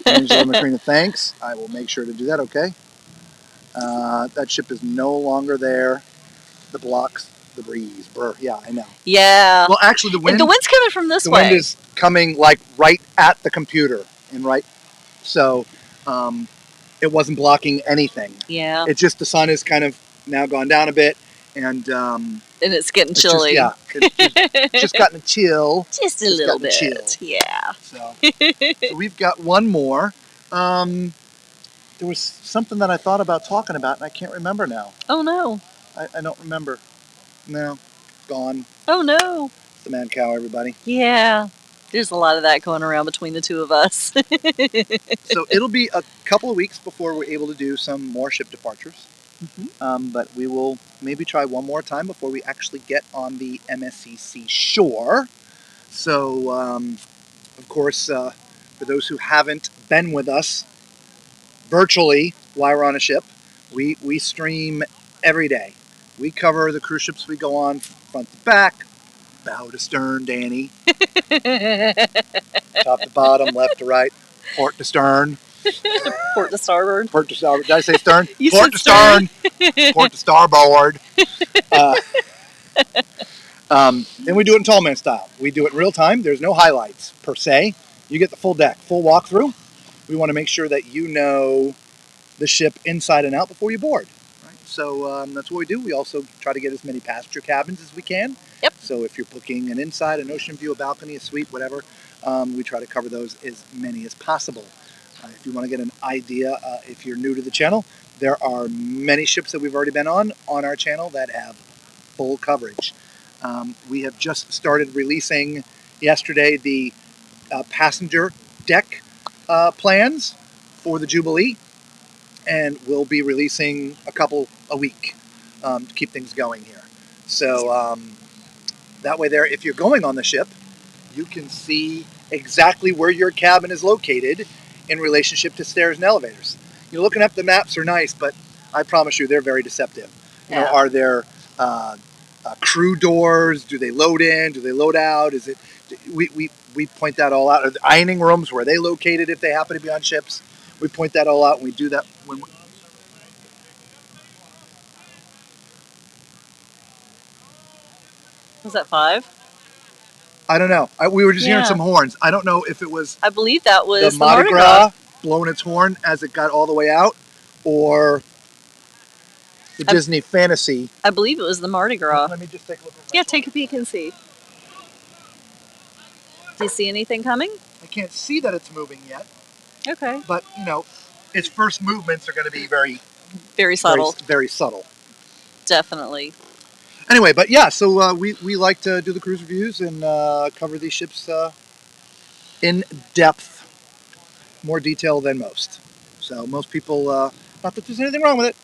Angela Macrina, thanks. I will make sure to do that, okay? That ship is no longer there. The blocks, the breeze. Brr. Yeah, I know. Yeah. Well, actually, the wind. The wind's coming from this the way. wind is coming like right at the computer, so it wasn't blocking anything. Yeah. It's just the sun is kind of now gone down a bit, and And it's getting it's chilly. it's just gotten a chill. Just a little gotten chill. bit. Yeah. So we've got one more. There was something that I thought about talking about, and I can't remember now. Oh no. I don't remember. No, gone. Oh no. It's the man cow, everybody. Yeah. There's a lot of that going around between the two of us. So it'll be a couple of weeks before we're able to do some more ship departures. But we will maybe try one more time before we actually get on the MSCC shore. So, of course, for those who haven't been with us virtually while we're on a ship, we stream every day. We cover the cruise ships we go on front to back, bow to stern, Danny, top to bottom, left to right, port to stern. Port to starboard. Port to starboard. Did I say stern? You Port said to stern. Port to starboard. And we do it in tallman style. We do it in real time. There's no highlights per se. You get the full deck, full walkthrough. We want to make sure that you know the ship inside and out before you board. Right? So that's what we do. We also try to get as many passenger cabins as we can. Yep. So if you're booking an inside, an ocean view, a balcony, a suite, whatever, we try to cover those as many as possible. If you want to get an idea, if you're new to the channel, there are many ships that we've already been on our channel that have full coverage. We have just started releasing yesterday the passenger deck plans for the Jubilee, and we'll be releasing a couple a week to keep things going here. So that way there, if you're going on the ship, you can see exactly where your cabin is located in relationship to stairs and elevators. You know, looking up the maps are nice, but I promise you they're very deceptive. You know, Yeah. are there crew doors? Do they load in? Do they load out? Is it? We point that all out. Are the ironing rooms, where are they located if they happen to be on ships? We point that all out, and we do that when. Was that 5? I don't know. We were just hearing Yeah. some horns. I don't know if it was I believe that was the Mardi Gras blowing its horn as it got all the way out, or the Disney Fantasy. I believe it was the Mardi Gras. Let me just take a look. Yeah, take a peek and see. Do you see anything coming? I can't see that it's moving yet, Okay. but you know, its first movements are going to be Very subtle. very subtle. Definitely. Anyway, but yeah, so we like to do the cruise reviews and cover these ships in depth, more detail than most. So most people, not that there's anything wrong with it.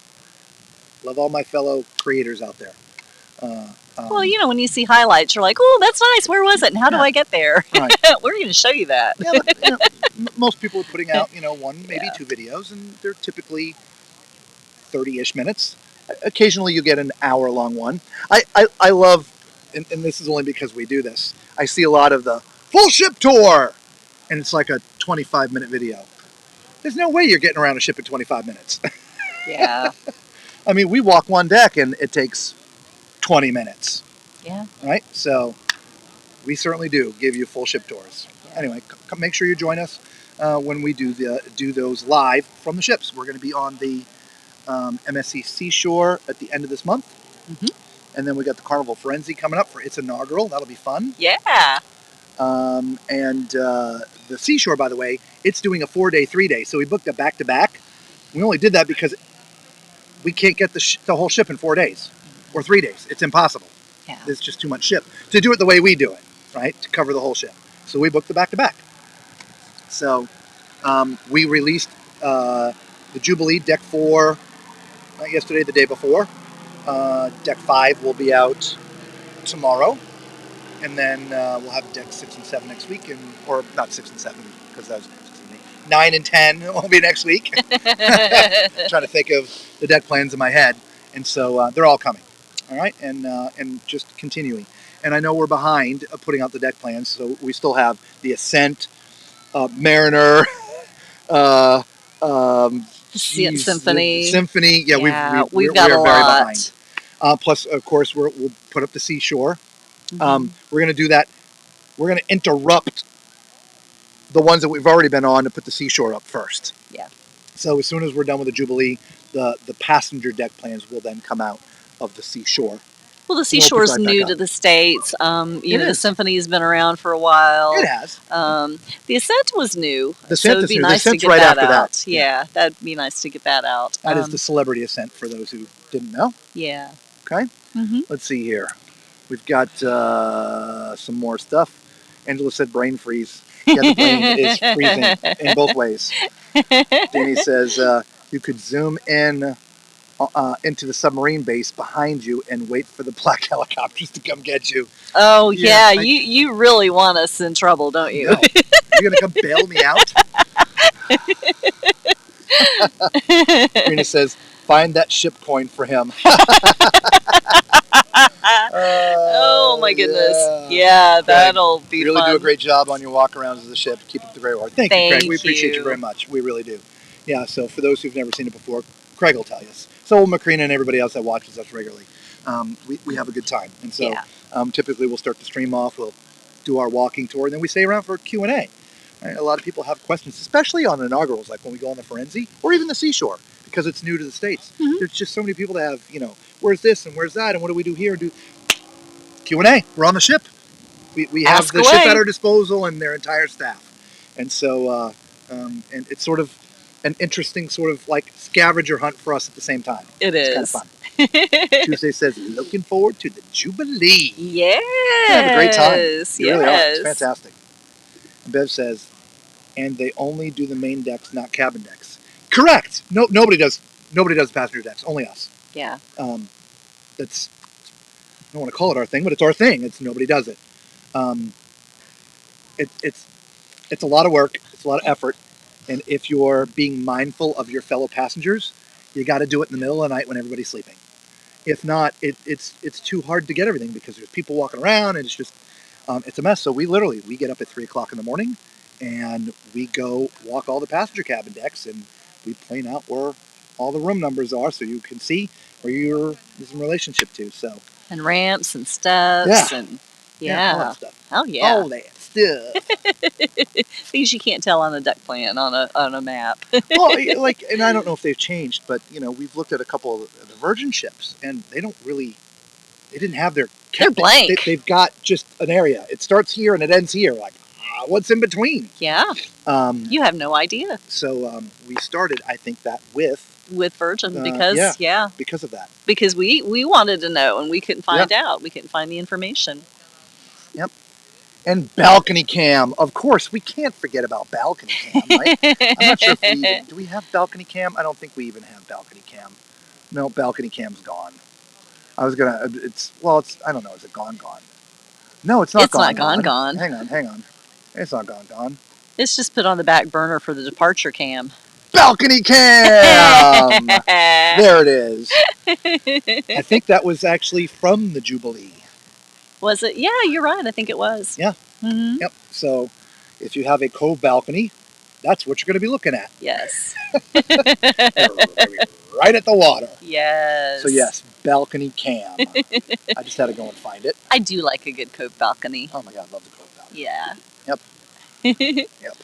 Love all my fellow creators out there. Well, you know, when you see highlights, you're like, oh, that's nice. Where was it? And how do I get there? Right. We're going to show you that. Yeah, but, you know, most people are putting out, you know, one, maybe two videos, and they're typically 30-ish minutes. Occasionally you get an hour-long one. I love, and this is only because we do this, I see a lot of the full ship tour, and it's like a 25-minute video. There's no way you're getting around a ship in 25 minutes. Yeah. I mean, we walk one deck, and it takes 20 minutes. Yeah. Right? So we certainly do give you full ship tours. Yeah. Anyway, make sure you join us when we do those live from the ships. We're going to be on the MSC Seashore at the end of this month. Mm-hmm. And then we got the Carnival Firenze coming up for its inaugural. That'll be fun. Yeah. The Seashore, by the way, it's doing a 4-day, 3-day. So we booked a back-to-back. We only did that because we can't get the whole ship in 4 days or 3 days. It's impossible. Yeah. There's just too much ship to do it the way we do it, right? To cover the whole ship. So we booked the back-to-back. So we released the Jubilee Deck 4 not yesterday, the day before. Deck 5 will be out tomorrow. And then we'll have Deck 6 and 7 next week. Or not 6 and 7, because that was 9 and 10 will be next week. Trying to think of the deck plans in my head. And so they're all coming. All right? And just continuing. And I know we're behind putting out the deck plans, so we still have the Ascent, Mariner, Symphony. Yeah, we've got a lot. Very behind. Plus, of course, we'll put up the Seashore. Mm-hmm. We're going to do that. We're going to interrupt the ones that we've already been on to put the Seashore up first. Yeah. So as soon as we're done with the Jubilee, the passenger deck plans will then come out of the Seashore. Well, the Seashore is new to the States. The Symphony's been around for a while. It has. The Ascent was new. The Ascent it'd be is nice new. to get right that after out. That. Yeah, that'd be nice to get that out. That is the Celebrity Ascent for those who didn't know. Yeah. Okay. Mm-hmm. Let's see here. We've got some more stuff. Angela said brain freeze. Yeah, the brain is freezing in both ways. Danny says you could zoom in into the submarine base behind you and wait for the black helicopters to come get you. Oh, yeah. You really want us in trouble, don't you? No. You're going to come bail me out? Rena says, find that ship coin for him. Oh, my goodness. Yeah, that'll be fun. You really fun. do a great job on your walk arounds of the ship. Keep up the great work. Thank you, Craig. We appreciate you very much. We really do. Yeah, so for those who've never seen it before, Craig will tell you. So will Macrina and everybody else that watches us regularly. We have a good time. And so typically we'll start the stream off, we'll do our walking tour, and then we stay around for Q&A. Right? A lot of people have questions, especially on inaugurals, like when we go on the Firenze or even the Seashore, because it's new to the States. Mm-hmm. There's just so many people that have, where's this and where's that and what do we do here? Do Q&A. We're on the ship. We have the ship at our disposal and their entire staff. And so, and it's sort of an interesting sort of like scavenger hunt for us at the same time. It's kind of fun. Tuesday says, looking forward to the Jubilee. Yes. Have a great time. You really are. It's fantastic. And Bev says, and they only do the main decks, not cabin decks. Correct. No, nobody does passenger decks. Only us. Yeah. That's, I don't want to call it our thing, but it's our thing. Nobody does it. It's a lot of work. It's a lot of effort. And if you're being mindful of your fellow passengers, you got to do it in the middle of the night when everybody's sleeping. If not, it's too hard to get everything because there's people walking around and it's just it's a mess. So we get up at 3 o'clock in the morning and we go walk all the passenger cabin decks and we plan out where all the room numbers are so you can see where you're in relationship to. So and ramps and steps and all that stuff. Oh yeah, all that stuff. Things you can't tell on a deck plan on a map. Well, and I don't know if they've changed, but we've looked at a couple of the Virgin ships, and they didn't have their. They're blank. They've got just an area. It starts here and it ends here. Like, what's in between? Yeah. You have no idea. So we started, I think, that with Virgin because because of that. Because we wanted to know and we couldn't find out. We couldn't find the information. Yep. And balcony cam, of course, we can't forget about balcony cam, right? I'm not sure if do we have balcony cam? I don't think we even have balcony cam. No, balcony cam's gone. I was gonna. I don't know. Is it gone? No, it's not. It's not gone. Hang on. It's not gone. It's just put on the back burner for the departure cam. Balcony cam. There it is. I think that was actually from the Jubilee. Was it? Yeah, you're right. I think it was. Yeah. Mm-hmm. Yep. So, if you have a cove balcony, that's what you're going to be looking at. Yes. Right at the water. Yes. So yes, balcony cam. I just had to go and find it. I do like a good cove balcony. Oh my God, I love the cove balcony. Yeah. Yep. Yep.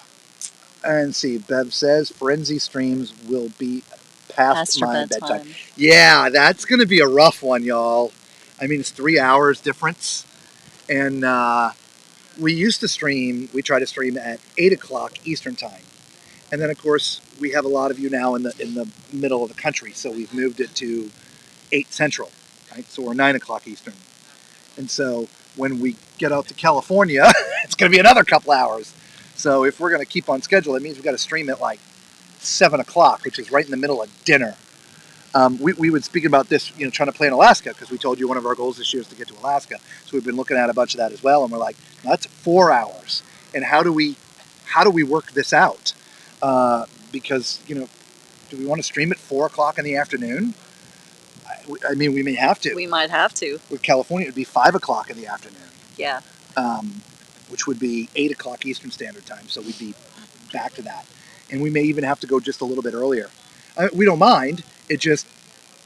And see, Bev says Firenze streams will be past my bedtime. Yeah, that's going to be a rough one, y'all. I mean, it's 3 hours difference. And we used to stream, we try to stream at 8 o'clock Eastern time. And then, of course, we have a lot of you now in the middle of the country, so we've moved it to 8 Central, right? So we're 9 o'clock Eastern. And so when we get out to California, it's going to be another couple hours. So if we're going to keep on schedule, it means we've got to stream at like 7 o'clock, which is right in the middle of dinner. We would speak about this, trying to play in Alaska, because we told you one of our goals this year is to get to Alaska. So we've been looking at a bunch of that as well, and we're like, that's 4 hours. And how do we work this out? Because, do we want to stream at 4 o'clock in the afternoon? I mean, we may have to. We might have to. With California, it would be 5 o'clock in the afternoon. Yeah. Which would be 8 o'clock Eastern Standard Time, so we'd be back to that. And we may even have to go just a little bit earlier. We don't mind. It just...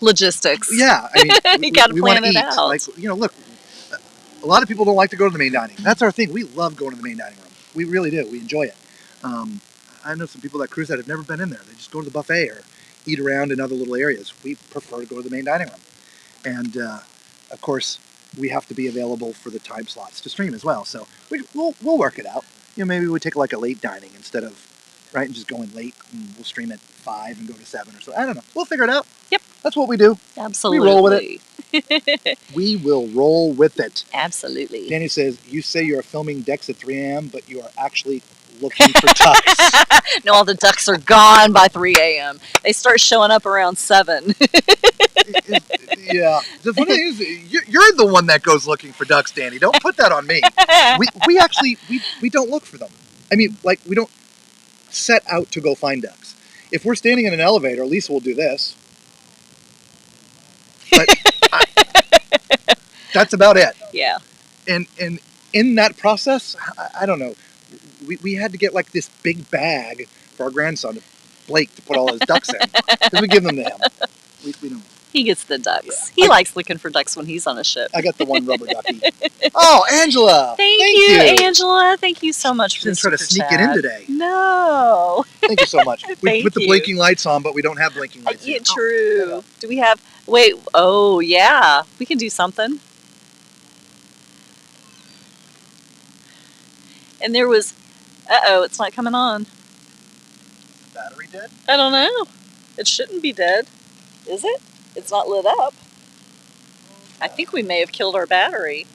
Logistics. Yeah. I mean, you got to plan it eat. out. Like, look, a lot of people don't like to go to the main dining. That's our thing. We love going to the main dining room. We really do. We enjoy it. I know some people that cruise that have never been in there. They just go to the buffet or eat around in other little areas. We prefer to go to the main dining room. And, of course, we have to be available for the time slots to stream as well. So we'll work it out. Maybe we take like a late dining instead of, right, and just going late, and we'll stream at 5 and go to 7 or so. I don't know. We'll figure it out. Yep. That's what we do. Absolutely. We roll with it. We will roll with it. Absolutely. Danny says, you say you're filming decks at 3 a.m., but you are actually looking for ducks. No, all the ducks are gone by 3 a.m. They start showing up around 7. Yeah. The funny thing is, you're the one that goes looking for ducks, Danny. Don't put that on me. We actually don't look for them. I mean, like, we don't set out to go find ducks. If we're standing in an elevator, Lisa will do this. But that's about it. Yeah. And in that process, I don't know. We had to get like this big bag for our grandson, Blake, to put all his ducks in. Because we give them to him. We don't. He gets the ducks. Yeah. He likes looking for ducks when he's on a ship. I got the one rubber ducky. Oh, Angela! Thank you, Angela. Thank you so much She for the didn't try to super sneak it chat. in today. No. Thank you so much. We Thank put the you. blinking lights on, but we don't have blinking lights. Yeah, true. Do we have... Wait. Oh, yeah. We can do something. And there was... Uh-oh, it's not coming on. Is the battery dead? I don't know. It shouldn't be dead. Is it? It's not lit up. I think we may have killed our battery.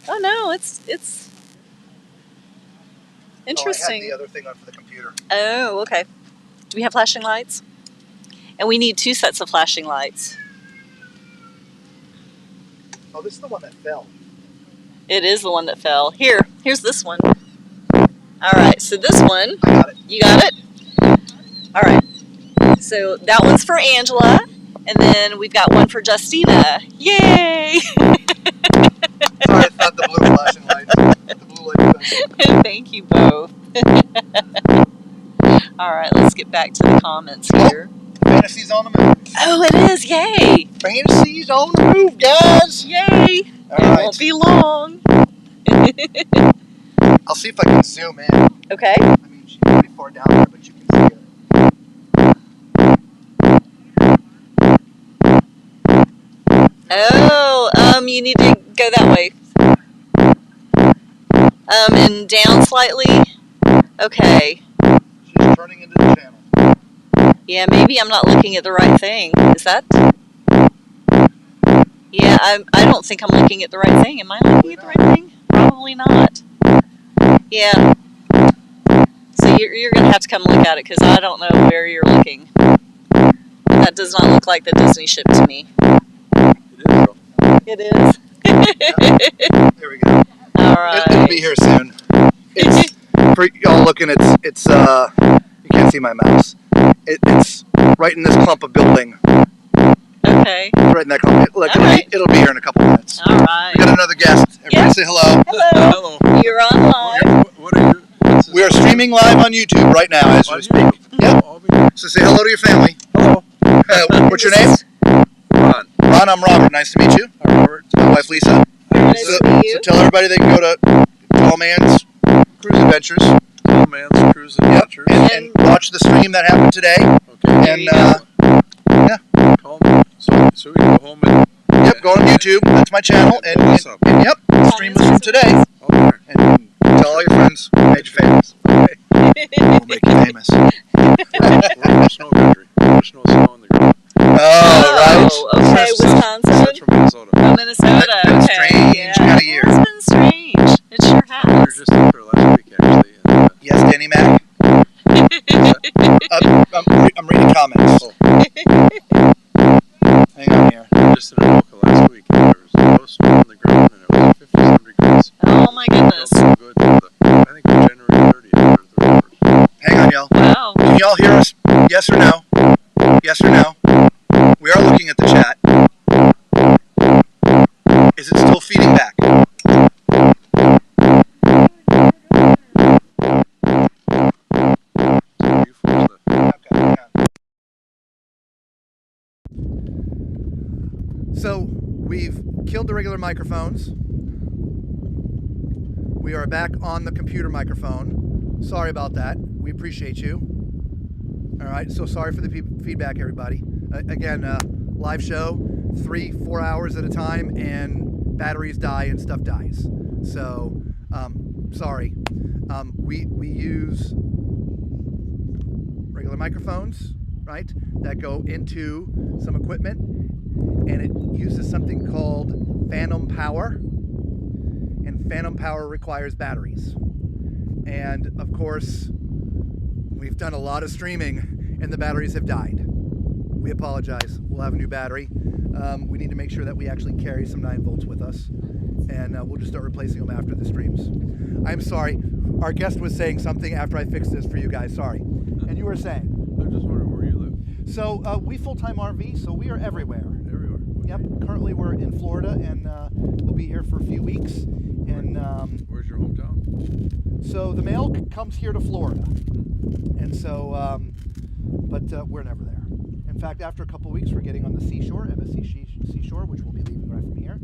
Oh no, it's interesting. Oh, I had the other thing on for the computer. Oh, okay. Do we have flashing lights? And we need 2 sets of flashing lights. Oh, this is the one that fell. It is the one that fell. Here's this one. All right, so this one, I got it. you got it? All right. So that one's for Angela, and then we've got one for Justina. Yay! Sorry, it's not the blue flashing lights. The blue lights. Thank you both. All right, let's get back to the comments here. Fantasy's on the move. Oh, it is! Yay! Fantasy's on the move, guys. Yay! All It right. won't be long. I'll see if I can zoom in. Okay. I mean, she's pretty far down there, but you can see her. Oh, you need to go that way. And down slightly. Okay. She's turning into the channel. Yeah, maybe I'm not looking at the right thing. Is that? Yeah, I don't think I'm looking at the right thing. Am I looking at the right thing? Probably not. Yeah. So you're going to have to come look at it because I don't know where you're looking. That does not look like the Disney ship to me. It is, though. It is. There we go. All right. It'll be here soon. It's for y'all looking. It's you can't see my mouse. It's right in this clump of building. Okay. Right in that clump. It'll be here in a couple minutes. All right. We got another guest. Everybody Yeah. say hello. Hello. Hello. You're on live. What are you? We are streaming live on YouTube right now as we speak. Yep. So say hello to your family. Hello. What's your name? Ron. Ron, I'm Robert. Nice to meet you. Hi, Robert. My wife Lisa. Nice So, to meet you. so tell everybody they can go to Tall Man's Cruise Adventures. Tall Man's Cruise Adventures. And watch the stream that happened today. Okay. And Tall Man. So we can go home and. yep, go on YouTube. That's my channel. And yep, the stream was from today. Oh, there. And tell all your friends we made you famous. We'll make you famous. We're in the snow country. There's no snow on the ground. Oh, right. Okay, That's Wisconsin. from Minnesota. Oh, Minnesota. Been a Okay. strange Yeah. kind of year. It's been strange. It sure We has. were just up there last week, actually. And, Yes, Danny Mac. I'm reading comments. Hang on here. just in Anoka last week. And there was no snow on the ground, and it was 50-some degrees. Oh my goodness. It felt so good. I think January 30th or the 1st. Hang on, y'all. Wow. Can y'all hear us? Yes or no? Yes or no? We are looking at the chat. Is it still feeding back? So you forced the. Okay, hang on. So we've killed the regular microphones. We are back on the computer microphone. Sorry about that. We appreciate you. All right, so sorry for the feedback, everybody. Again, live show, 3-4 hours at a time, and batteries die and stuff dies. So, sorry. We use regular microphones, right, that go into some equipment, and it uses something called phantom power, and phantom power requires batteries. And of course, we've done a lot of streaming and the batteries have died. We apologize. We'll have a new battery. We need to make sure that we actually carry some 9 volts with us, and we'll just start replacing them after the streams. I'm sorry. Our guest was saying something after I fixed this for you guys. Sorry. And you were saying? I'm just wondering where you live. So we full-time RV, so we are everywhere. Everywhere. Okay. Yep. Currently we're in Florida, and we'll be here for a few weeks. And Where's your hometown? so the mail comes here to Florida, and so but we're never there. In fact, after a couple of weeks, we're getting on the seashore, MSC Seashore, which we'll be leaving right from here.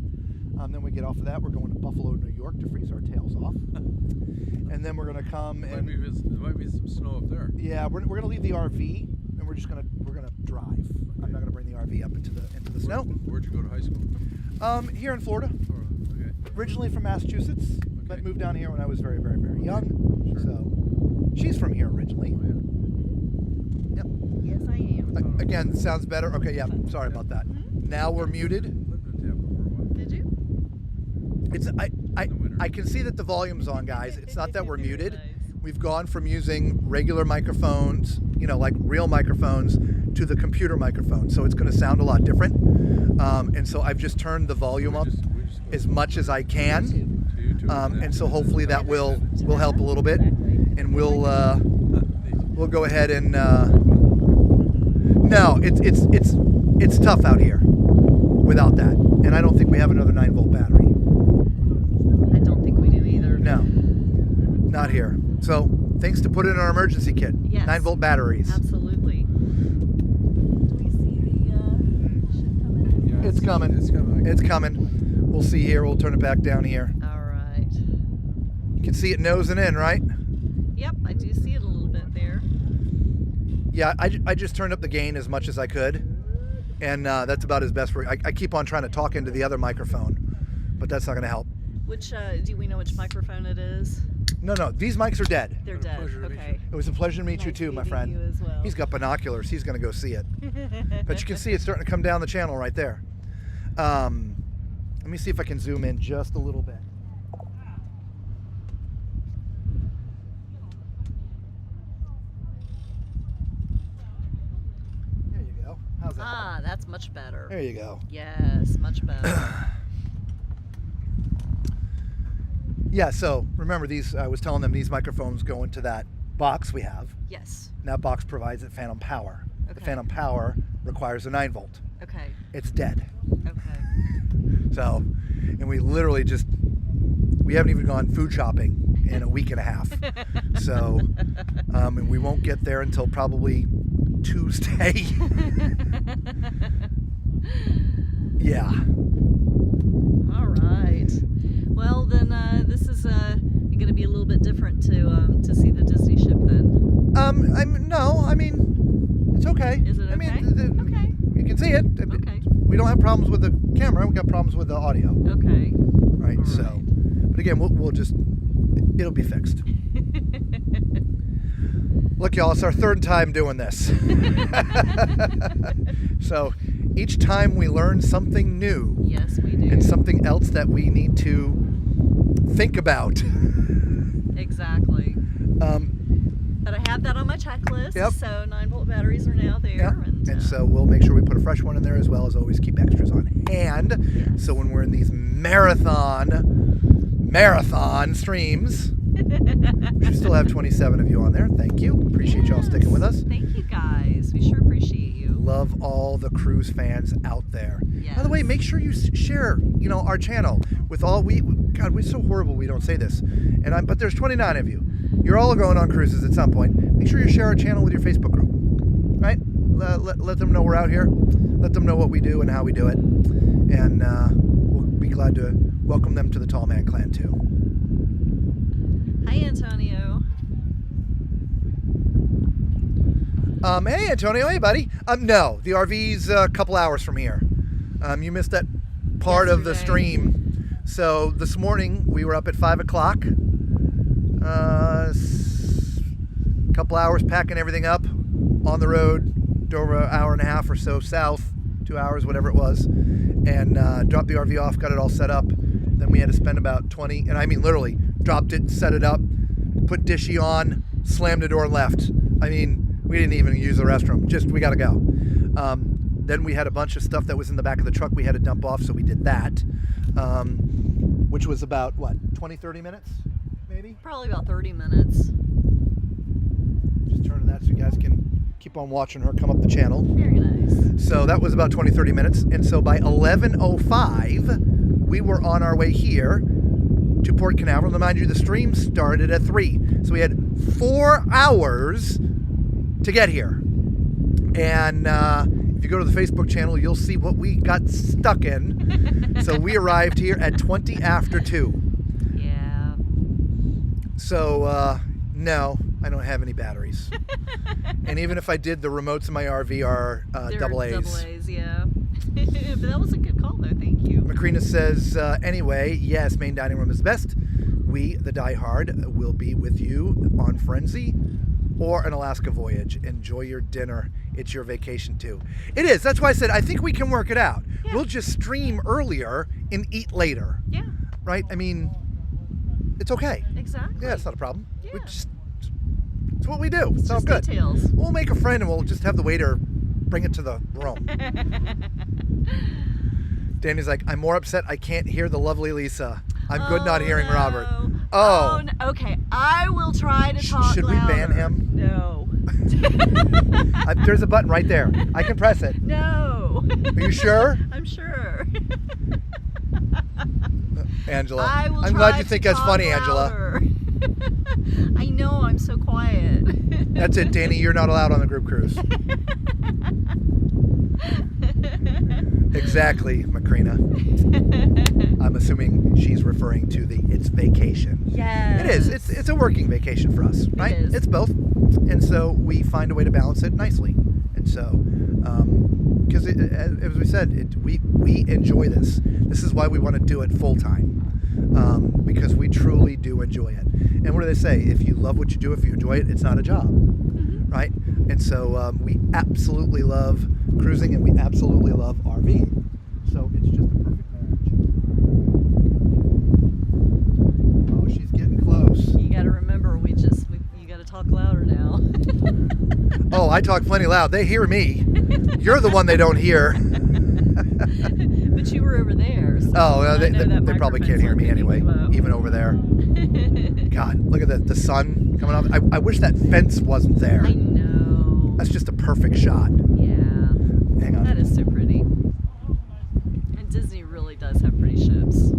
Then we get off of that, we're going to Buffalo, New York to freeze our tails off. And then we're going to come There and might be some snow up there. yeah, we're going to leave the RV, and we're going to drive. I'm not going to bring the RV up into the snow. Where'd you go to high school? Here in Florida. Okay. Originally from Massachusetts, but Okay. moved down here when I was very, very, very young. Sure. So she's from here originally. Oh, yeah. Yep. Yes, I am. Again, sounds better. Okay, yeah. Sorry about that. Now we're muted. Lived in Tampa for a while. Did you? It's In the winter. I can see that the volume's on, guys. It's not that we're muted. We've gone from using regular microphones, like real microphones, to the computer microphone. So it's going to sound a lot different. And so I've just turned the volume up We just go as much as I can. to YouTube And so hopefully that will help a little bit. And we'll go ahead and no, it's tough out here without that. And I don't think we have another 9-volt battery. I don't think we do either. No, not here. So things to put in our emergency kit. Yes. 9-volt batteries. Absolutely. Do we see the ship coming? Yeah, It's coming. It's coming. It's coming. We'll see here. We'll turn it back down here. All right. You can see it nosing in, right? Yep, I do see it a little bit there. Yeah, I just turned up the gain as much as I could. And that's about as best. I keep on trying to talk into the other microphone, but that's not going to help. Which do we know which microphone it is? No, these mics are dead. They're dead. Okay. It was a pleasure to meet you Nice too, my meeting friend. you as well. He's got binoculars. He's going to go see it. But you can see it's starting to come down the channel right there. Let me see if I can zoom in just a little bit. There you go. How's that? Ah, that's much better. There you go. Yes, much better. Yeah, so remember these, I was telling them these microphones go into that box we have. Yes. And that box provides it phantom power. The Okay. phantom power requires a 9 volt. Okay. It's dead. Okay. So, and we literally we haven't even gone food shopping in a week and a half. So, and we won't get there until probably Tuesday. Yeah. All right. Well, then this is going to be a little bit different to see the Disney ship then. I mean, it's okay. Is it okay? I mean, Okay. you can see it. Okay. We don't have problems with the camera. We got problems with the audio. Okay. Right. All So, right. but again, we'll just, it'll be fixed. Look, y'all, it's our third time doing this. So each time we learn something new. Yes, we do. And something else that we need to think about. Exactly. But I have that on my checklist. Yep. So 9-volt batteries are now there. Yeah. And so we'll make sure we put a fresh one in there, as well as always keep extras on hand. Yes. So when we're in these marathon streams, we should still have 27 of you on there. Thank you. Appreciate y'all sticking with us. Thank you guys. We sure appreciate you. Love all the cruise fans out there. Yes. By the way, make sure you share, our channel with all God, we're so horrible we don't say this. But there's 29 of you. You're all going on cruises at some point. Make sure you share our channel with your Facebook group. Right? Let them know we're out here. Let them know what we do and how we do it. And we'll be glad to welcome them to the Tall Man Clan too. Hi, Antonio. Hey, Antonio. Hey, buddy. No, the RV's a couple hours from here. You missed that part of the Yesterday. stream. So this morning we were up at 5 o'clock. Couple hours packing everything up on the road. Drove an hour and a half or so south, 2 hours, whatever it was, and dropped the RV off, got it all set up. Then we had to spend about 20, and I mean literally, dropped it, set it up, put Dishy on, slammed the door and left. I mean, we didn't even use the restroom, just we gotta go. Then we had a bunch of stuff that was in the back of the truck we had to dump off, so we did that, which was about, 20, 30 minutes, maybe? Probably about 30 minutes. Just turning that so you guys can keep on watching her come up the channel. Very nice. So that was about 20, 30 minutes. And so by 11:05, we were on our way here to Port Canaveral. And mind you, the stream started at 3. So we had 4 hours to get here. And if you go to the Facebook channel, you'll see what we got stuck in. So we arrived here at 20 after 2. Yeah. So, no, I don't have any batteries. And even if I did, the remotes in my RV are They're double A's. Double A's, yeah. But that was a good call, though. Thank you. Macrina says, anyway, yes, main dining room is best. We, the Die Hard, will be with you on Frenzy or an Alaska voyage. Enjoy your dinner. It's your vacation, too. It is. That's why I said I think we can work it out. Yeah. We'll just stream earlier and eat later. Yeah, Right? I mean, it's okay. exactly. Yeah, it's not a problem. Yeah. It's what we do. It's all Just good. details. We'll make a friend and we'll just have the waiter bring it to the room. Danny's like, I'm more upset I can't hear the lovely Lisa. I'm good not hearing no. Robert. Oh, no. Okay. I will try to talk Should we ban louder. him? No. There's a button right there. I can press it. No. Are you sure? I'm sure. Angela. I will I'm try glad you to think that's talk funny, Angela. louder. I know, I'm so quiet. That's it, Danny. You're not allowed on the group cruise. Exactly, Macrina. I'm assuming she's referring to the it's vacation. Yes. It is. It's a working vacation for us, right? is. It's both. And so we find a way to balance it nicely. And so because as we said, we enjoy this. This is why we want to do it full time, because we truly do enjoy it. And what do they say? If you love what you do, if you enjoy it, it's not a job, right? And so we absolutely love cruising, and we absolutely love RVing. So it's just a perfect marriage. Oh, she's getting close. You got to remember, you got to talk louder now. Oh, I talk plenty loud. They hear me. You're the one they don't hear. But you were over there. So Oh, well, they probably microphone's can't hear me not anyway, picking you up. even over there. God, look at the sun coming off. I wish that fence wasn't there. I know. That's just a perfect shot. Yeah. Hang on. That is so pretty. And Disney really does have pretty ships.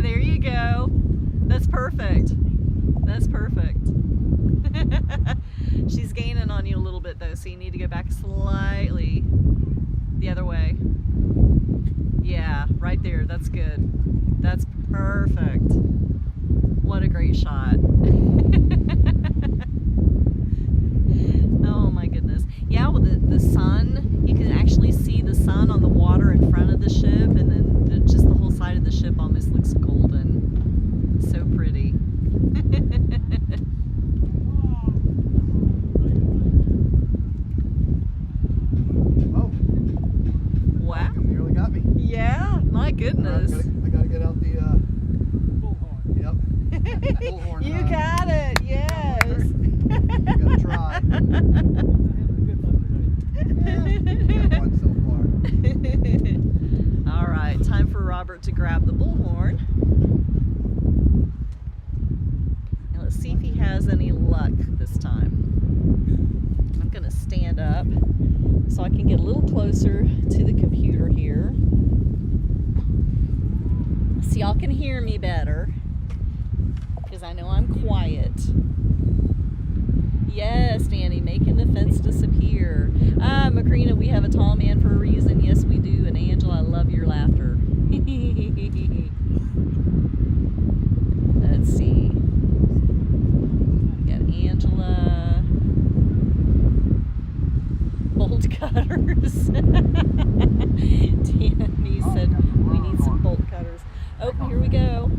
There you go. That's perfect. That's perfect. She's gaining on you a little bit though, so you need to go back slightly the other way. Yeah, right there. That's good. That's perfect. What a great shot. Oh my goodness. Yeah, well the sun, you can actually see the sun on the water in front of the ship, and then just the whole side of the ship almost looks golden. So pretty. Oh, Wow. you nearly got me. Yeah, my goodness. I gotta get out the Bullhorn. Yep. Bullhorn. You got it. Yes. You gotta try. Got one so far. All right, time for Robert to grab the bullhorn. And let's see if he has any luck this time. I'm gonna stand up so I can get a little closer to the computer here. So y'all can hear me better, because I know I'm quiet. Yes, Danny, making the fence disappear. Macrina, we have a tall man for a reason. Yes, we do. And Angela, I love your laughter. Let's see. We got Angela. Bolt cutters. Danny said we need some bolt cutters. Oh, here we go.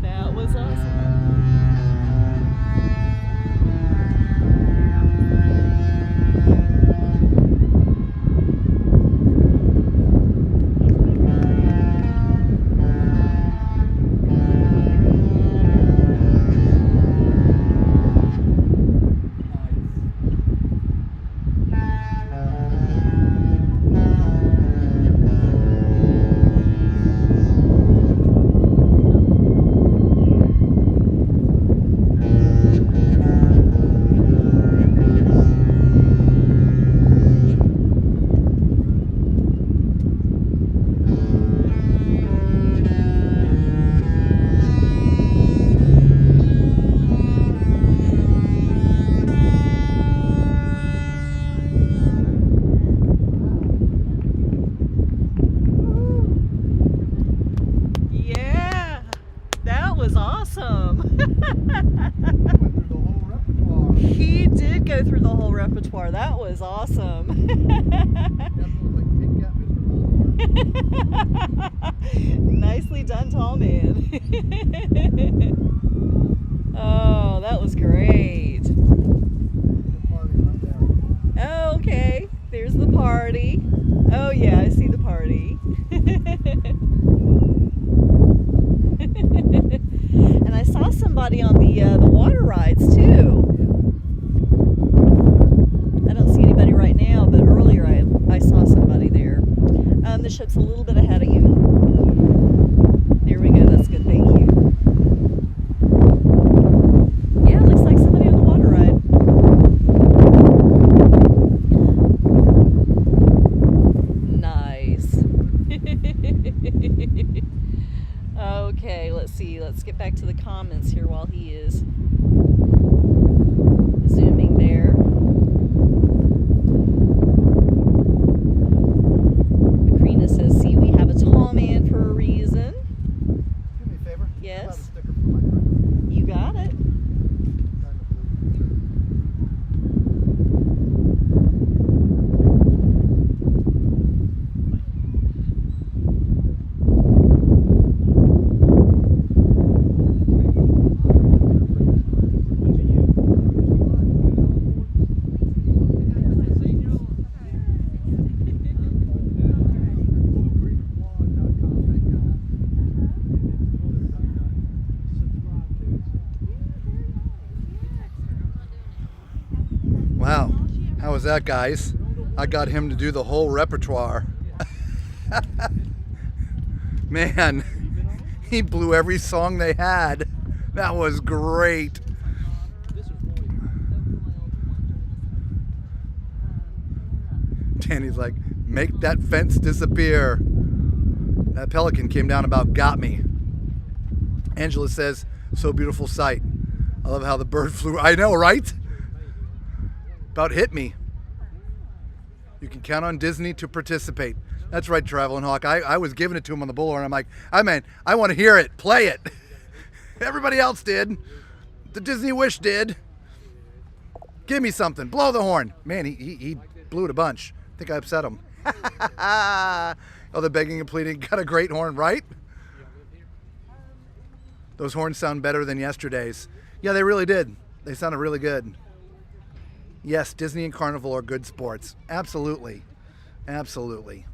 That was awesome. Yeah, that was awesome. Went through the whole repertoire. He did go through the whole repertoire. That was awesome. Nicely done, tall man. Oh, that was great. Oh, okay. There's the party. Oh yeah, I see the party. And I saw somebody on the water rides too. I don't see anybody right now, but earlier I saw somebody there. The ship's a little bit ahead of you. There we go. That's good. Thank you. Yeah, looks like somebody on the water ride. Nice. the comments here while he is zooming there. Macrina says, see, we have a tall man for a reason. Do me a favor. Yes. How about a sticker for my friend? You got it. Wow, how was that, guys? I got him to do the whole repertoire. Man, he blew every song they had. That was great. Danny's like, make that fence disappear. That pelican came down about got me. Angela says, so beautiful sight. I love how the bird flew. I know, right? About hit me. You can count on Disney to participate. That's right, Traveling Hawk. I was giving it to him on the Bullhorn. I'm like, I want to hear it. Play it. Everybody else did. The Disney Wish did. Give me something. Blow the horn. Man, he blew it a bunch. I think I upset him. Oh, the begging and pleading. Got a great horn, right? Those horns sound better than yesterday's. Yeah, they really did. They sounded really good. Yes, Disney and Carnival are good sports. Absolutely. Absolutely.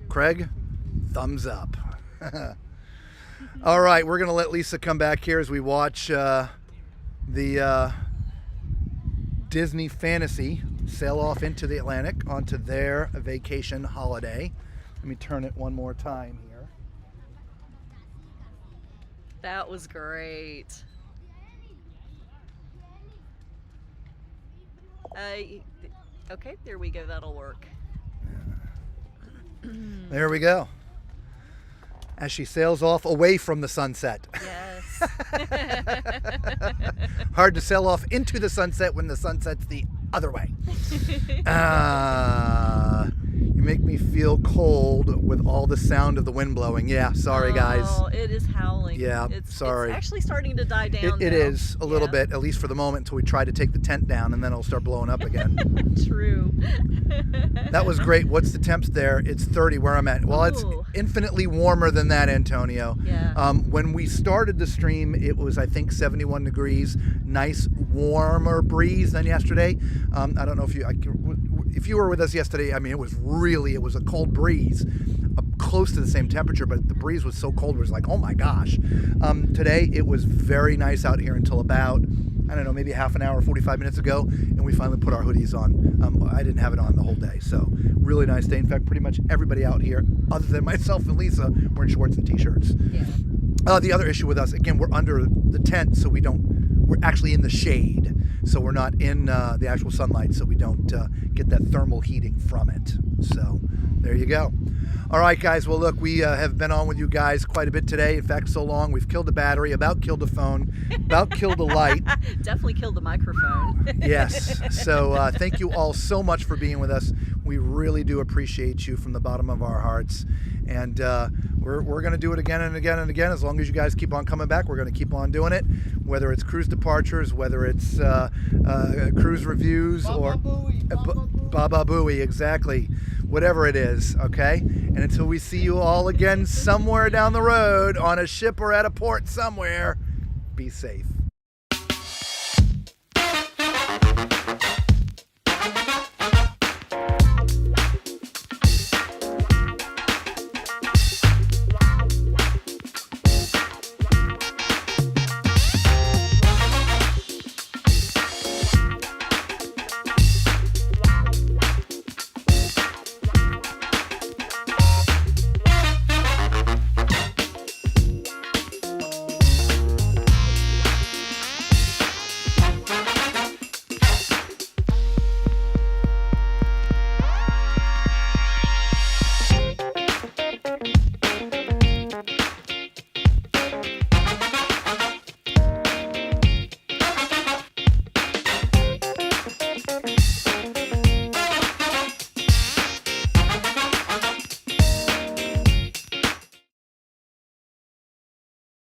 Craig, thumbs up. All right, we're going to let Lisa come back here as we watch the Disney Fantasy sail off into the Atlantic onto their vacation holiday. Let me turn it one more time here. That was great. Okay, there we go. That'll work. There we go. As she sails off away from the sunset. Yes. Hard to sail off into the sunset when the sunset's the other way. You make me feel cold with all the sound of the wind blowing. Yeah, sorry guys. Oh, it is howling. Yeah, it's sorry. It's actually starting to die down. It is a little bit, at least for the moment, until we try to take the tent down, and then it'll start blowing up again. True. That was great. What's the temps there? It's 30 where I'm at. Well, it's Ooh. infinitely warmer than that, Antonio. Yeah. When we started the stream, it was, I think, 71 degrees. Nice, warmer breeze than yesterday. I don't know if you were with us yesterday. I mean, it was a cold breeze, close to the same temperature, but the breeze was so cold, it was like, oh my gosh. Today, it was very nice out here until about, I don't know, maybe half an hour, 45 minutes ago, and we finally put our hoodies on. I didn't have it on the whole day, so really nice day. In fact, pretty much everybody out here, other than myself and Lisa, were in shorts and t-shirts. Yeah. The other issue with us, again, we're under the tent, so we're actually in the shade, so we're not in the actual sunlight, so we don't get that thermal heating from it. So there you go. All right, guys. Well, look, we have been on with you guys quite a bit today. In fact, so long. We've killed the battery, about killed the phone, about killed the light. Definitely killed the microphone. Yes. So thank you all so much for being with us. We really do appreciate you from the bottom of our hearts. And we're going to do it again and again and again. As long as you guys keep on coming back, we're going to keep on doing it. Whether it's cruise departures, whether it's cruise reviews, or Baba Booey, exactly. Whatever it is, okay? And until we see you all again somewhere down the road on a ship or at a port somewhere, be safe.